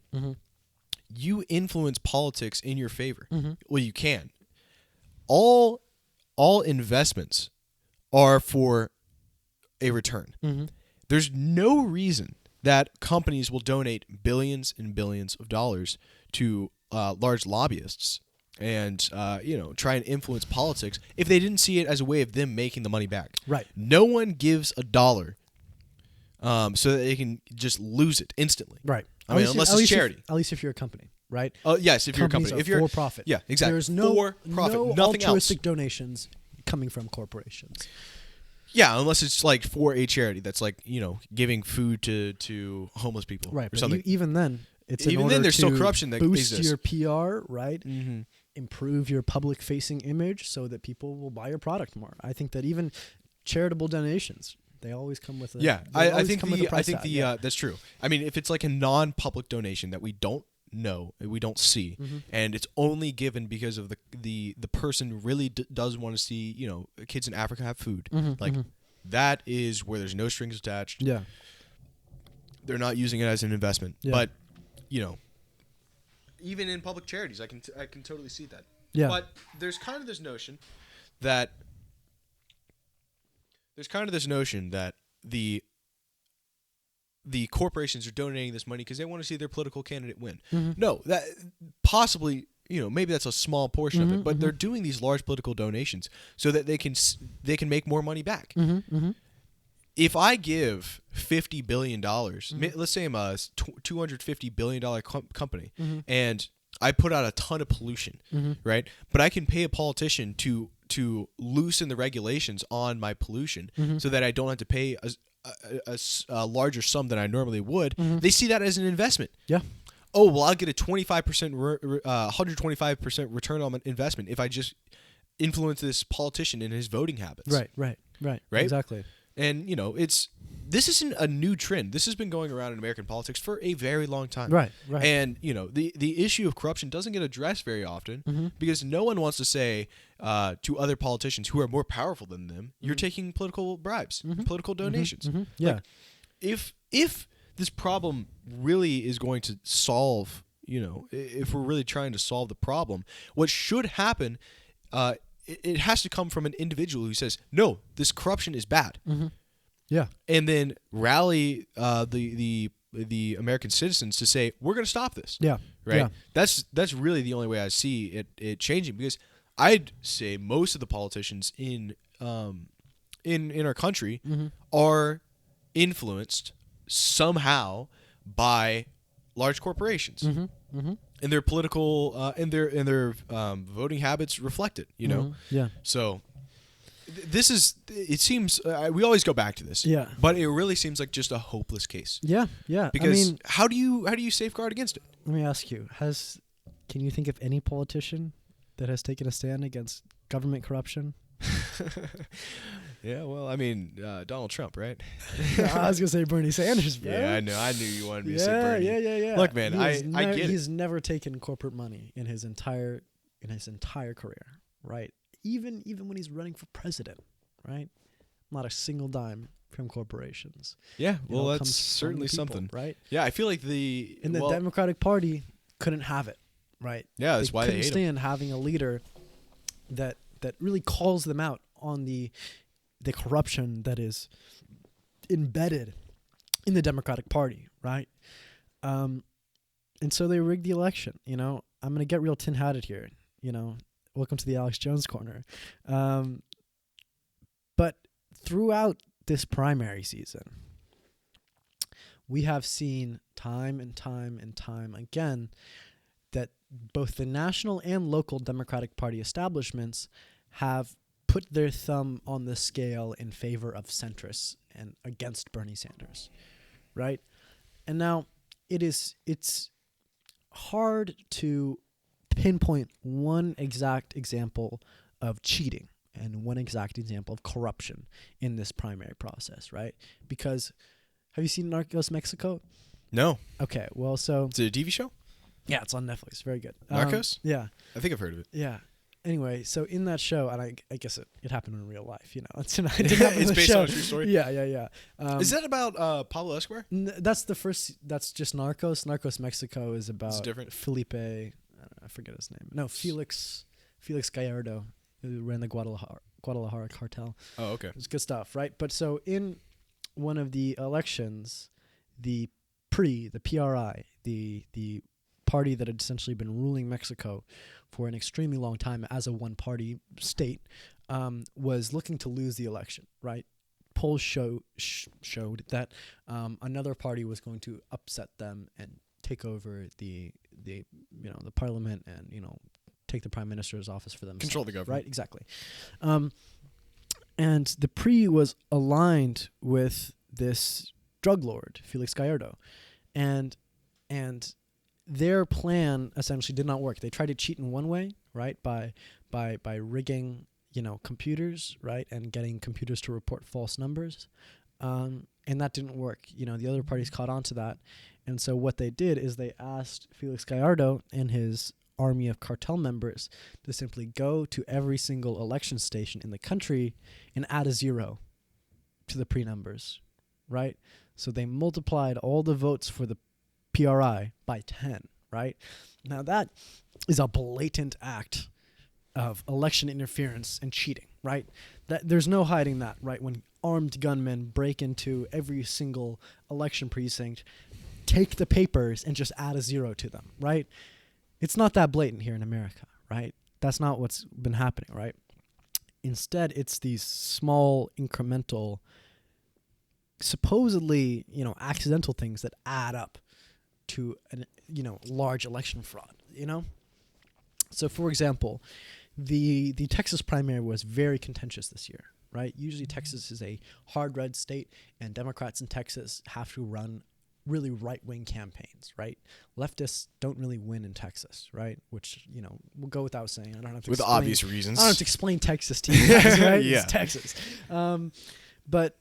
you influence politics in your favor. Well, you can. All investments are for a return. There's no reason that companies will donate billions and billions of dollars to large lobbyists and try and influence politics if they didn't see it as a way of them making the money back. Right. No one gives $1 so that they can just lose it instantly. Right. I mean, unless it's charity. At least if you're a company, right? Yes, if you're a company. If you're for profit. Yeah, exactly. There's no for profit, no nothing altruistic else. donations coming from corporations. Yeah, unless it's like for a charity that's like, giving food to homeless people, right? Or But something. Even then, it's even then there's still corruption that boost exists. your PR, right? Improve your public-facing image so that people will buy your product more. I think that even charitable donations, they always come with a I think tag. that's true. I mean, if it's like a non-public donation that we don't know, we don't see, and it's only given because of the person really does want to see kids in Africa have food, that is where there's no strings attached. Yeah, they're not using it as an investment, yeah. but even in public charities, I can totally see that. Yeah, but there's kind of this notion that the corporations are donating this money because they want to see their political candidate win. No, that possibly, maybe that's a small portion of it, but they're doing these large political donations so that they can make more money back. If I give $50 billion, let's say I'm a $250 billion company, and I put out a ton of pollution, right? But I can pay a politician to loosen the regulations on my pollution so that I don't have to pay a larger sum than I normally would. They see that as an investment. Yeah. Oh, well, I'll get a 125% return on investment if I just influence this politician in his voting habits. Right. Exactly. And, this isn't a new trend. This has been going around in American politics for a very long time. Right. And, the issue of corruption doesn't get addressed very often because no one wants to say to other politicians who are more powerful than them, you're taking political bribes, political donations. Yeah. Like, if this problem really is going to solve, if we're really trying to solve the problem, what should happen, it has to come from an individual who says, no, this corruption is bad. Yeah. And then rally the American citizens to say, we're going to stop this. Yeah. Right. Yeah. That's really the only way I see it changing, because I'd say most of the politicians in our country are influenced somehow by large corporations. And their political and their voting habits reflect it, Yeah. So it seems we always go back to this. Yeah. But it really seems like just a hopeless case. Yeah. Because how do you safeguard against it? Let me ask you, can you think of any politician that has taken a stand against government corruption? Yeah, well, I mean, Donald Trump, right? I was gonna say Bernie Sanders, bro. Yeah, I know. I knew you wanted me to say Bernie. Yeah. Look, man, I get it. He's never taken corporate money in his entire career, right? Even when he's running for president, right? Not a single dime from corporations. Yeah, You well, know, that's comes from certainly people, something. right? Yeah, I feel like the Democratic Party couldn't have it, right? Yeah, that's why they couldn't hate him. stand having a leader that really calls them out on the corruption that is embedded in the Democratic Party, right? And so they rigged the election. You know, I'm gonna get real tin-hatted here. You know, welcome to the Alex Jones corner. But throughout this primary season, we have seen time and time and time again that both the national and local Democratic Party establishments have put their thumb on the scale in favor of centrists and against Bernie Sanders, right? And now it's hard to pinpoint one exact example of cheating and one exact example of corruption in this primary process, right? Because have you seen Narcos Mexico? No. Okay, well, so Is it a TV show? yeah, it's on Netflix. Very good. Narcos? Yeah. I think I've heard of it. Yeah. Anyway, so in that show, and I guess it happened in real life, you know. It's It's based on a true story? Yeah. Is that about Pablo Escobar? That's that's just Narcos. Narcos Mexico is about different? Felipe, I forget his name. No, Felix Gallardo, who ran the Guadalajara cartel. Oh, okay. It's good stuff, right? But so in one of the elections, the PRI, the party that had essentially been ruling Mexico for an extremely long time as a one-party state, was looking to lose the election, right? Polls showed that another party was going to upset them and take over the parliament and, you know, take the prime minister's office for them. Control the government. Right, exactly. And the PRI was aligned with this drug lord, Felix Gallardo. And their plan essentially did not work. They tried to cheat in one way, right, by rigging, you know, computers, right, and getting computers to report false numbers. And that didn't work. You know, the other parties caught on to that. And so what they did is they asked Felix Gallardo and his army of cartel members to simply go to every single election station in the country and add a 0 to the PRI numbers, right? So they multiplied all the votes for the PRI by 10, right? Now that is a blatant act of election interference and cheating, right? That there's no hiding that, right? When armed gunmen break into every single election precinct, take the papers and just add a 0 to them, right? It's not that blatant here in America, right? That's not what's been happening, right? Instead, it's these small, incremental, supposedly, you know, accidental things that add up to an, you know, large election fraud, you know? So, for example, the Texas primary was very contentious this year, right? Usually Texas is a hard red state, and Democrats in Texas have to run really right-wing campaigns, right? Leftists don't really win in Texas, right? Which, you know, we'll go without saying. I don't have to With explain, obvious reasons. I don't have to explain Texas to you guys, right? Yeah. It's Texas. But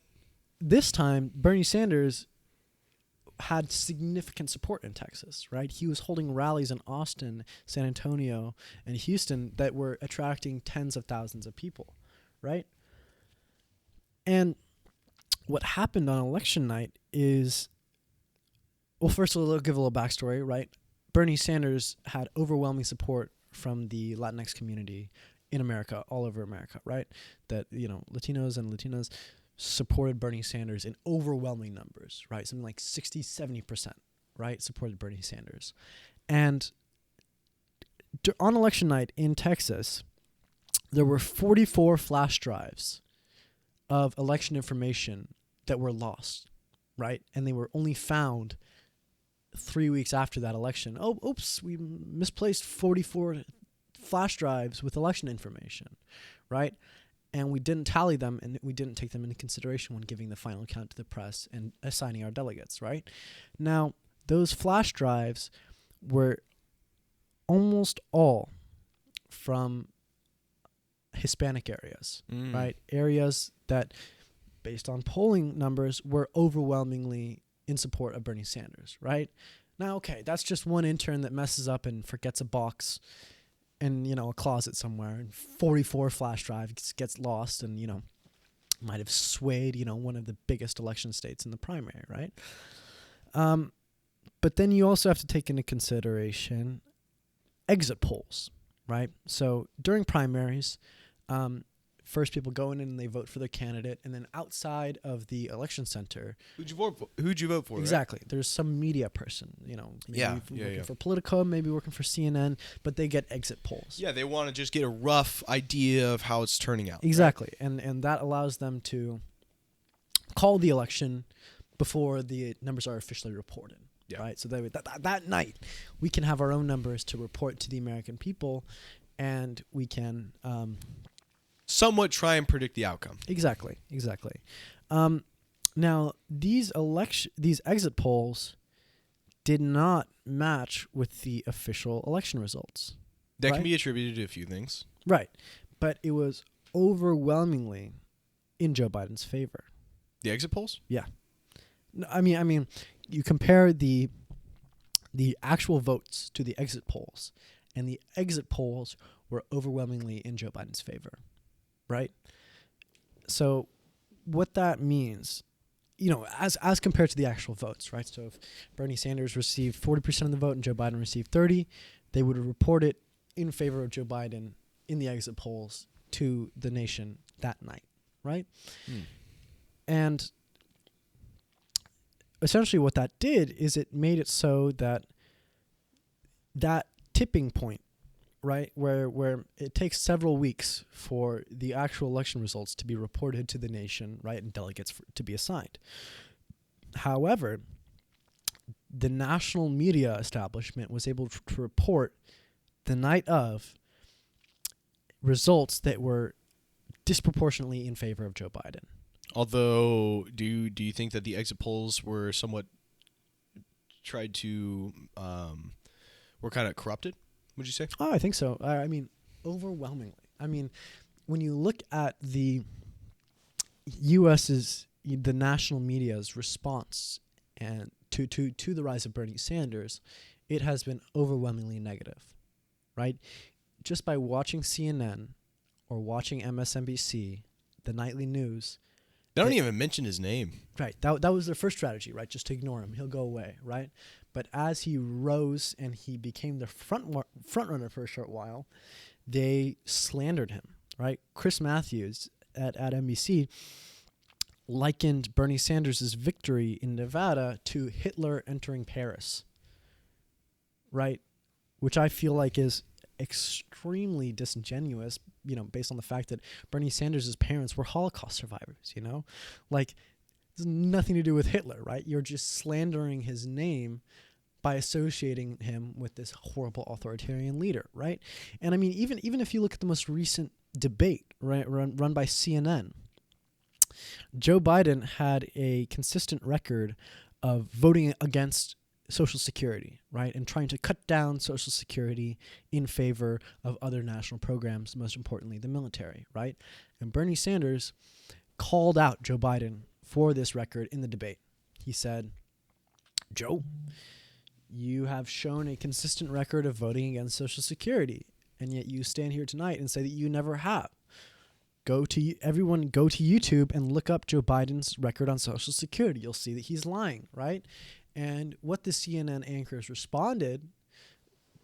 this time, Bernie Sanders had significant support in Texas, right? He was holding rallies in Austin, San Antonio, and Houston that were attracting tens of thousands of people, right? And what happened on election night is, well, first I'll give a little backstory, right? Bernie Sanders had overwhelming support from the Latinx community in America, all over America, right? That, you know, Latinos and Latinas supported Bernie Sanders in overwhelming numbers, right? Something like 60, 70%, right? Supported Bernie Sanders. And on election night in Texas, there were 44 flash drives of election information that were lost, right? And they were only found 3 weeks after that election. Oh, oops, we misplaced 44 flash drives with election information, right? And we didn't tally them, and we didn't take them into consideration when giving the final count to the press and assigning our delegates, right? Now, those flash drives were almost all from Hispanic areas, right? Areas that, based on polling numbers, were overwhelmingly in support of Bernie Sanders, right? Now, okay, that's just one intern that messes up and forgets a box in, a closet somewhere, and 44 flash drives gets lost and, might have swayed, one of the biggest election states in the primary, right? But then you also have to take into consideration exit polls, right? So during primaries, first people go in and they vote for their candidate, and then outside of the election center, Who'd you vote for? Exactly. Right? There's some media person, maybe working for Politico, maybe working for CNN, but they get exit polls. Yeah, they want to just get a rough idea of how it's turning out. Exactly. Right? And that allows them to call the election before the numbers are officially reported. Yeah. Right. So that night, we can have our own numbers to report to the American people, and we can somewhat try and predict the outcome. Exactly. Now, these exit polls did not match with the official election results. That can be attributed to a few things. Right. But it was overwhelmingly in Joe Biden's favor. The exit polls? Yeah. No, I mean, you compare the actual votes to the exit polls, and the exit polls were overwhelmingly in Joe Biden's favor, right? So what that means, as compared to the actual votes, right? So if Bernie Sanders received 40% of the vote and Joe Biden received 30%, they would report it in favor of Joe Biden in the exit polls to the nation that night, right? And essentially what that did is it made it so that tipping point, right, where it takes several weeks for the actual election results to be reported to the nation, right, and delegates to be assigned. However, the national media establishment was able to report the night of results that were disproportionately in favor of Joe Biden. Although, do you think that the exit polls were somewhat tried to were kind of corrupted? Would you say? Oh, I think so. I mean, overwhelmingly. I mean, when you look at the the national media's response and to the rise of Bernie Sanders, it has been overwhelmingly negative, right? Just by watching CNN or watching MSNBC, the nightly news. They don't even mention his name. Right. That was their first strategy, right? Just to ignore him. He'll go away, right? But as he rose and he became the front runner for a short while, they slandered him, right? Chris Matthews at NBC likened Bernie Sanders' victory in Nevada to Hitler entering Paris, right? Which I feel like is extremely disingenuous, based on the fact that Bernie Sanders' parents were Holocaust survivors, Like, it's nothing to do with Hitler, right? You're just slandering his name by associating him with this horrible authoritarian leader, right? And I mean, even if you look at the most recent debate, right, run by CNN, Joe Biden had a consistent record of voting against Social Security, right, and trying to cut down Social Security in favor of other national programs, most importantly, the military, right? And Bernie Sanders called out Joe Biden for this record in the debate. He said, "Joe, you have shown a consistent record of voting against Social Security, and yet you stand here tonight and say that you never have. Everyone go to YouTube and look up Joe Biden's record on Social Security. You'll see that he's lying, right?" And what the CNN anchors responded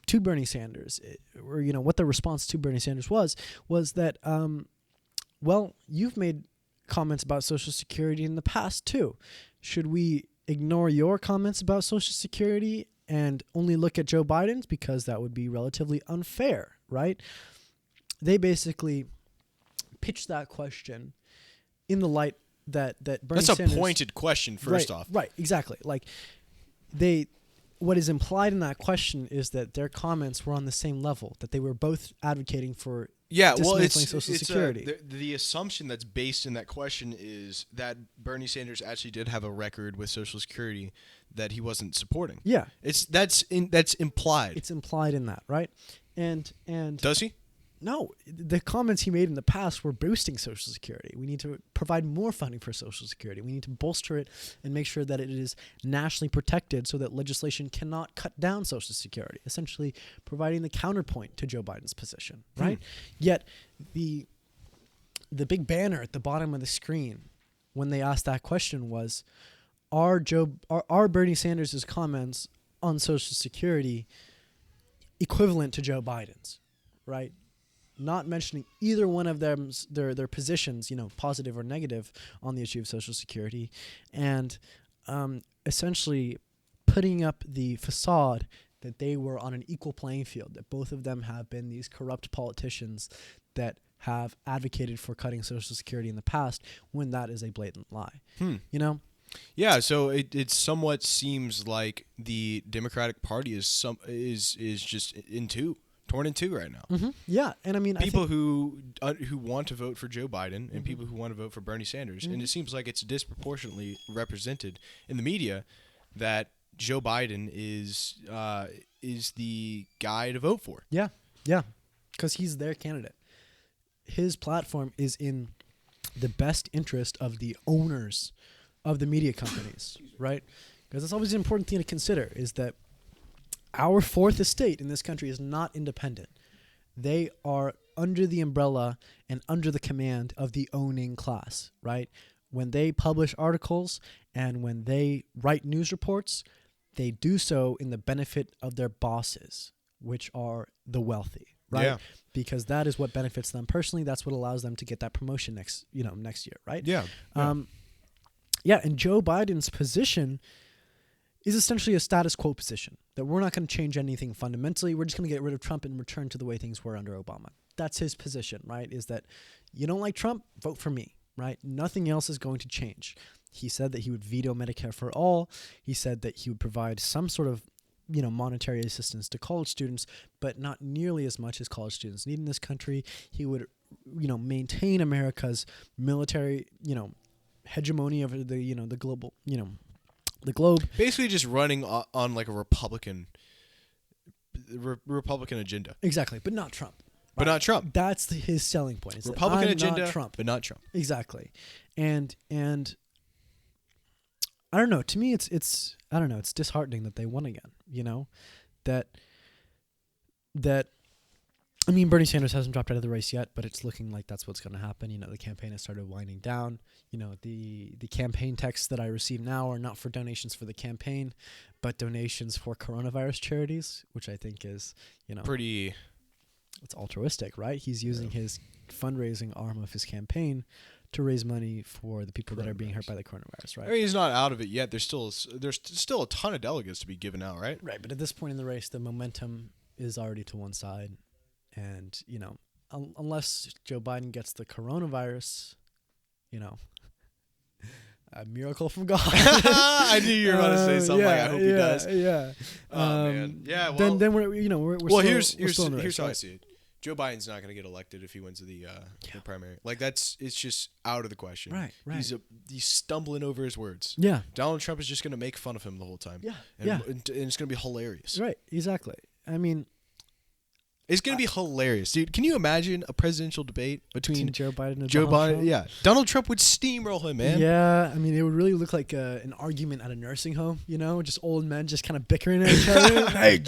to Bernie Sanders, or what the response to Bernie Sanders was that, well, you've made comments about Social Security in the past too. Should we ignore your comments about Social Security and only look at Joe Biden's, because that would be relatively unfair, right? They basically pitched that question in the light that Bernie Sanders... That's a pointed question, first off. Right, exactly. Like, what is implied in that question is that their comments were on the same level, that they were both advocating for dismantling Social Security. The assumption that's based in that question is that Bernie Sanders actually did have a record with Social Security that he wasn't supporting. Yeah. That's implied. It's implied in that, right? And does he? No, the comments he made in the past were boosting Social Security. We need to provide more funding for Social Security. We need to bolster it and make sure that it is nationally protected so that legislation cannot cut down Social Security, essentially providing the counterpoint to Joe Biden's position, right? Yet the big banner at the bottom of the screen when they asked that question was, are Bernie Sanders' comments on Social Security equivalent to Joe Biden's, right? Not mentioning either one of them's their positions, positive or negative on the issue of Social Security, and essentially putting up the facade that they were on an equal playing field, that both of them have been these corrupt politicians that have advocated for cutting Social Security in the past, when that is a blatant lie. Yeah, so it somewhat seems like the Democratic Party is just torn in two right now. Mm-hmm. Yeah, and I mean, people who want to vote for Joe Biden and people who want to vote for Bernie Sanders, and it seems like it's disproportionately represented in the media that Joe Biden is the guy to vote for. Yeah, because he's their candidate. His platform is in the best interest of the owners of the media companies, right? Because that's always an important thing to consider, is that our fourth estate in this country is not independent. They are under the umbrella and under the command of the owning class, right? When they publish articles and when they write news reports, they do so in the benefit of their bosses, which are the wealthy, right? Yeah. Because that is what benefits them personally. That's what allows them to get that promotion next year, right? Yeah. And Joe Biden's position is essentially a status quo position, that we're not going to change anything fundamentally. We're just going to get rid of Trump and return to the way things were under Obama. That's his position, right? Is that you don't like Trump, vote for me, right? Nothing else is going to change. He said that he would veto Medicare for all. He said that he would provide some sort of monetary assistance to college students, but not nearly as much as college students need in this country. He would, maintain America's military, hegemony over the global, the globe. Basically just running on like a Republican agenda. Exactly, but not Trump. But not Trump. That's his selling point. Is Republican agenda, not Trump. but not Trump. Exactly. And I don't know. To me, it's disheartening that they won again. That I mean, Bernie Sanders hasn't dropped out of the race yet, but it's looking like that's what's going to happen. The campaign has started winding down. The campaign texts that I receive now are not for donations for the campaign, but donations for coronavirus charities, which I think is, pretty. It's altruistic, right? He's using his fundraising arm of his campaign to raise money for the people that are being hurt by the coronavirus, right? I mean, he's not out of it yet. There's still a ton of delegates to be given out, right? Right, but at this point in the race, the momentum is already to one side. And, unless Joe Biden gets the coronavirus, a miracle from God. I knew you were about to say something like, I hope he does. Yeah. Oh, man. Yeah, well. Then we're here's still in the race, here's how I right? see it. Joe Biden's not going to get elected if he wins the primary. Like, it's just out of the question. Right. He's stumbling over his words. Yeah. Donald Trump is just going to make fun of him the whole time. Yeah. And it's going to be hilarious. Right. Exactly. I mean, it's going to be hilarious, dude. Can you imagine a presidential debate between Joe Biden and Joe Donald Biden? Trump? Yeah. Donald Trump would steamroll him, man. Yeah. I mean, it would really look like an argument at a nursing home, just old men just kind of bickering at each other. Hey,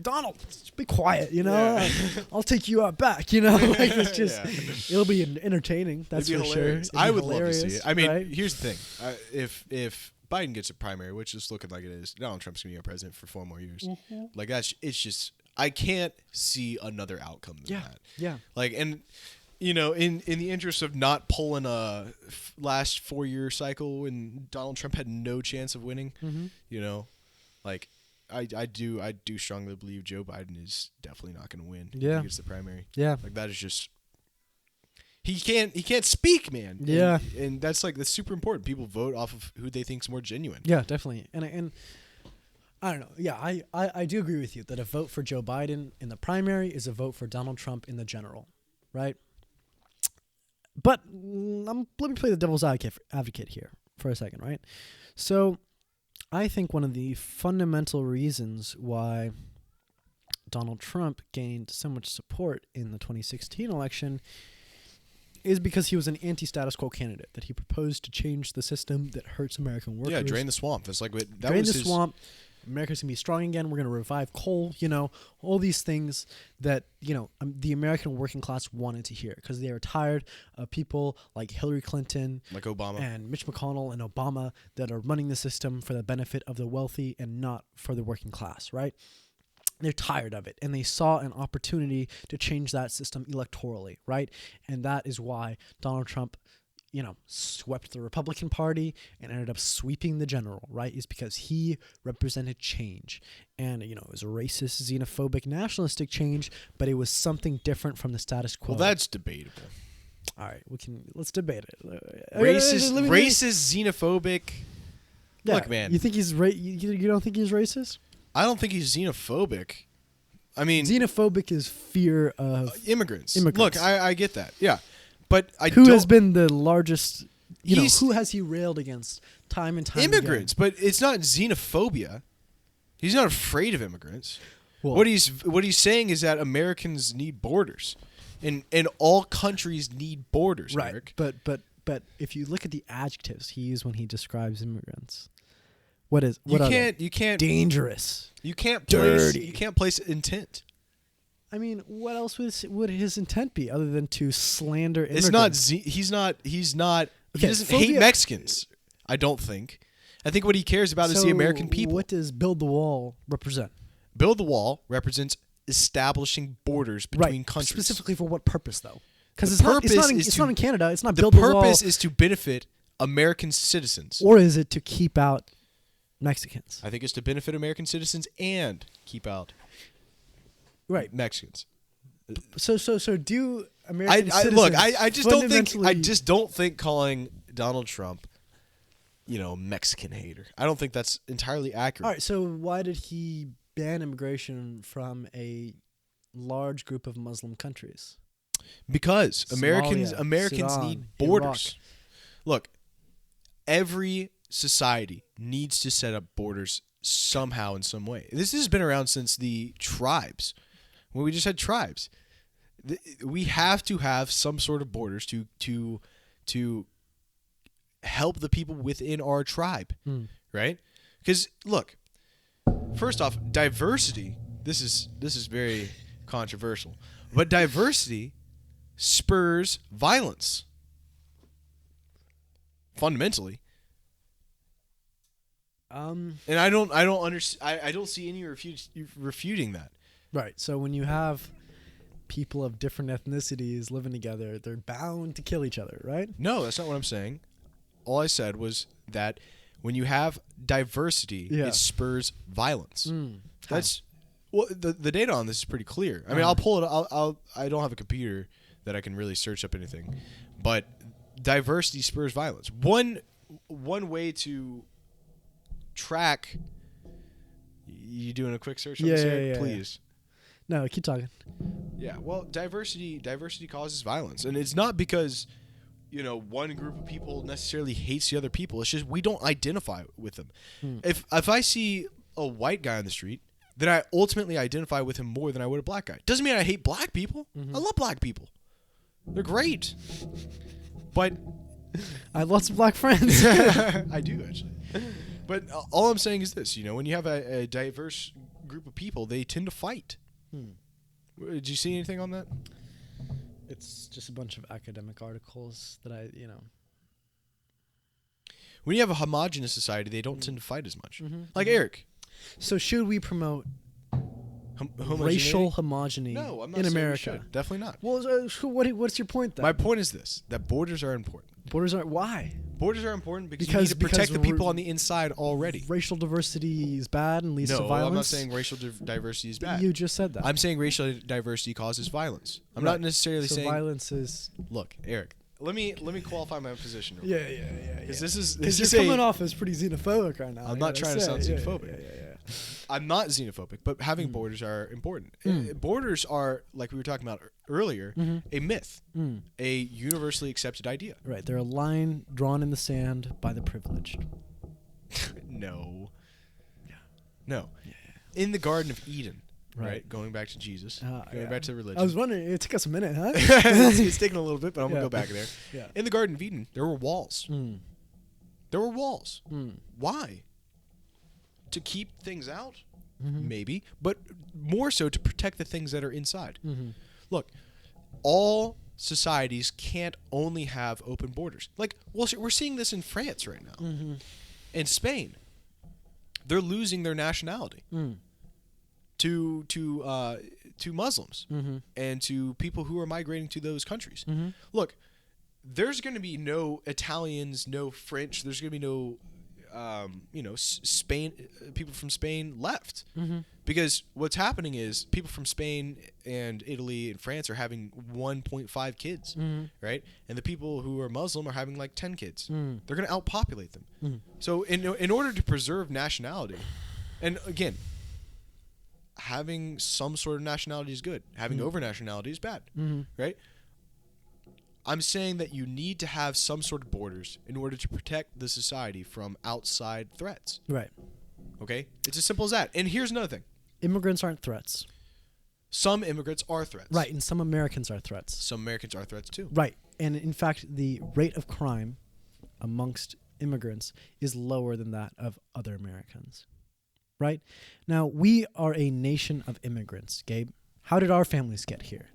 Donald, just be quiet, Yeah. I'll take you out back, like it's just, it'll be entertaining. That's It'd be for hilarious. sure. I would love to see it. I mean, right? here's the thing. If Biden gets a primary, which is looking like it is, Donald Trump's going to be our president for 4 more years. Mm-hmm. Like, it's just, I can't see another outcome than that. Yeah. Like, and, in the interest of not pulling a last 4-year cycle when Donald Trump had no chance of winning, like, I do strongly believe Joe Biden is definitely not going to win if he gets the primary. Yeah. Like, that is just, he can't speak, man. Yeah. And that's super important. People vote off of who they think's more genuine. Yeah, definitely. And I don't know. Yeah, I do agree with you that a vote for Joe Biden in the primary is a vote for Donald Trump in the general, right? But let me play the devil's advocate here for a second, right? So I think one of the fundamental reasons why Donald Trump gained so much support in the 2016 election is because he was an anti-status quo candidate, that he proposed to change the system that hurts American workers. Yeah, drain the swamp. That's like that drain was the swamp. America's going to be strong again. We're going to revive coal, all these things that, the American working class wanted to hear because they were tired of people like Hillary Clinton, like Obama, and Mitch McConnell and Obama that are running the system for the benefit of the wealthy and not for the working class, right? They're tired of it, and they saw an opportunity to change that system electorally, right? And that is why Donald Trump, swept the Republican Party and ended up sweeping the general, right? Is because he represented change. And, it was a racist, xenophobic, nationalistic change, but it was something different from the status quo. Well, that's debatable. All right, let's debate it. Racist, xenophobic. Yeah, look, man. You think he's you don't think he's racist? I don't think he's xenophobic. I mean, xenophobic is fear of immigrants. Look, I get that. Yeah. But who has been the largest, who has he railed against time and time immigrants, again? But it's not xenophobia. He's not afraid of immigrants. Well, what he's saying is that Americans need borders. And all countries need borders, right. Eric. But if you look at the adjectives he used when he describes immigrants, you can't dangerous. You can't dirty. You can't place intent. I mean, what else would his intent be other than to slander immigrants? It's not. He's not. He doesn't hate Mexicans. I don't think. I think what he cares about is the American people. What does Build the Wall represent? Build the Wall represents establishing borders between countries. Specifically for what purpose, though? Because it's not in Canada. It's not Build the Wall. The purpose is to benefit American citizens. Or is it to keep out Mexicans? I think it's to benefit American citizens and keep out Mexicans. So do American citizens look, I just don't think calling Donald Trump, Mexican hater. I don't think that's entirely accurate. All right, so why did he ban immigration from a large group of Muslim countries? Because Somalia, Americans Sudan, need borders. Iraq. Look, every society needs to set up borders somehow in some way. This has been around since the tribes. When we just had tribes, we have to have some sort of borders to help the people within our tribe, right? Because look, first off, diversity. This is very controversial, but diversity spurs violence. Fundamentally, and I don't understand. I don't see any refuting that. Right. So when you have people of different ethnicities living together, they're bound to kill each other, right? No, that's not what I'm saying. All I said was that when you have diversity, it spurs violence. That's the data on this is pretty clear. I mean, I'll pull it. I don't have a computer that I can really search up anything, but diversity spurs violence. One way to track. You doing a quick search on this here? Please. No, keep talking. Yeah, well, diversity causes violence, and it's not because one group of people necessarily hates the other people. It's just we don't identify with them. If I see a white guy on the street, then I ultimately identify with him more than I would a black guy. Doesn't mean I hate black people. I love black people. They're great, but I have lots of black friends. I do actually. But all I'm saying is this: when you have a diverse group of people, they tend to fight. Did you see anything on that? It's just a bunch of academic articles that When you have a homogenous society, they don't tend to fight as much. Like Eric. So should we promote racial homogeneity no, I'm not in saying America? We should. Definitely not. Well, what's your point then? My point is this: that borders are important. Borders aren't. Why? Borders are important because you need to protect the people on the inside already. Racial diversity is bad and leads to violence. No, I'm not saying racial diversity is bad. You just said that. I'm saying racial diversity causes violence. I'm not necessarily saying violence is. Look, Eric. Let me qualify my position. Yeah. Because this is you're coming off as pretty xenophobic right now. I'm not trying to sound xenophobic. I'm not xenophobic, but having borders are important. Borders are, like we were talking about earlier, a myth, a universally accepted idea. Right. They're a line drawn in the sand by the privileged. No. Yeah. No. Yeah. In the Garden of Eden, right? Going back to Jesus, going back to religion. I was wondering, it took us a minute, huh? It's taking a little bit, but I'm going to go back there. Yeah. In the Garden of Eden, there were walls. There were walls. Why? To keep things out? Maybe. But more so to protect the things that are inside. Look, all societies can't only have open borders. Like, well, we're seeing this in France right now. In Spain, they're losing their nationality to Muslims and to people who are migrating to those countries. Look, there's going to be no Italians, no French. There's going to be no, Spain people from Spain left because what's happening is people from Spain and Italy and France are having 1.5 kids, right? And the people who are Muslim are having like 10 kids. They're going to outpopulate them. So in order to preserve nationality, and again, having some sort of nationality is good. Having over nationality is bad, right? I'm saying that you need to have some sort of borders in order to protect the society from outside threats. Right. Okay? It's as simple as that. And here's another thing. Immigrants aren't threats. Some immigrants are threats. Right, and some Americans are threats. Some Americans are threats too. Right. And in fact, the rate of crime amongst immigrants is lower than that of other Americans. Right? Now, we are a nation of immigrants, Gabe. How did our families get here?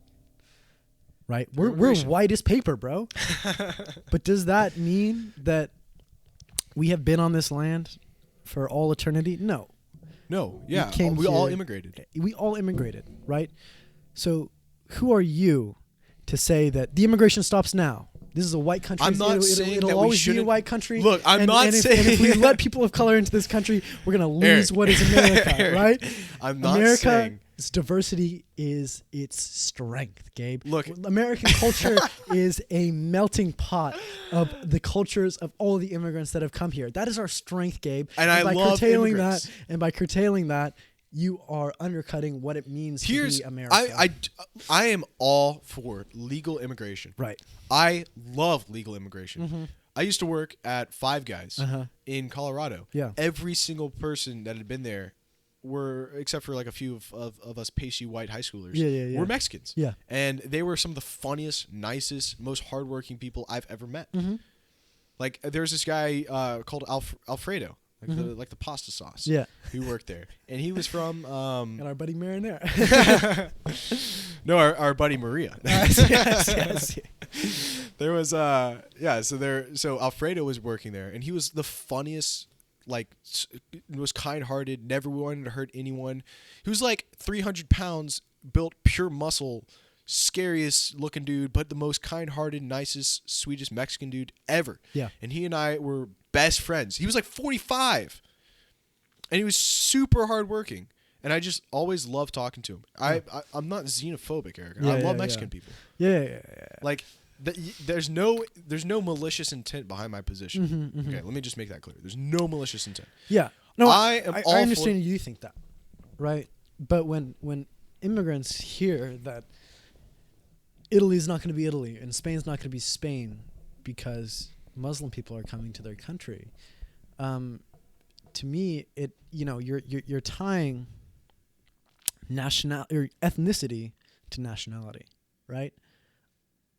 Right? We're white as paper, bro. But does that mean that we have been on this land for all eternity? No. No. Yeah. We all immigrated. We all immigrated, right? So who are you to say that the immigration stops now? This is a white country. I'm not saying it'll that we always be a shouldn't. white country. Look, I'm not saying. And if we let people of color into this country, we're going to lose what is America, right? I'm not saying. Its diversity is its strength, Gabe. Look, American culture is a melting pot of the cultures of all the immigrants that have come here. That is our strength, Gabe. And I love immigrants. By curtailing that, you are undercutting what it means to be America. I am all for legal immigration. Right. I love legal immigration. I used to work at Five Guys in Colorado. Yeah. Every single person that had been there were, except for like a few of us pasty white high schoolers, were Mexicans. Yeah. And they were some of the funniest, nicest, most hardworking people I've ever met. Like there's this guy called Alfredo. Like the pasta sauce. Yeah. Who worked there. And he was from and our buddy Marinara. No, our buddy Maria. yes. There was so Alfredo was working there and he was the funniest, like was kind-hearted, never wanted to hurt anyone. He was like 300 pounds, built pure muscle, scariest looking dude, but the most kind-hearted, nicest, sweetest Mexican dude ever. Yeah. And he and I were best friends. He was like 45. And he was super hardworking. And I just always loved talking to him. I'm not xenophobic, Eric. I love Mexican people. Yeah. Like there's no malicious intent behind my position. Okay, let me just make that clear. There's no malicious intent. Yeah. No, I all understand you think that. Right? But when immigrants hear that Italy's not going to be Italy and Spain's not going to be Spain because Muslim people are coming to their country, to me, you're tying ethnicity to nationality, right?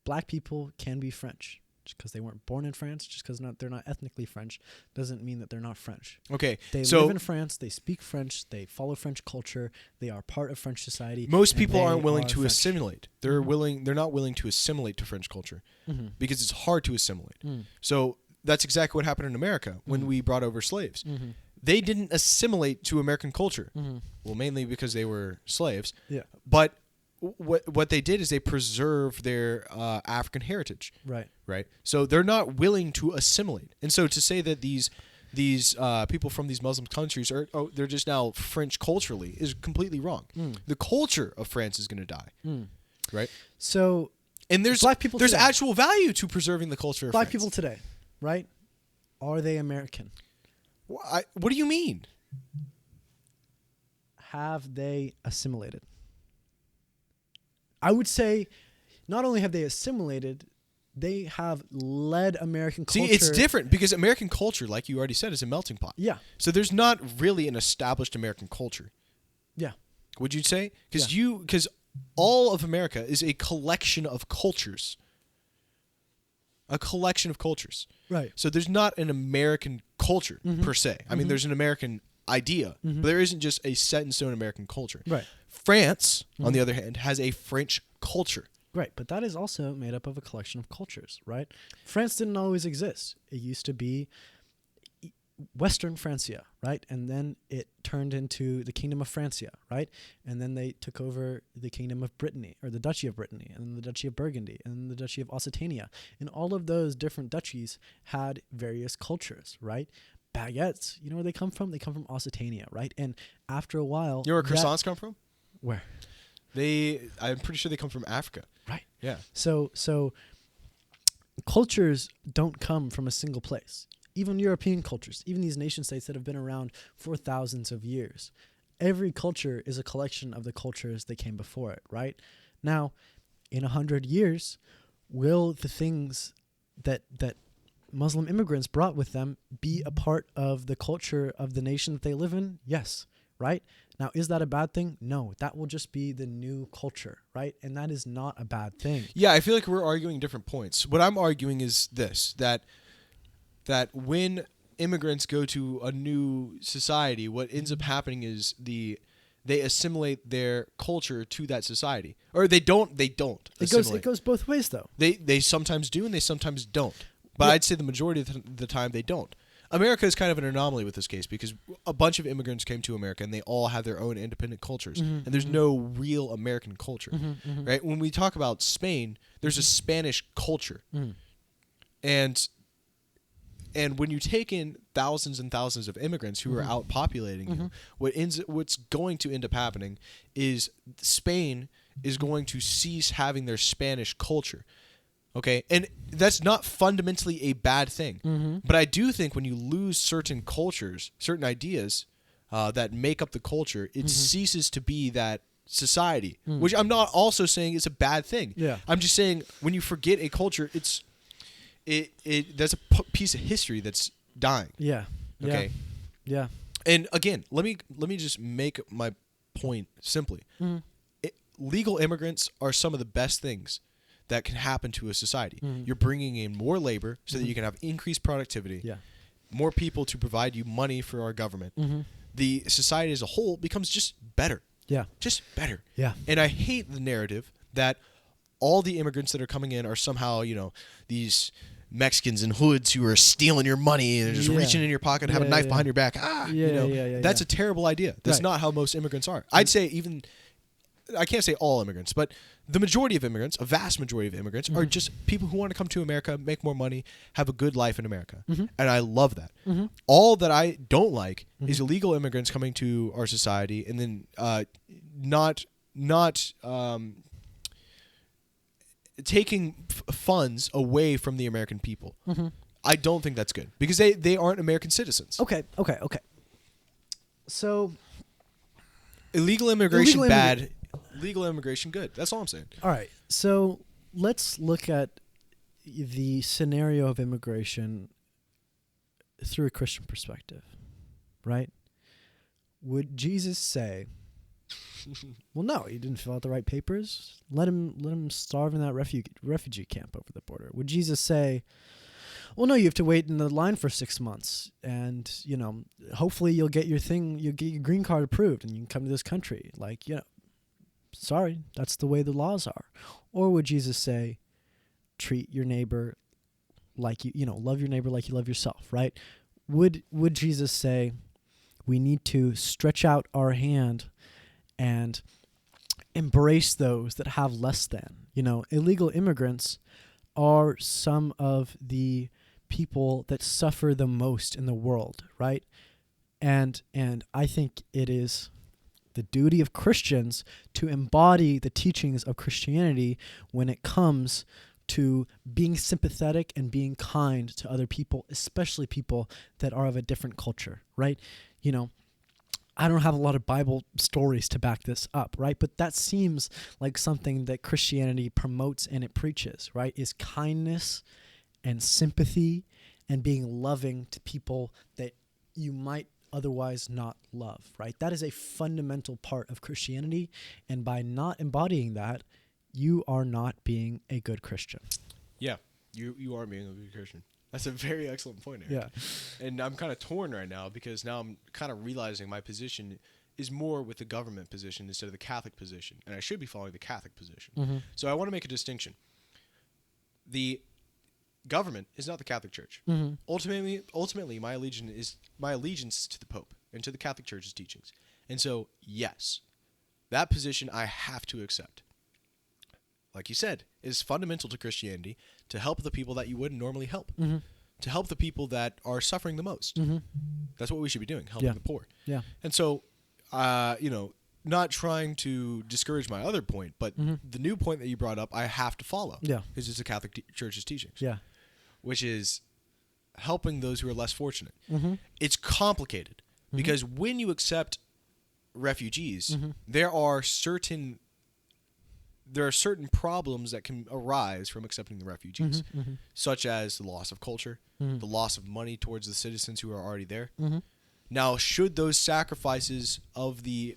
Black people can be French. Just because they weren't born in France, just because they're not ethnically French, doesn't mean that they're not French. Okay, they live in France. They speak French. They follow French culture. They are part of French society. Most people aren't willing to assimilate. They're not willing to assimilate to French culture because it's hard to assimilate. So that's exactly what happened in America when we brought over slaves. They didn't assimilate to American culture. Well, mainly because they were slaves. Yeah. But what they did is they preserved their African heritage. Right. So they're not willing to assimilate. And so to say that these people from these Muslim countries they're just now French culturally is completely wrong. The culture of France is going to die. Right. So and there's black people there's today, actual value to preserving the culture of black France. people today, right? Are they American? What do you mean? Have they assimilated? I would say not only have they assimilated, they have led American culture. See, it's different because American culture, like you already said, is a melting pot. Yeah. So there's not really an established American culture. Yeah. would you say? Because all of America is a collection of cultures. A collection of cultures. Right. So there's not an American culture per se. I mean, there's an American idea, but there isn't just a set in stone American culture. Right. France, on the other hand, has a French culture. Right, but that is also made up of a collection of cultures, right? France didn't always exist. It used to be Western Francia, right? And then it turned into the Kingdom of Francia, right? And then they took over the Kingdom of Brittany, or the Duchy of Brittany, and the Duchy of Burgundy, and the Duchy of Occitania. And all of those different duchies had various cultures, right? Baguettes, you know where they come from? They come from Occitania, right? And after a while... You know where croissants come from? Where? I'm pretty sure they come from Africa. Right. Yeah. So cultures don't come from a single place. Even European cultures, even these nation states that have been around for thousands of years, every culture is a collection of the cultures that came before it, right? Now, in 100 years, will the things that Muslim immigrants brought with them be a part of the culture of the nation that they live in? Yes, right? Now, is that a bad thing? No, that will just be the new culture, right? And that is not a bad thing. Yeah, I feel like we're arguing different points. What I'm arguing is this, that when immigrants go to a new society, what ends up happening is they assimilate their culture to that society. Or they don't assimilate. It goes both ways, though. They sometimes do and they sometimes don't. But Yeah. I'd say the majority of the time they don't. America is kind of an anomaly with this case because a bunch of immigrants came to America and they all have their own independent cultures. And there's no real American culture, right? When we talk about Spain, there's a Spanish culture. And when you take in thousands and thousands of immigrants who are outpopulating you, what's going to end up happening is Spain is going to cease having their Spanish culture. Okay, and that's not fundamentally a bad thing. But I do think when you lose certain cultures, certain ideas that make up the culture, it ceases to be that society, which I'm not also saying is a bad thing. Yeah. I'm just saying when you forget a culture, that's a piece of history that's dying. Yeah. Okay. Yeah. And again, let me just make my point simply. Legal immigrants are some of the best things that can happen to a society. You're bringing in more labor so that you can have increased productivity, more people to provide you money for our government. The society as a whole becomes just better. Yeah. Just better. Yeah. And I hate the narrative that all the immigrants that are coming in are somehow, these Mexicans in hoods who are stealing your money and they're just reaching in your pocket and have a knife behind your back. That's a terrible idea. That's not how most immigrants are. I'd say I can't say all immigrants, but the majority of immigrants, a vast majority of immigrants, are just people who want to come to America, make more money, have a good life in America. And I love that. All that I don't like is illegal immigrants coming to our society and then not taking funds away from the American people. I don't think that's good because they aren't American citizens. Okay. So illegal immigration bad. Legal immigration good. That's all I'm saying. All right. So let's look at the scenario of immigration through a Christian perspective, right? Would Jesus say, well, no, he didn't fill out the right papers. Let him starve in that refugee camp over the border. Would Jesus say, well, no, you have to wait in the line for 6 months and, hopefully you'll get your green card approved and you can come to this country. Sorry, that's the way the laws are. Or would Jesus say, treat your neighbor like love your neighbor like you love yourself, right? Would Jesus say, we need to stretch out our hand and embrace those that have less than? Illegal immigrants are some of the people that suffer the most in the world, right? And I think it is the duty of Christians to embody the teachings of Christianity when it comes to being sympathetic and being kind to other people, especially people that are of a different culture, right? I don't have a lot of Bible stories to back this up, right? But that seems like something that Christianity promotes and it preaches, right? Is kindness and sympathy and being loving to people that you might otherwise not love, right? That is a fundamental part of Christianity. And by not embodying that, you are not being a good Christian. Yeah, you are being a good Christian. That's a very excellent point, Eric. Yeah. And I'm kind of torn right now because now I'm kind of realizing my position is more with the government position instead of the Catholic position. And I should be following the Catholic position. Mm-hmm. So I want to make a distinction. The government is not the Catholic Church. Mm-hmm. Ultimately, my allegiance is to the Pope and to the Catholic Church's teachings. And so, yes, that position I have to accept. Like you said, is fundamental to Christianity to help the people that you wouldn't normally help, Mm-hmm. to help the people that are suffering the most. Mm-hmm. That's what we should be doing, helping Yeah. the poor. Yeah. And so, not trying to discourage my other point, but Mm-hmm. the new point that you brought up, I have to follow. Yeah. Because it's the Catholic Church's teachings. Yeah. Which is helping those who are less fortunate. Mm-hmm. It's complicated because when you accept refugees, Mm-hmm. there are certain problems that can arise from accepting the refugees, Mm-hmm. such as the loss of culture, Mm-hmm. the loss of money towards the citizens who are already there. Mm-hmm. Now, should those sacrifices of the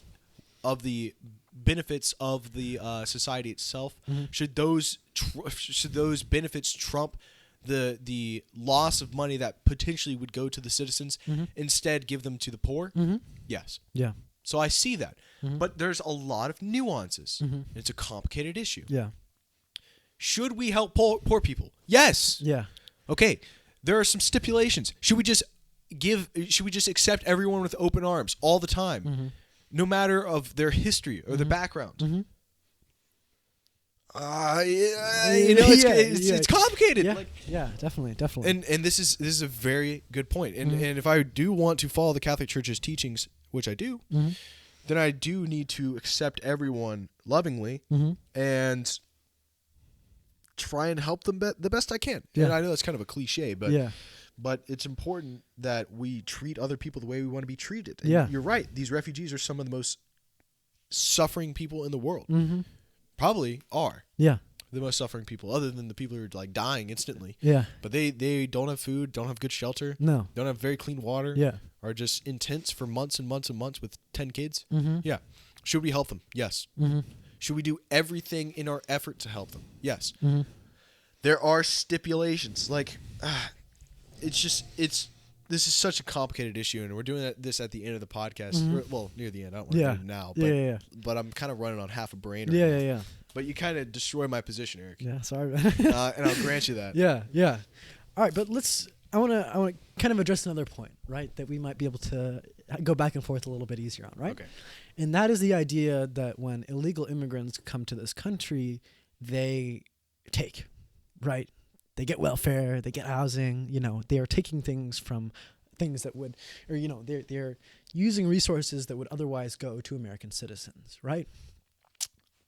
benefits of the society itself, Mm-hmm. should those benefits trump the loss of money that potentially would go to the citizens, Mm-hmm. instead give them to the poor? Mm-hmm. Yes. Yeah. So I see that. Mm-hmm. But there's a lot of nuances. Mm-hmm. It's a complicated issue. Yeah. Should we help poor people? Yes. Yeah. Okay. There are some stipulations. Should we just accept everyone with open arms all the time, Mm-hmm. no matter of their history or their background? Mm-hmm. It's complicated. Yeah. Like, Yeah. Definitely. and this is a very good point. And Mm-hmm. and if I do want to follow the Catholic Church's teachings, which I do, Mm-hmm. then I do need to accept everyone lovingly Mm-hmm. and try and help them the best I can. Yeah. And I know that's kind of a cliche, but Yeah. but it's important that we treat other people the way we want to be treated. And Yeah. you're right. These refugees are some of the most suffering people in the world. Mm-hmm. Probably are Yeah. the most suffering people, other than the people who are like dying instantly. Yeah. But they don't have food, don't have good shelter, No. don't have very clean water, Yeah. are just in tents for months and months and months with 10 kids. Mm-hmm. Yeah. Should we help them? Yes. Mm-hmm. Should we do everything in our effort to help them? Yes. Mm-hmm. There are stipulations. Like, this is such a complicated issue, and we're doing this at the end of the podcast. Mhm. Well, near the end. I don't want to Yeah. do it now, Yeah. but, Yeah. but I'm kind of running on half a brain. Yeah. Right Yeah. now. Yeah. But you kind of destroy my position, Eric. Yeah. Sorry. And I'll grant you that. Yeah. Yeah. All right, but I want to kind of address another point, right? That we might be able to go back and forth a little bit easier on, right? Okay. And that is the idea that when illegal immigrants come to this country, they take, right? They get welfare, they get housing. They are taking things from things that would, or they're using resources that would otherwise go to American citizens, right?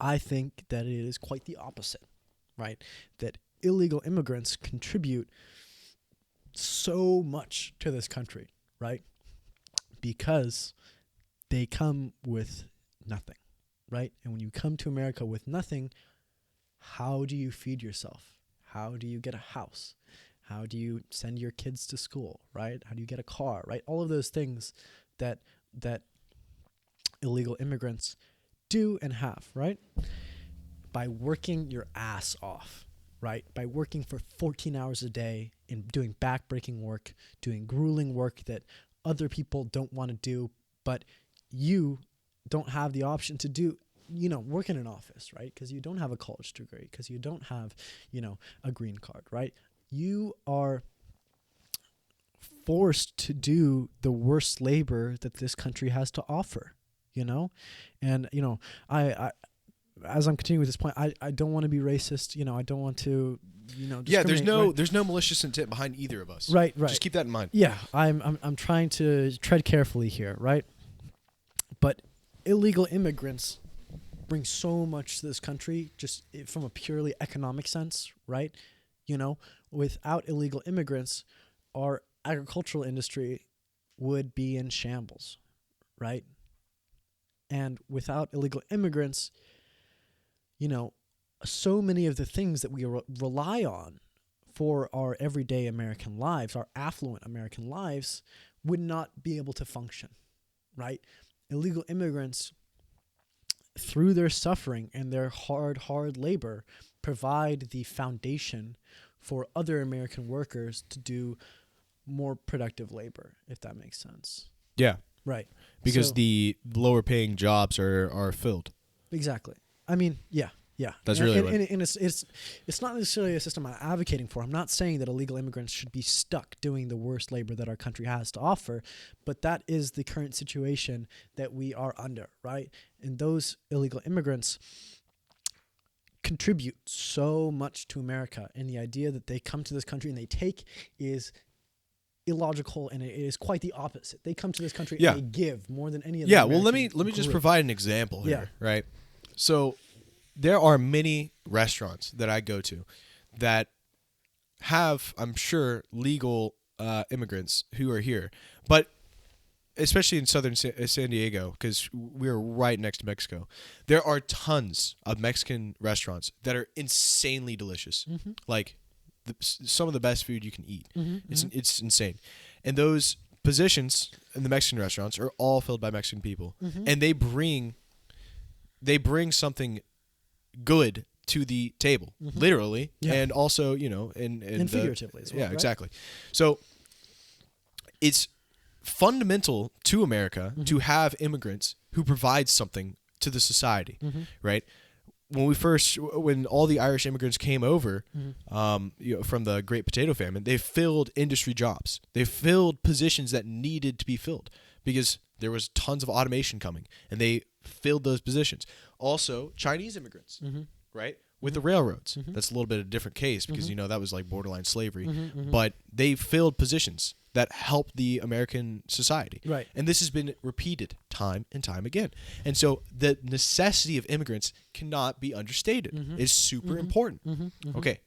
I think that it is quite the opposite, right? That illegal immigrants contribute so much to this country, right? Because they come with nothing, right? And when you come to America with nothing, how do you feed yourself? How do you get a house? How do you send your kids to school, right? How do you get a car, right? All of those things that illegal immigrants do and have, right? By working your ass off, right? By working for 14 hours a day and doing backbreaking work, doing grueling work that other people don't want to do, but you don't have the option to do, work in an office, right? Because you don't have a college degree, because you don't have, a green card, right? You are forced to do the worst labor that this country has to offer, And, I as I'm continuing with this point, I don't want to be racist, I don't want to, Yeah, there's no right? there's no malicious intent behind either of us. Right. Just keep that in mind. Yeah, I'm trying to tread carefully here, right? But illegal immigrants bring so much to this country just from a purely economic sense, right? Without illegal immigrants, our agricultural industry would be in shambles, right? And without illegal immigrants, so many of the things that we rely on for our everyday American lives, our affluent American lives, would not be able to function, right? Illegal immigrants, through their suffering and their hard labor, provide the foundation for other American workers to do more productive labor, if that makes sense. Yeah. Right. Because the lower paying jobs are filled. Exactly. I mean, yeah. That's really what. And it's not necessarily a system I'm advocating for. I'm not saying that illegal immigrants should be stuck doing the worst labor that our country has to offer, but that is the current situation that we are under, right? And those illegal immigrants contribute so much to America, and the idea that they come to this country and they take is illogical, and it is quite the opposite. They come to this country and they give more than any other. Yeah, well, let me just provide an example here, right? So there are many restaurants that I go to that have, I'm sure, legal immigrants who are here, but especially in southern San Diego, because we're right next to Mexico, there are tons of Mexican restaurants that are insanely delicious, like some of the best food you can eat. It's insane, and those positions in the Mexican restaurants are all filled by Mexican people, and they bring something good to the table, literally, and also, and figuratively as well. Yeah, right? Exactly. So it's fundamental to America to have immigrants who provide something to the society, right? When all the Irish immigrants came over from the Great Potato Famine, they filled industry jobs. They filled positions that needed to be filled because there was tons of automation coming, and they filled those positions. Also, Chinese immigrants, right? With the railroads. That's a little bit of a different case because, that was like borderline slavery. But they filled positions that helped the American society. Right. And this has been repeated time and time again. And so the necessity of immigrants cannot be understated. It's super important. Okay.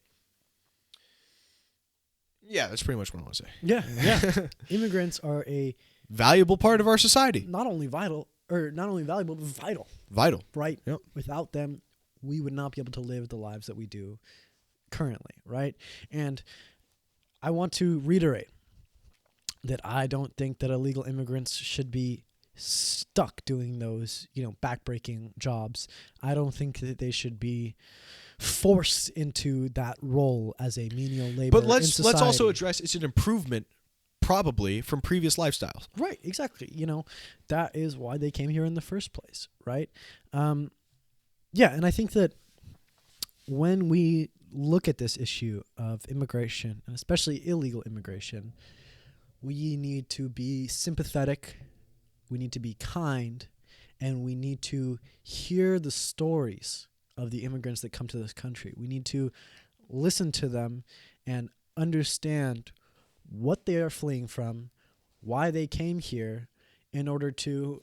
Yeah, that's pretty much what I want to say. Yeah. Immigrants are a valuable part of our society. Not only valuable, but vital. Vital. Right? Yep. Without them, we would not be able to live the lives that we do currently, right? And I want to reiterate that I don't think that illegal immigrants should be stuck doing those, backbreaking jobs. I don't think that they should be forced into that role as a menial labor. But let's also address it's an improvement probably from previous lifestyles. Right, exactly. That is why they came here in the first place, right? Yeah, and I think that when we look at this issue of immigration, and especially illegal immigration, we need to be sympathetic, we need to be kind, and we need to hear the stories of the immigrants that come to this country. We need to listen to them and understand what they are fleeing from, why they came here, in order to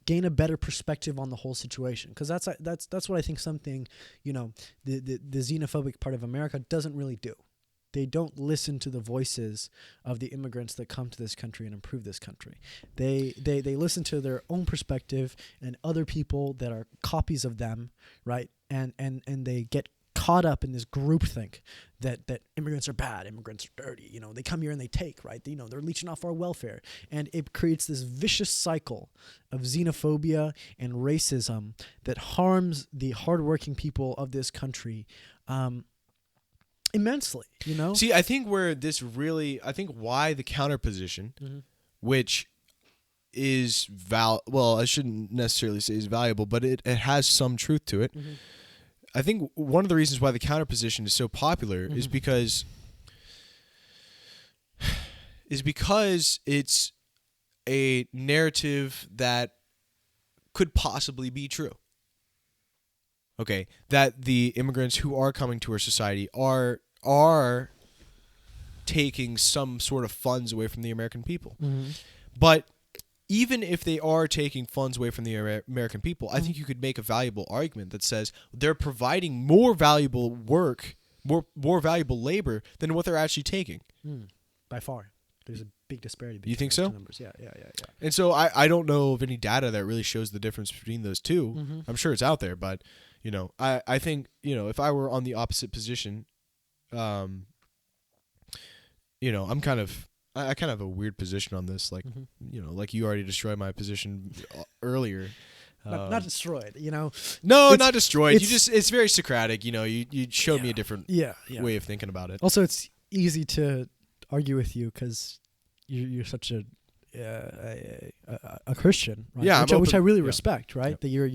gain a better perspective on the whole situation. Because that's what I think something, the xenophobic part of America doesn't really do. They don't listen to the voices of the immigrants that come to this country and improve this country. They listen to their own perspective and other people that are copies of them, right? And they get caught up in this groupthink that immigrants are bad, immigrants are dirty. They come here and they take, right? They're leeching off our welfare, and it creates this vicious cycle of xenophobia and racism that harms the hardworking people of this country immensely. See, I think why the counterposition, which is I shouldn't necessarily say is valuable, but it has some truth to it. I think one of the reasons why the counterposition is so popular is because it's a narrative that could possibly be true. Okay, that the immigrants who are coming to our society are taking some sort of funds away from the American people. But even if they are taking funds away from the American people, I think you could make a valuable argument that says they're providing more valuable work, more valuable labor than what they're actually taking. By far. There's a big disparity between you think those so? two numbers. Yeah. And so I don't know of any data that really shows the difference between those two. I'm sure it's out there, but I think, if I were on the opposite position, I'm kind of I kind of have a weird position on this. Like, like you already destroyed my position earlier. Not destroyed, No, not destroyed. It's very Socratic. You showed me a different way of thinking about it. Also, it's easy to argue with you because you're such a Christian, right? Yeah, which I really respect, right? That you're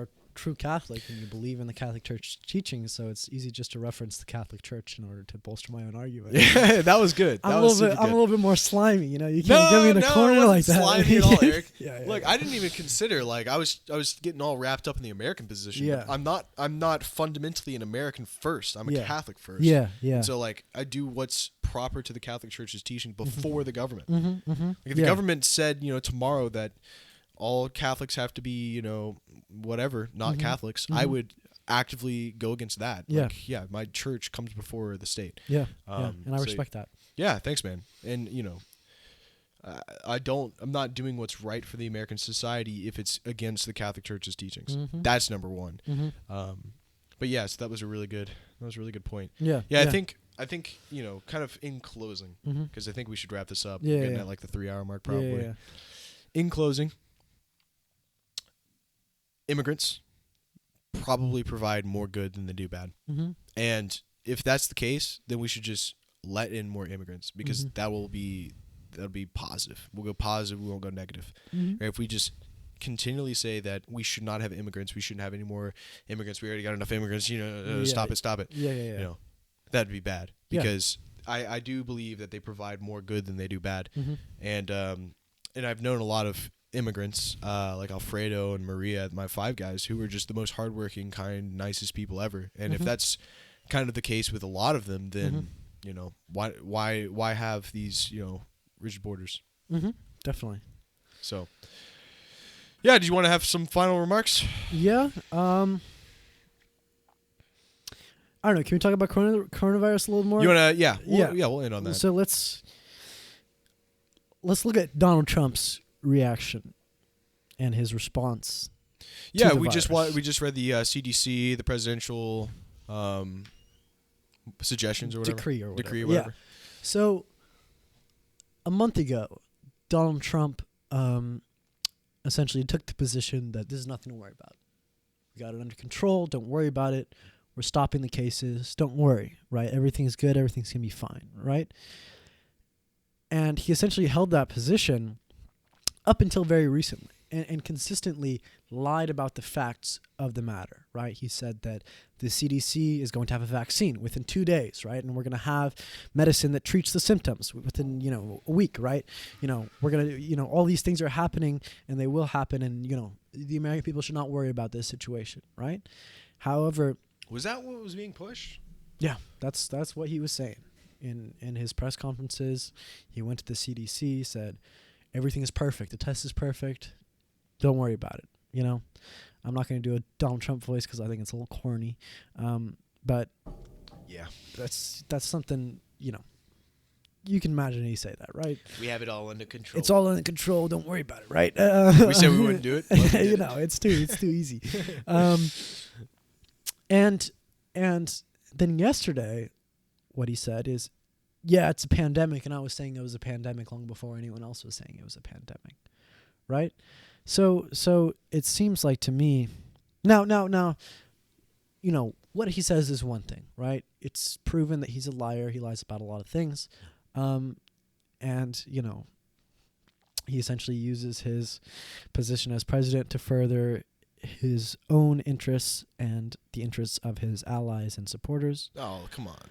a true Catholic and you believe in the Catholic Church teachings, so it's easy just to reference the Catholic Church in order to bolster my own argument. Yeah, that was good. I'm a little bit more slimy, You can't get me in a corner like that. Slimy at all, Eric. Yeah. Look, I didn't even consider I was getting all wrapped up in the American position. Yeah. I'm not fundamentally an American first. I'm a Catholic first. Yeah. And so I do what's proper to the Catholic Church's teaching before the government. If the government said tomorrow that all Catholics have to be, whatever, not Catholics, I would actively go against that. Yeah. My church comes before the state. Yeah. And I respect that. Yeah, thanks, man. And, I'm not doing what's right for the American society if it's against the Catholic Church's teachings. That's number one. But yes, that was a really good point. Yeah. I think, kind of in closing, because I think we should wrap this up. Yeah. Getting at the 3-hour mark probably. Yeah. In closing, immigrants probably provide more good than they do bad. And if that's the case, then we should just let in more immigrants because that'll be positive. We'll go positive. We won't go negative. Right? If we just continually say that we should not have immigrants, we shouldn't have any more immigrants. We already got enough immigrants. Stop it. Yeah. That'd be bad because I do believe that they provide more good than they do bad. And I've known a lot of immigrants like Alfredo and Maria, my 5 guys, who were just the most hardworking, kind, nicest people ever. And if that's kind of the case with a lot of them, then why have these rigid borders? Definitely. So yeah, do you want to have some final remarks? Yeah. I don't know. Can we talk about coronavirus a little more? You wanna? Yeah. We'll end on that. So let's look at Donald Trump's reaction and his response. Yeah, we just read the CDC, the presidential suggestions or whatever. Decree or whatever. Yeah. So a month ago, Donald Trump essentially took the position that this is nothing to worry about. We got it under control. Don't worry about it. We're stopping the cases. Don't worry, right? Everything's good. Everything's going to be fine, right? And he essentially held that position up until very recently and consistently lied about the facts of the matter, right? He said that the CDC is going to have a vaccine within 2 days, right? And we're going to have medicine that treats the symptoms within, a week, right? We're going to, all these things are happening and they will happen. And, the American people should not worry about this situation, right? However... Was that what was being pushed? Yeah, that's what he was saying. In his press conferences, he went to the CDC, said, everything is perfect. The test is perfect. Don't worry about it. I'm not going to do a Donald Trump voice because I think it's a little corny. But yeah, that's something, you can imagine he say that, right? We have it all under control. It's all under control. Don't worry about it, right? We said we wouldn't do it. It's too easy. And then yesterday, what he said is, yeah, it's a pandemic, and I was saying it was a pandemic long before anyone else was saying it was a pandemic, right? So it seems like to me, now, what he says is one thing, right? It's proven that he's a liar. He lies about a lot of things, and he essentially uses his position as president to further his own interests and the interests of his allies and supporters. Oh, come on.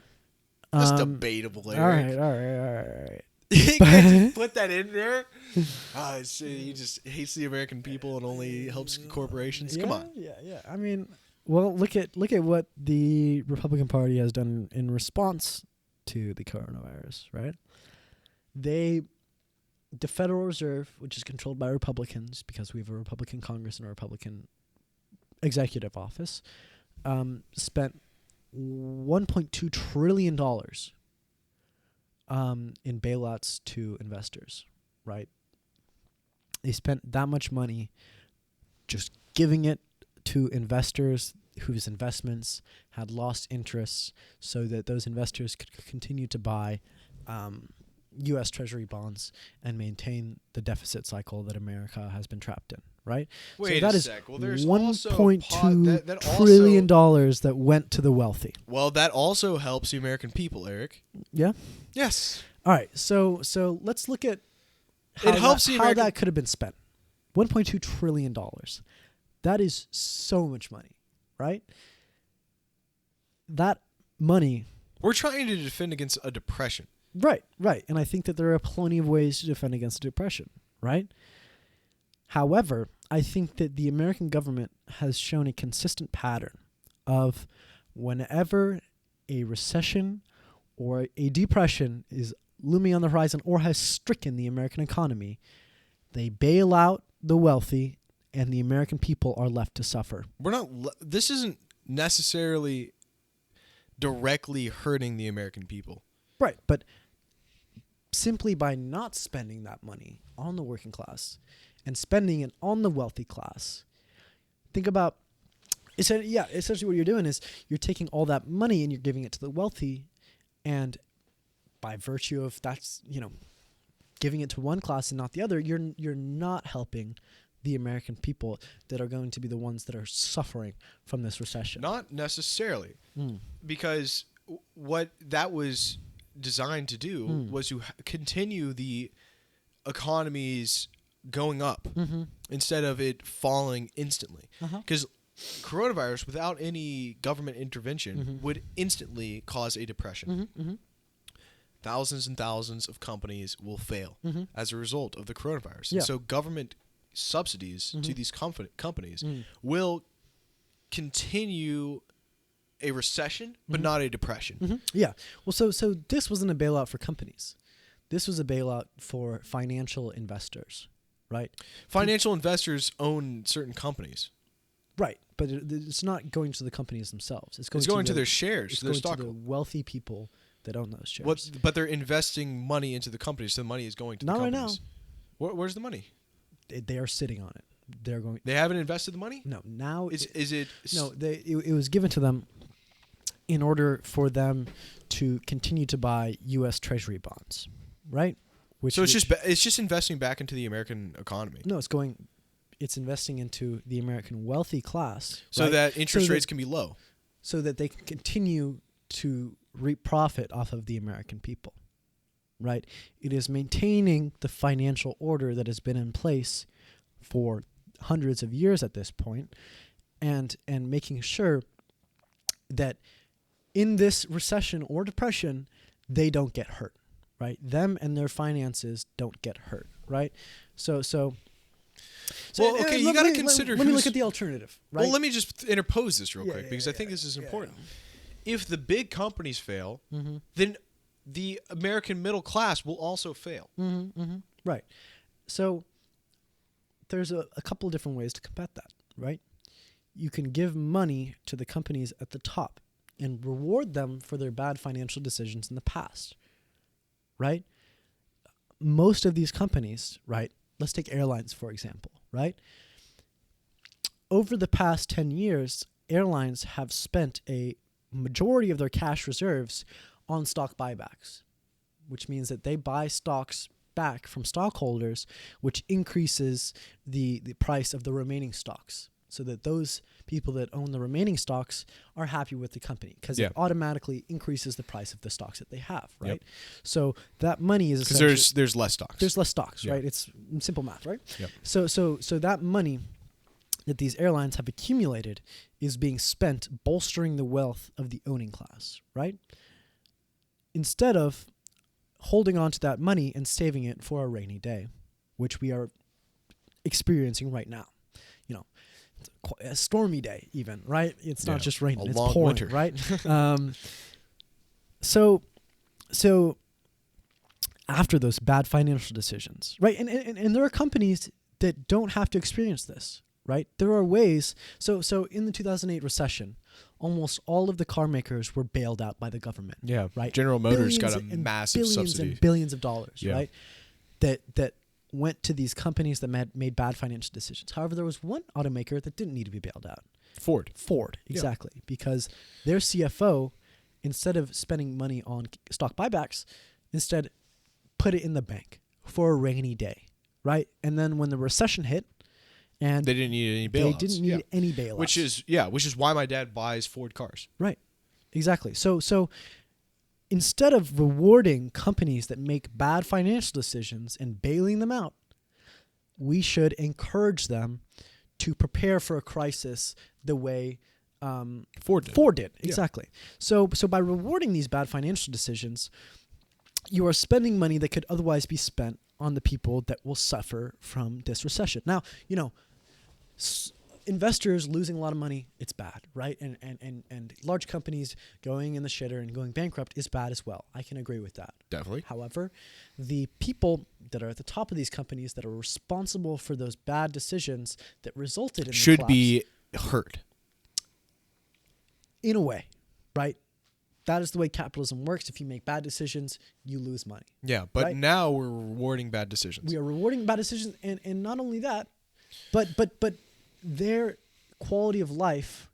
That's debatable, Eric. All right. You can't just put that in there. He just hates the American people and only helps corporations. Come on. Yeah. I mean, well, look at what the Republican Party has done in response to the coronavirus, right? The Federal Reserve, which is controlled by Republicans because we have a Republican Congress and a Republican executive office, spent $1.2 trillion in bailouts to investors, right? They spent that much money just giving it to investors whose investments had lost interest so that those investors could continue to buy U.S. Treasury bonds and maintain the deficit cycle that America has been trapped in, right? Wait so that a is sec. Well, there's $1.2 trillion dollars that went to the wealthy. Well, that also helps the American people, Eric. Yeah? Yes. All right. So let's look at how that could have been spent. $1.2 trillion. That is so much money, right? That money... We're trying to defend against a depression. Right. And I think that there are plenty of ways to defend against depression, right? However, I think that the American government has shown a consistent pattern of whenever a recession or a depression is looming on the horizon or has stricken the American economy, they bail out the wealthy and the American people are left to suffer. This isn't necessarily directly hurting the American people. Right, but simply by not spending that money on the working class and spending it on the wealthy class, think about, essentially what you're doing is you're taking all that money and you're giving it to the wealthy, and by virtue of giving it to one class and not the other, you're not helping the American people that are going to be the ones that are suffering from this recession. Not necessarily, because what that was designed to do was to continue the economy's going up instead of it falling instantly. Because coronavirus, without any government intervention, would instantly cause a depression. Thousands and thousands of companies will fail as a result of the coronavirus. Yeah. And so government subsidies to these companies will continue a recession, but not a depression. Yeah. Well, so this wasn't a bailout for companies. This was a bailout for financial investors, right? Financial investors own certain companies. Right, but it's not going to the companies themselves. It's going to their shares, it's their going stock. to the wealthy people that own those shares. But they're investing money into the companies, so the money is going to the companies. Not right now. Where's the money? They are sitting on it. They're going. They haven't invested the money? No. Now it was given to them in order for them to continue to buy U.S. Treasury bonds, right? So it's just investing back into the American economy. No, it's investing into the American wealthy class, so right? that interest rates can be low, so that they can continue to reap profit off of the American people, right? It is maintaining the financial order that has been in place for hundreds of years at this point, and making sure that in this recession or depression, they don't get hurt, right? Them and their finances don't get hurt, right? So well, okay, you got to consider. Let me look at the alternative, right? Well, let me just interpose this real quick because I think this is important. If the big companies fail, then the American middle class will also fail. Right. So there's a couple of different ways to combat that, right? You can give money to the companies at the top and reward them for their bad financial decisions in the past, right? Most of these companies, right? Let's take airlines, for example, right? Over the past 10 years, airlines have spent a majority of their cash reserves on stock buybacks, which means that they buy stocks back from stockholders, which increases the price of the remaining stocks, so that those people that own the remaining stocks are happy with the company because it automatically increases the price of the stocks that they have, right? Yep. So that money is because there's less stocks. There's less stocks, right? It's simple math, right? Yep. So that money that these airlines have accumulated is being spent bolstering the wealth of the owning class, right? Instead of holding on to that money and saving it for a rainy day, which we are experiencing right now. A stormy day even, right? It's not just raining, it's pouring, winter. Right? So after those bad financial decisions, right? And there are companies that don't have to experience this, right? There are ways. So in the 2008 recession, almost all of the car makers were bailed out by the government. Yeah, right. General Motors got a massive subsidy, and billions of dollars, right? That went to these companies that made bad financial decisions. However, there was one automaker that didn't need to be bailed out. Ford, exactly, because their CFO, instead of spending money on stock buybacks, instead put it in the bank for a rainy day, right? And then when the recession hit, and they didn't need any bailouts. They didn't need any bailouts. Which is why my dad buys Ford cars. Right. Exactly. So instead of rewarding companies that make bad financial decisions and bailing them out, we should encourage them to prepare for a crisis the way Ford did. Exactly. So by rewarding these bad financial decisions, you are spending money that could otherwise be spent on the people that will suffer from this recession. Now, investors losing a lot of money, it's bad, right? And large companies going in the shitter and going bankrupt is bad as well. I can agree with that. Definitely. However, the people that are at the top of these companies that are responsible for those bad decisions that resulted in should the collapse, be hurt. In a way, right? That is the way capitalism works. If you make bad decisions, you lose money. Yeah, but right? now we're rewarding bad decisions. We are rewarding bad decisions, and not only that, but their quality of life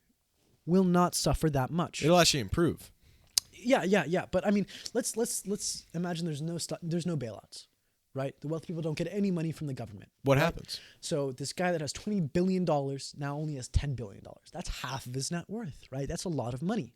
will not suffer that much. It'll actually improve. Yeah. But I mean, let's imagine there's no bailouts, right? The wealthy people don't get any money from the government. What right? happens? So this guy that has $20 billion now only has $10 billion. That's half of his net worth, right? That's a lot of money.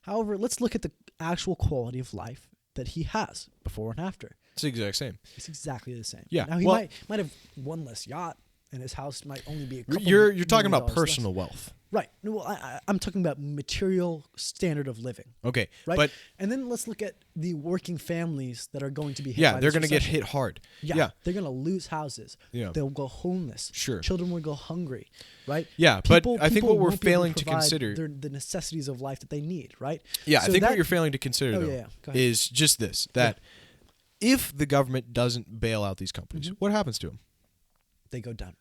However, let's look at the actual quality of life that he has before and after. It's the exact same. It's exactly the same. Yeah. Now he might have one less yacht, and his house might only be a couple. You're talking about $1 million personal less. wealth. Right. No, well, I'm talking about material standard of living. Okay. Right. But and then let's look at the working families that are going to be hit. yeah, by they're going to get hit hard. Yeah. They're going to lose houses. Yeah. They'll go homeless. Sure. Children will go hungry. Right. Yeah, but I think what we're won't be able failing to provide consider the necessities of life that they need. Right. Yeah, So I think that- what you're failing to consider Oh, though yeah. Go ahead. is just this: that if the government doesn't bail out these companies, Mm-hmm. what happens to them? They go down.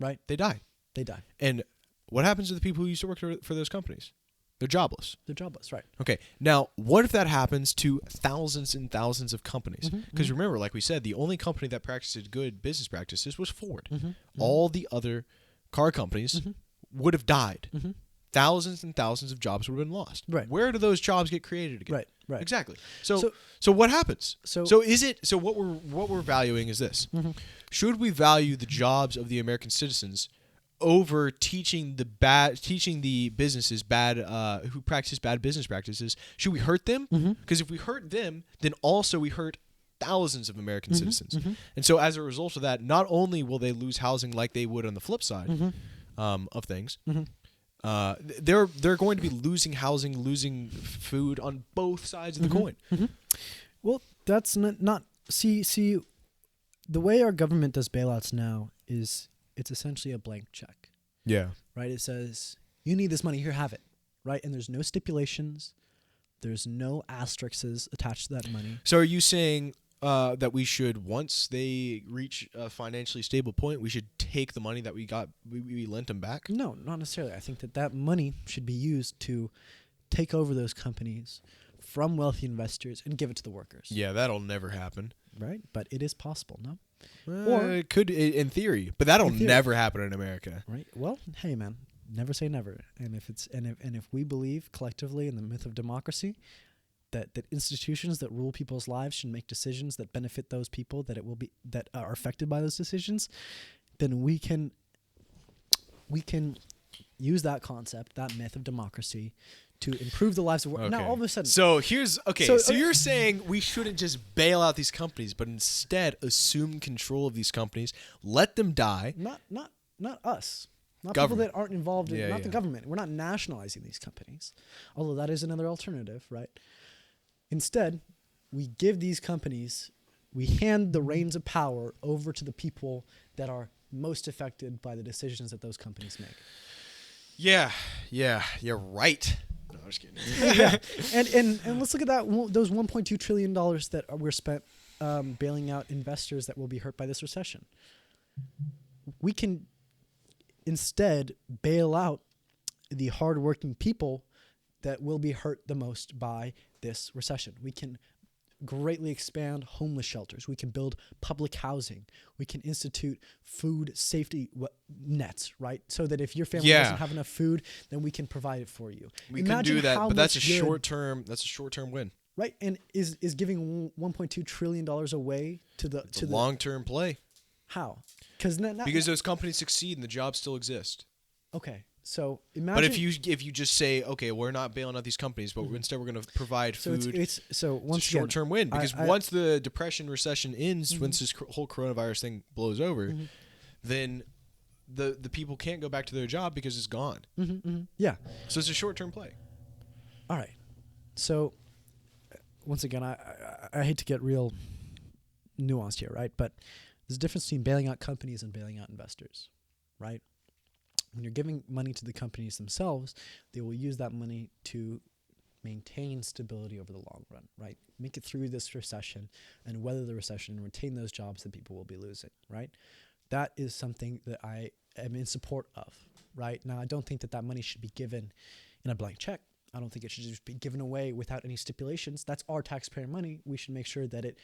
Right. They die. They die. And what happens to the people who used to work for those companies? They're jobless. They're jobless. Right. Okay. Now, what if that happens to thousands and thousands of companies? Mm-hmm, Because remember, like we said, the only company that practiced good business practices was Ford. Mm-hmm. All the other car companies would have died. Mm-hmm. Thousands and thousands of jobs would have been lost. Right. Where do those jobs get created again? Right. Exactly. So what happens? So What we're valuing is this. Mm-hmm. Should we value the jobs of the American citizens over teaching the businesses who practice bad business practices? Should we hurt them? Because if we hurt them, then also we hurt thousands of American citizens. And so as a result of that, not only will they lose housing like they would on the flip side of things, they're going to be losing housing, losing food on both sides of the coin. Well, that's not see the way our government does bailouts now is it's essentially a blank check. Yeah. Right? It says, you need this money, here, have it. Right? And there's no stipulations. There's no asterisks attached to that money. So are you saying that we should, once they reach a financially stable point, we should take the money that we got, we lent them back? No, not necessarily. I think that money should be used to take over those companies from wealthy investors and give it to the workers. Yeah, that'll never happen. Right? But it is possible, no? Or it could in theory, but that'll never happen in America. Right? Well, hey man, never say never. And if we believe collectively in the myth of democracy, that institutions that rule people's lives should make decisions that benefit those people that are affected by those decisions, then we can use that concept, that myth of democracy, to improve the lives of workers. Okay. Now all of a sudden, so you're saying we shouldn't just bail out these companies, but instead assume control of these companies, let them die. not us. Not Government. people that aren't involved in the Yeah. government. We're not nationalizing these companies. Although that is another alternative, right? Instead, we give these companies, we hand the reins of power over to the people that are most affected by the decisions that those companies make. Yeah, you're right. No, I'm just kidding. Yeah. And let's look at those $1.2 trillion that were spent bailing out investors that will be hurt by this recession. We can instead bail out the hardworking people that will be hurt the most by this recession. We can greatly expand homeless shelters. We can build public housing. We can institute food safety nets, right? So that if your family doesn't have enough food, then we can provide it for you. We can do that, but that's a short-term win. right? And is giving $1.2 trillion away to the long-term play. How? Because those companies succeed and the jobs still exist. Okay, so imagine. But if you just say, okay, we're not bailing out these companies, but instead we're going to provide food. It's once a short-term win, because once the depression recession ends, once this whole coronavirus thing blows over, then the people can't go back to their job because it's gone. Yeah. So it's a short-term play. All right. So once again, I hate to get real nuanced here, right? But there's a difference between bailing out companies and bailing out investors, right? When you're giving money to the companies themselves, they will use that money to maintain stability over the long run, right? Make it through this recession and weather the recession and retain those jobs that people will be losing, right? That is something that I am in support of, right? Now, I don't think that money should be given in a blank check. I don't think it should just be given away without any stipulations. That's our taxpayer money. We should make sure that it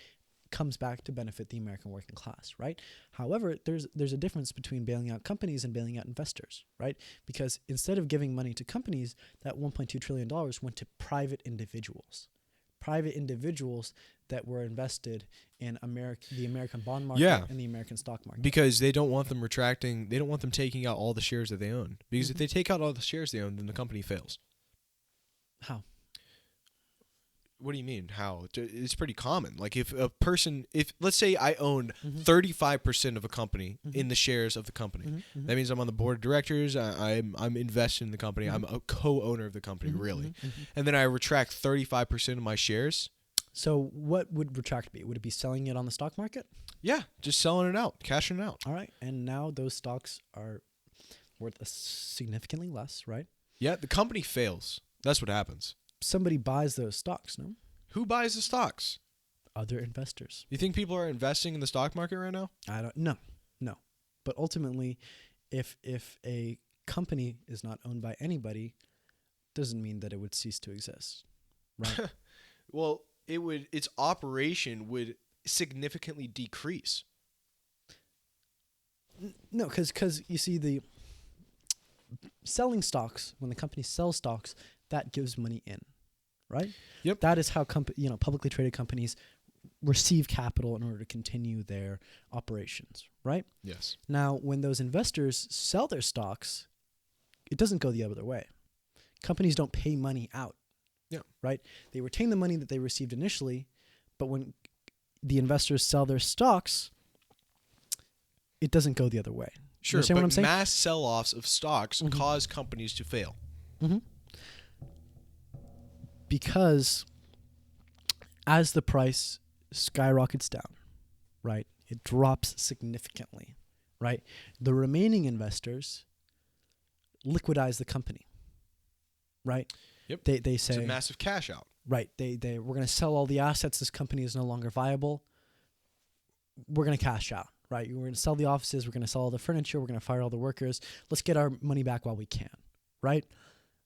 comes back to benefit the American working class, right? However, there's a difference between bailing out companies and bailing out investors, right? Because instead of giving money to companies, that $1.2 trillion went to private individuals that were invested in the American bond market and the American stock market. Because they don't want them retracting. They don't want them taking out all the shares that they own. Because if they take out all the shares they own, then the company fails. How? What do you mean? How? It's pretty common. Like if let's say I own 35% of a company in the shares of the company, that means I'm on the board of directors. I'm invested in the company. I'm a co-owner of the company, really. And then I retract 35% of my shares. So what would retract be? Would it be selling it on the stock market? Yeah, just selling it out, cashing it out. All right, and now those stocks are worth significantly less, right? Yeah, the company fails. That's what happens. Somebody buys those stocks, no? Who buys the stocks? Other investors. You think people are investing in the stock market right now? No. But ultimately, if a company is not owned by anybody, doesn't mean that it would cease to exist, right? Well, its operation would significantly decrease. No, because you see, the selling stocks, when the company sells stocks, that gives money in, right? Yep. That is how publicly traded companies receive capital in order to continue their operations, right? Yes. Now, when those investors sell their stocks, it doesn't go the other way. Companies don't pay money out. Yeah. Right? They retain the money that they received initially, but when the investors sell their stocks, it doesn't go the other way. Sure, understand what I'm saying? Mass sell-offs of stocks cause companies to fail. Because as the price skyrockets down, right, it drops significantly, right? The remaining investors liquidize the company, right? Yep. They say it's a massive cash out. Right. We're going to sell all the assets. This company is no longer viable. We're going to cash out, right? We're going to sell the offices. We're going to sell all the furniture. We're going to fire all the workers. Let's get our money back while we can, right?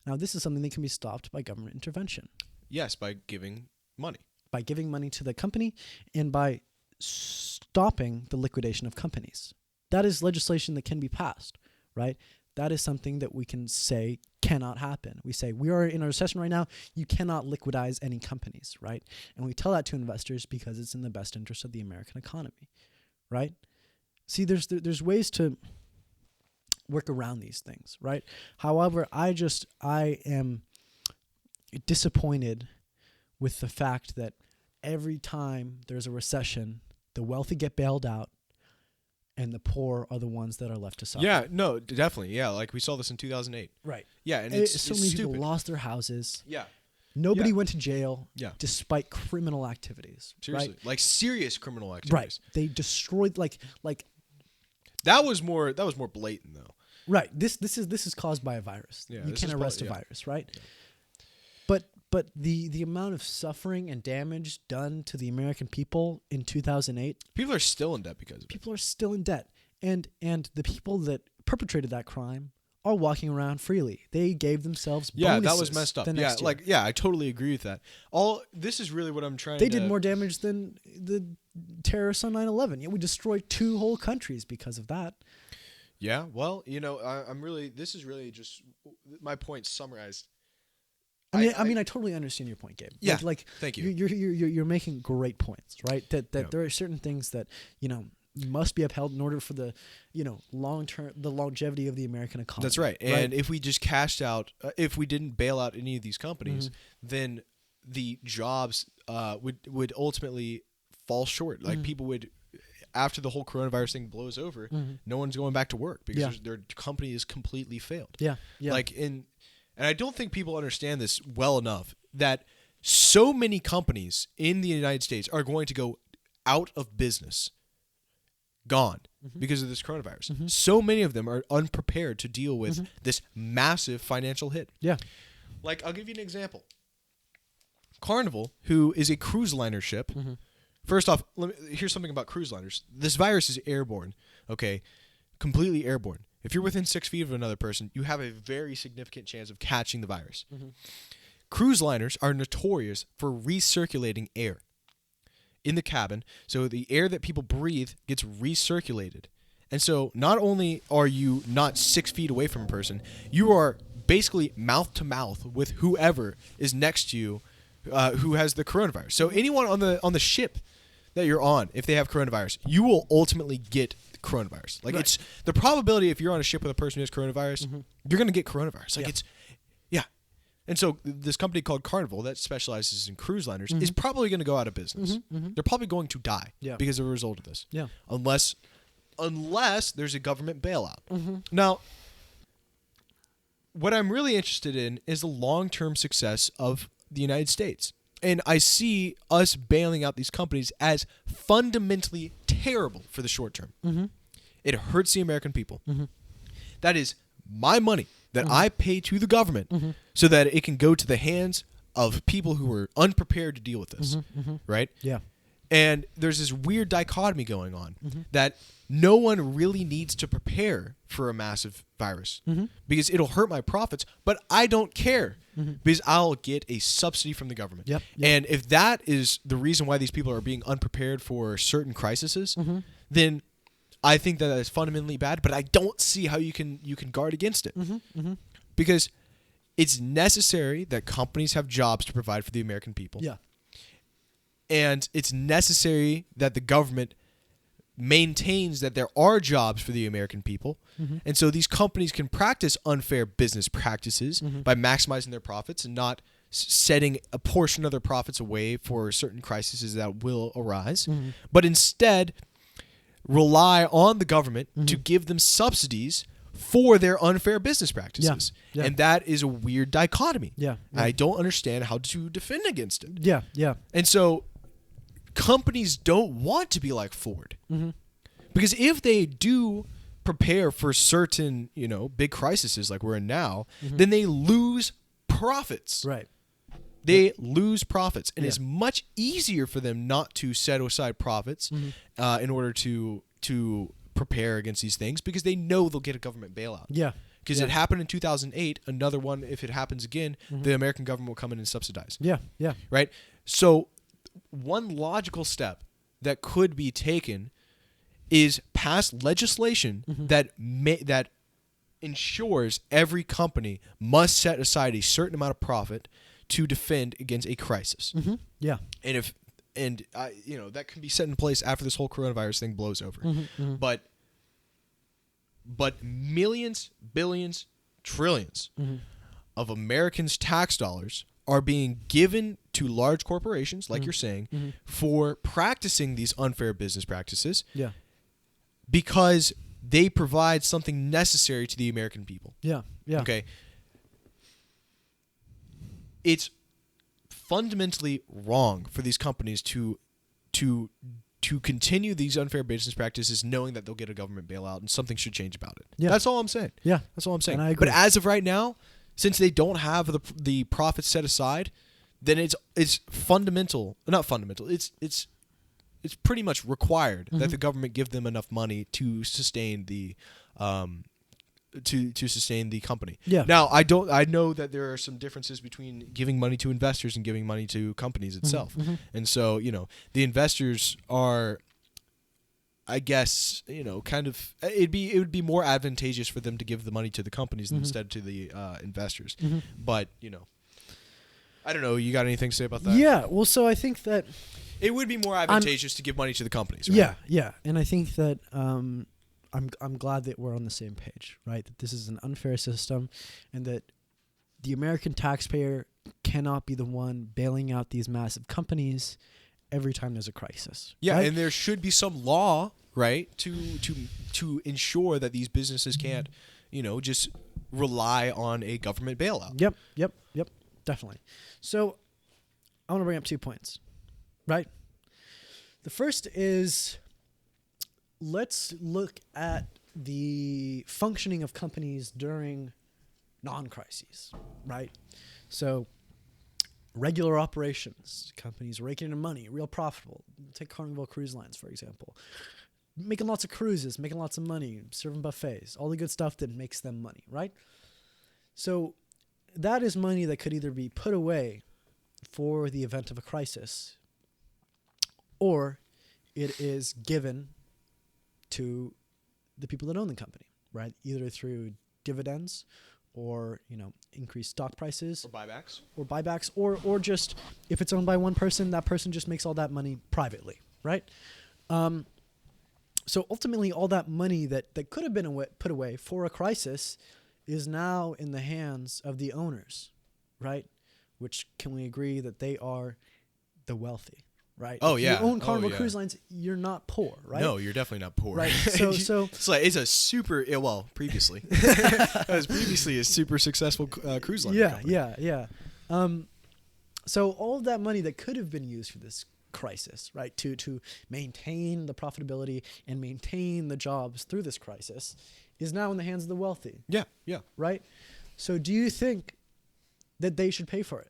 Now, this is something that can be stopped by government intervention. Yes, by giving money. By giving money to the company and by stopping the liquidation of companies. That is legislation that can be passed, right? That is something that we can say cannot happen. We say, we are in a recession right now. You cannot liquidize any companies, right? And we tell that to investors because it's in the best interest of the American economy, right? See, there's ways to work around these things, right? However, I am disappointed with the fact that every time there's a recession, the wealthy get bailed out and the poor are the ones that are left to suffer. Yeah, no, definitely. Yeah, like we saw this in 2008. Right. Yeah, and it's so many stupid. people lost their houses. Yeah. Nobody went to jail despite criminal activities. Seriously. Right? Like serious criminal activities. Right. They destroyed like That was more blatant though. Right. This is caused by a virus. Yeah, you can't arrest a virus, right? Yeah. But the amount of suffering and damage done to the American people in 2008, people are still in debt because of it. People are still in debt. And the people that perpetrated that crime are walking around freely. They gave themselves bonuses. Yeah, that was messed up. I totally agree with that. This is really what I'm trying They did more damage than the terrorists on 9/11. Yeah, we destroyed 2 whole countries because of that. Yeah, well, this is really just my point summarized. I mean, I totally understand your point, Gabe. Yeah. Like thank you. You're making great points, right? That Yeah. there are certain things that must be upheld in order for the the longevity of the American economy. That's right. And if we just cashed out, if we didn't bail out any of these companies, then the jobs would ultimately fall short. Like people would, after the whole coronavirus thing blows over, no one's going back to work because their company is completely failed. Yeah. And I don't think people understand this well enough, that so many companies in the United States are going to go out of business, gone, because of this coronavirus. So many of them are unprepared to deal with this massive financial hit. Yeah. Like, I'll give you an example. Carnival, who is a cruise liner ship. First off, here's something about cruise liners. This virus is airborne, okay? Completely airborne. If you're within 6 feet of another person, you have a very significant chance of catching the virus. Cruise liners are notorious for recirculating air in the cabin, so the air that people breathe gets recirculated. And so not only are you not 6 feet away from a person, you are basically mouth to mouth with whoever is next to you who has the coronavirus. So anyone on the ship that you're on, if they have coronavirus, you will ultimately get coronavirus. Like, it's the probability, if you're on a ship with a person who has coronavirus, you're going to get coronavirus. Like, And so this company called Carnival that specializes in cruise liners is probably going to go out of business. They're probably going to die because of a result of this. Yeah. Unless there's a government bailout. Now, what I'm really interested in is the long-term success of the United States. And I see us bailing out these companies as fundamentally terrible for the short term. It hurts the American people. That is my money that I pay to the government so that it can go to the hands of people who are unprepared to deal with this, right? Yeah. And there's this weird dichotomy going on that no one really needs to prepare for a massive virus because it'll hurt my profits, but I don't care because I'll get a subsidy from the government. And if that is the reason why these people are being unprepared for certain crises, then I think that is fundamentally bad, but I don't see how you can guard against it. Because it's necessary that companies have jobs to provide for the American people. Yeah. And it's necessary that the government maintains that there are jobs for the American people. And so these companies can practice unfair business practices by maximizing their profits and not setting a portion of their profits away for certain crises that will arise, but instead rely on the government to give them subsidies for their unfair business practices. And that is a weird dichotomy. I don't understand how to defend against it. And so companies don't want to be like Ford. Because if they do prepare for certain, big crises like we're in now, then they lose profits. They lose profits. And it's much easier for them not to set aside profits in order to prepare against these things because they know they'll get a government bailout. Because it happened in 2008. Another one, if it happens again, the American government will come in and subsidize. Right? So one logical step that could be taken is pass legislation that ensures every company must set aside a certain amount of profit to defend against a crisis. And that can be set in place after this whole coronavirus thing blows over. But millions, billions, trillions of Americans' tax dollars are being given to large corporations, like you're saying, for practicing these unfair business practices. Because they provide something necessary to the American people. Okay. It's fundamentally wrong for these companies to continue these unfair business practices knowing that they'll get a government bailout and something should change about it. That's all I'm saying. That's all I'm saying. And I agree. But as of right now, since they don't have the profits set aside, then it's fundamental, not fundamental. It's pretty much required that the government give them enough money to sustain the to sustain the company. Now, I know that there are some differences between giving money to investors and giving money to companies itself. And so, the investors are, I guess, kind of it would be more advantageous for them to give the money to the companies instead to the investors. But, I don't know. You got anything to say about that? Yeah. Well, so I think that It would be more advantageous to give money to the companies, right? Yeah, and I think that I'm glad that we're on the same page, right? That this is an unfair system, and that the American taxpayer cannot be the one bailing out these massive companies every time there's a crisis. Yeah, right? and there should be some law, right, to ensure that these businesses can't, just rely on a government bailout. Yep, definitely. So I want to bring up 2 points, right? The first is, let's look at the functioning of companies during non-crises, right? So regular operations, companies raking in money, real profitable. Take Carnival Cruise Lines, for example. Making lots of cruises, making lots of money, serving buffets, all the good stuff that makes them money, right? So that is money that could either be put away for the event of a crisis, or it is given to the people that own the company, right? Either through dividends or, increased stock prices. Or buybacks. Or just, if it's owned by one person, that person just makes all that money privately, right? So ultimately, all that money that could have been put away for a crisis is now in the hands of the owners, right? Which, can we agree that they are the wealthy, right? Oh, if yeah. you own Carnival Cruise Lines, you're not poor, right? No, you're definitely not poor. Right. So it's a super, previously. It was previously a super successful cruise line company. Yeah. So all of that money that could have been used for this crisis, right, to maintain the profitability and maintain the jobs through this crisis, is now in the hands of the wealthy. Yeah. Right? So do you think that they should pay for it?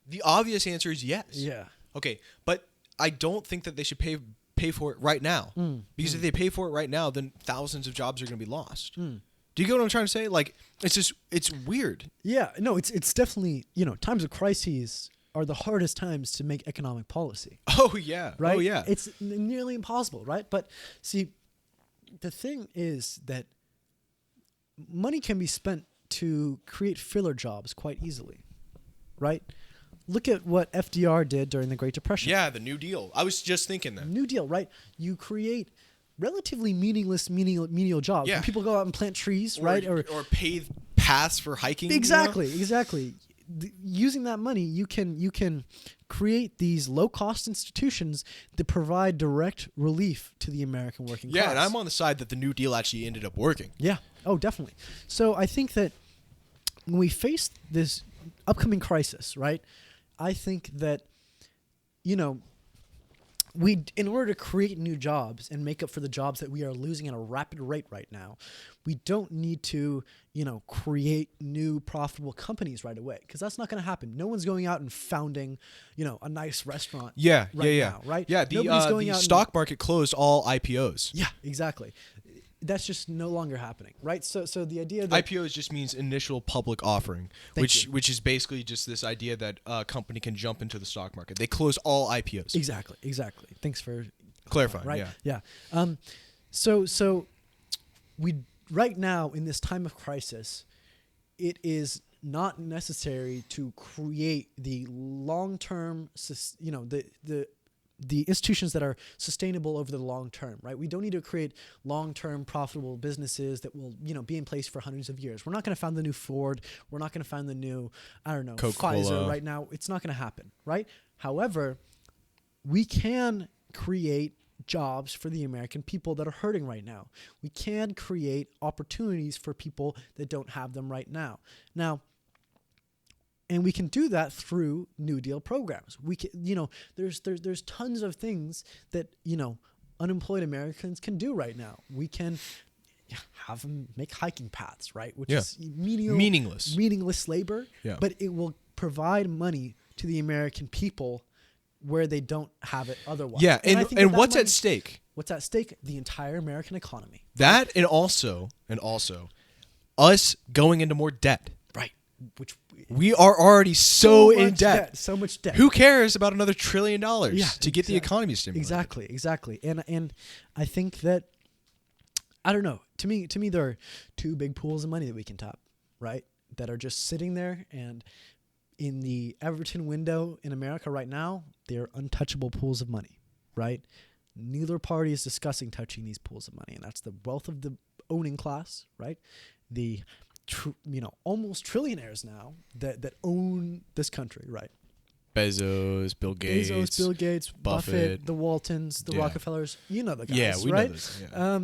The obvious answer is yes. Yeah. Okay, but I don't think that they should pay for it right now. Because if they pay for it right now, then thousands of jobs are going to be lost. Do you get what I'm trying to say? Like, it's weird. Yeah. No, it's definitely, times of crises are the hardest times to make economic policy. Oh, yeah. Right? Oh, yeah. It's nearly impossible, right? But see, the thing is that money can be spent to create filler jobs quite easily, right? Look at what FDR did during the Great Depression. Yeah, the New Deal. I was just thinking that. New Deal, right? You create relatively meaningless menial jobs. Yeah. When people go out and plant trees, right? Or pave paths for hiking. Exactly. Using that money, you can create these low-cost institutions that provide direct relief to the American working class. Yeah, and I'm on the side that the New Deal actually ended up working. Yeah. Oh, definitely. So I think that when we face this upcoming crisis, right, I think that, in order to create new jobs and make up for the jobs that we are losing at a rapid rate right now, we don't need to, create new profitable companies right away, because that's not going to happen. No one's going out and founding, a nice restaurant. Yeah. Now, right? Yeah, the stock market closed all IPOs. Yeah, exactly. That's just no longer happening, right? So the idea that IPOs just means initial public offering, which is basically just this idea that a company can jump into the stock market. They close all IPOs. Exactly. Thanks for clarifying. Right? Yeah. So we right now in this time of crisis, it is not necessary to create the long-term, the institutions that are sustainable over the long term, right? We don't need to create long-term profitable businesses that will, be in place for hundreds of years. We're not going to find the new Ford. We're not going to find the new, Coca-Cola. Pfizer right now. It's not going to happen, right? However, we can create jobs for the American people that are hurting right now. We can create opportunities for people that don't have them right now. And we can do that through New Deal programs. We can, there's tons of things that, unemployed Americans can do right now. We can have them make hiking paths, right? Which is meaningless labor, but it will provide money to the American people where they don't have it otherwise. Yeah, and what's at stake? What's at stake? The entire American economy. That and also us going into more debt. Right. Which we are already so in debt. So much debt. Who cares about another $1 trillion to get the economy stimulated? Exactly. And I think that, I don't know. To me, there are two big pools of money that we can tap, right? that are just sitting there, and in the Everton window in America right now, they're untouchable pools of money, right? Neither party is discussing touching these pools of money, and that's the wealth of the owning class, right? The almost trillionaires now that own this country, right? Bezos, Bill Gates, Buffett, the Waltons, the Rockefellers. You know the guys, yeah, we right? know this. Yeah.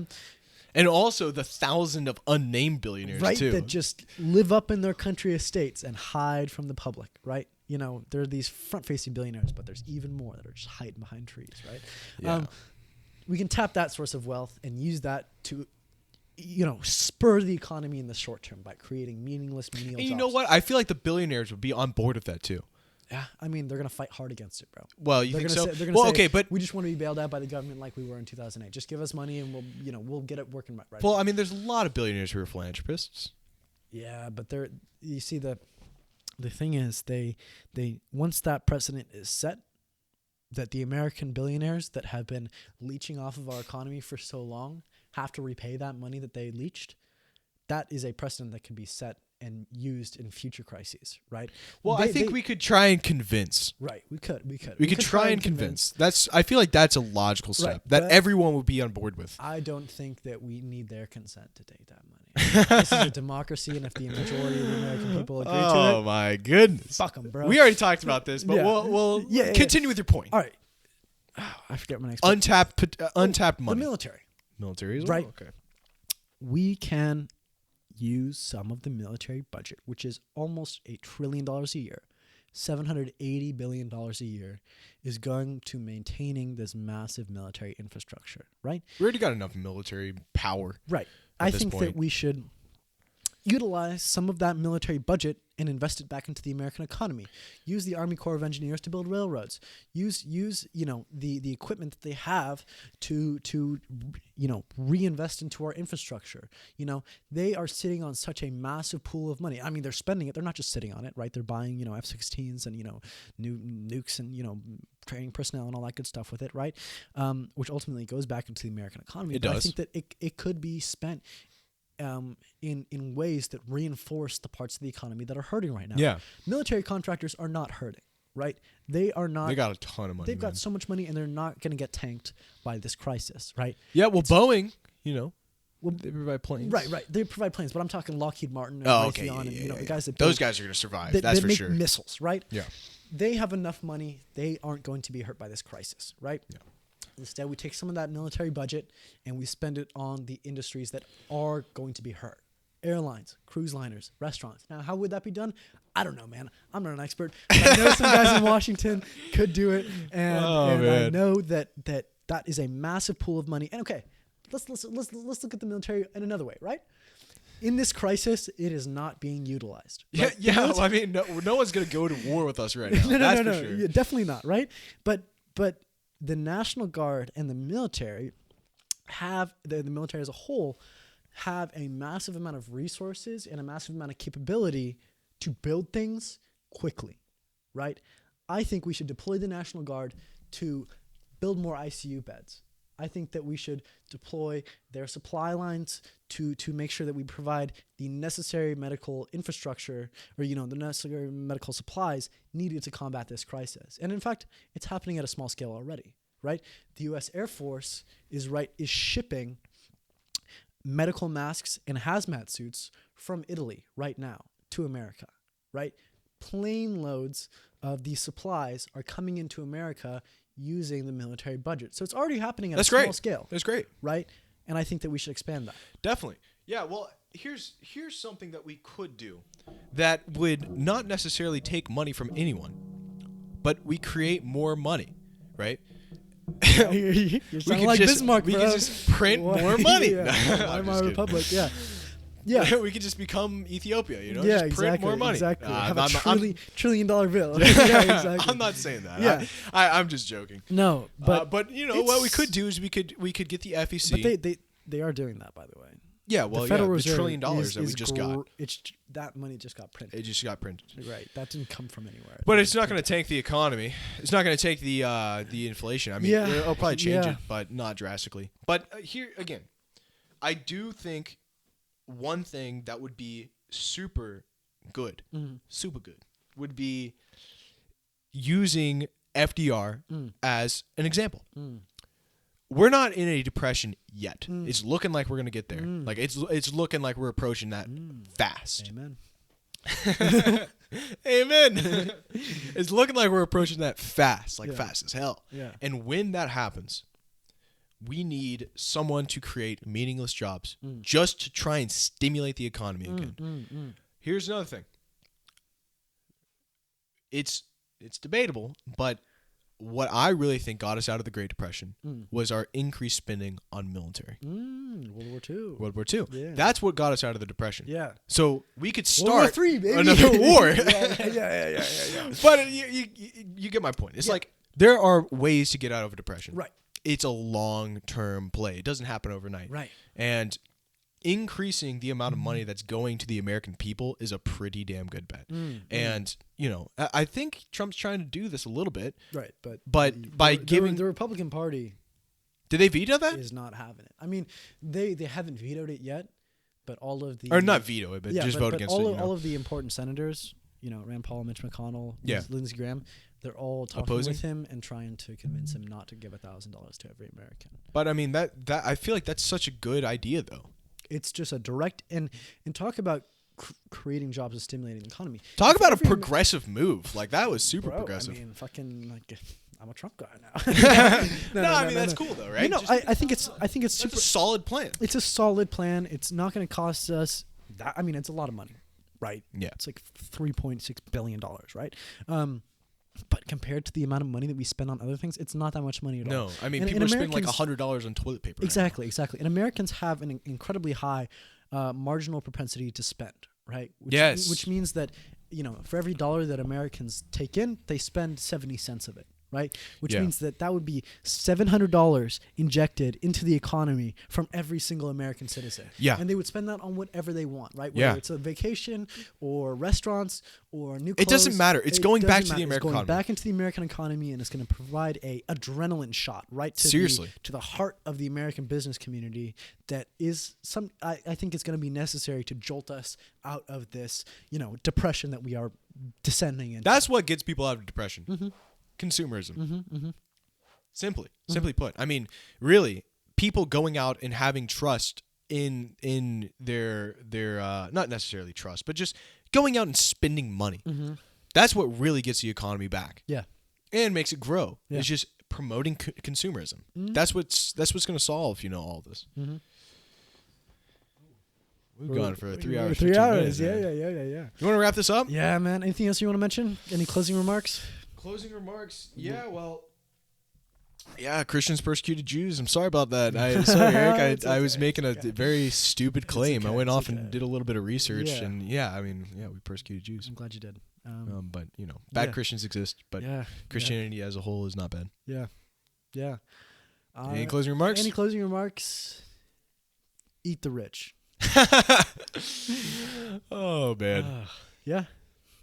And also the thousand of unnamed billionaires, right, too. That just live up in their country estates and hide from the public, right? You know, there are these front-facing billionaires, but there's even more that are just hiding behind trees, right? Yeah. We can tap that source of wealth and use that to, spur the economy in the short term by creating meaningless jobs. And you know what? I feel like the billionaires would be on board with that, too. Yeah, I mean, they're going to fight hard against it, bro. Well, you think so? They're gonna say, but we just want to be bailed out by the government like we were in 2008. Just give us money and we'll get it working right. Well, I mean, there's a lot of billionaires who are philanthropists. Yeah, but you see the thing is they once that precedent is set, that the American billionaires that have been leeching off of our economy for so long have to repay that money that they leached. That is a precedent that can be set and used in future crises, right? Well, I think we could try and convince. Right, we could try and convince. I feel like that's a logical step that everyone would be on board with. I don't think that we need their consent to take that money. This is a democracy, and if the majority of the American people agree to it, oh my goodness, fuck them, bro. We already talked about this, but we'll continue with your point. All right. Oh, I forget my next point. Untapped money. The military. Military as well? Right. Okay. We can use some of the military budget, which is almost $1 trillion a year, $780 billion a year, is going to maintaining this massive military infrastructure, right? We already got enough military power. Right. I think that we should utilize some of that military budget and invest it back into the American economy. Use the Army Corps of Engineers to build railroads. Use the equipment that they have to reinvest into our infrastructure. They are sitting on such a massive pool of money. I mean, they're spending it. They're not just sitting on it, right? They're buying F-16s and new nukes and training personnel and all that good stuff with it, right? Which ultimately goes back into the American economy. It does. I think that it could be spent in ways that reinforce the parts of the economy that are hurting right now. Yeah. Military contractors are not hurting, right? They are not. They got a ton of money. They've got so much money, and they're not going to get tanked by this crisis, right? Yeah, well, Boeing, they provide planes. Right. They provide planes, but I'm talking Lockheed Martin and Raytheon and the guys that those guys are going to survive. That's for sure. They make missiles, right? Yeah. They have enough money. They aren't going to be hurt by this crisis, right? Yeah. Instead, we take some of that military budget and we spend it on the industries that are going to be hurt. Airlines, cruise liners, restaurants. Now, how would that be done? I don't know, man. I'm not an expert. But I know some guys in Washington could do it. And I know that is a massive pool of money. And okay, let's look at the military in another way, right? In this crisis, it is not being utilized. Right? Yeah. Well, I mean, no one's going to go to war with us right now. That's for sure. Yeah, definitely not, right? But the National Guard and the military the military as a whole have a massive amount of resources and a massive amount of capability to build things quickly, right? I think we should deploy the National Guard to build more ICU beds. I think that we should deploy their supply lines to make sure that we provide the necessary medical infrastructure or, the necessary medical supplies needed to combat this crisis. And in fact, it's happening at a small scale already, right? The U.S. Air Force is shipping medical masks and hazmat suits from Italy right now to America, right? Plane loads of these supplies are coming into America using the military budget. So it's already happening at a small scale. That's great. Right? And I think that we should expand that. Definitely. Yeah, well, here's something that we could do that would not necessarily take money from anyone, but we create more money, right? You're sounding like Bismarck, bro. We could just print more money. Weimar Republic, yeah. Yeah, we could just become Ethiopia, Yeah, just print more money. Exactly. Have a $1 trillion bill. Yeah, exactly. I'm not saying that. Yeah. I'm just joking. No, but what we could do is we could get the FEC. But they are doing that, by the way. Yeah, well, the Federal the Reserve $1 trillion that we just got. That money just got printed. It just got printed. Right. That didn't come from anywhere. But it's not going to tank the economy. It's not going to take the inflation. I mean, it'll probably change it, but not drastically. But here again, I do think one thing that would be super good, super good, would be using FDR as an example. We're not in a depression yet. It's looking like we're gonna get there. Like it's looking like we're approaching that fast. Amen. Amen. It's looking like we're approaching that fast, like fast as hell. Yeah. And when that happens, we need someone to create meaningless jobs just to try and stimulate the economy again. Here's another thing. It's debatable, but what I really think got us out of the Great Depression was our increased spending on military. World War II. World War II. Yeah. That's what got us out of the Depression. Yeah. So we could World War start III, baby. another war. yeah. But you get my point. It's like there are ways to get out of a depression. Right. It's a long-term play. It doesn't happen overnight. Right. And increasing the amount of money that's going to the American people is a pretty damn good bet. And, you know, I think Trump's trying to do this a little bit. Right. But by giving... The Republican Party... Did they veto that? ...is not having it. I mean, they haven't vetoed it yet, but all of the... Or not veto it, but just vote against it. All of the important senators, you know, Rand Paul, Mitch McConnell, Lindsey Graham, they're all talking with him and trying to convince him not to give $1,000 to every American. But, I mean, that I feel like that's such a good idea, though. It's just a direct and talk about creating jobs and stimulating the economy. Talk about a progressive move. Like that was super progressive. I mean, fucking like I'm a Trump guy now. No, I mean that's cool though, right? You know, I think it's super a solid plan. It's a solid plan. It's not going to cost us that. I mean, it's a lot of money, right? Yeah, it's like $3.6 billion, right? But compared to the amount of money that we spend on other things, it's not that much money at all. No, I mean, people are spending like $100 on toilet paper. Exactly. And Americans have an incredibly high marginal propensity to spend, right? Which means that, you know, for every dollar that Americans take in, they spend 70 cents of it. Right, which means that would be $700 injected into the economy from every single American citizen. Yeah, and they would spend that on whatever they want. Right, whether it's a vacation or restaurants or new clothes. It doesn't matter. It's going back to the American economy. It's going back into the American economy, and it's going to provide a adrenaline shot right to the heart of the American business community. That is I think it's going to be necessary to jolt us out of this, you know, depression that we are descending into. That's what gets people out of depression. Consumerism. Simply put. I mean, really, people going out and having trust in their not necessarily trust, but just going out and spending money. That's what really gets the economy back. Yeah, and makes it grow. Yeah. It's just promoting consumerism. That's what's going to solve, you know, all this. We've gone for 3 hours. 3 hours. Yeah. You want to wrap this up? Yeah, man. Anything else you want to mention? Any closing remarks? Closing remarks. Yeah, well, Christians persecuted Jews. I'm sorry about that. Sorry, Eric. I was making a very stupid claim. I went off and did a little bit of research, and we persecuted Jews. I'm glad you did. But you know, bad Christians exist, but Christianity as a whole is not bad. Yeah. Any closing remarks? Any closing remarks? Eat the rich. Oh man. Yeah.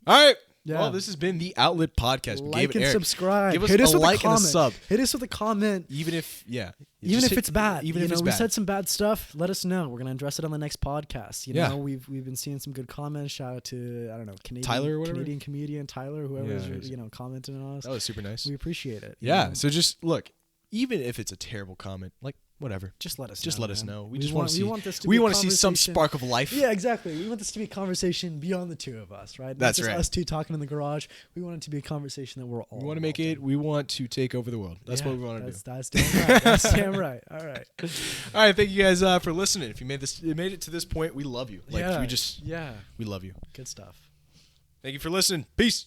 All right. Yeah. Well, this has been the Outlet Podcast. Like and subscribe. Give us a like and a sub. Hit us with a comment. Even if it's bad. Even if it's bad. We said some bad stuff, let us know. We're gonna address it on the next podcast. You know, we've been seeing some good comments. Shout out to Canadian comedian Tyler, whoever's commenting on us. That was super nice. We appreciate it. Yeah. So just look, even if it's a terrible comment, like whatever. Just let us know. Just let us know. We want to see some spark of life. Yeah, exactly. We want this to be a conversation beyond the two of us, right? That's Not just right. Us two talking in the garage. We want it to be a conversation that we're all. We want to make it. We want to take over the world. That's what we want to do. That's damn right. That's damn right. All right. All right. Thank you guys for listening. If you made it to this point, we love you. We love you. Good stuff. Thank you for listening. Peace.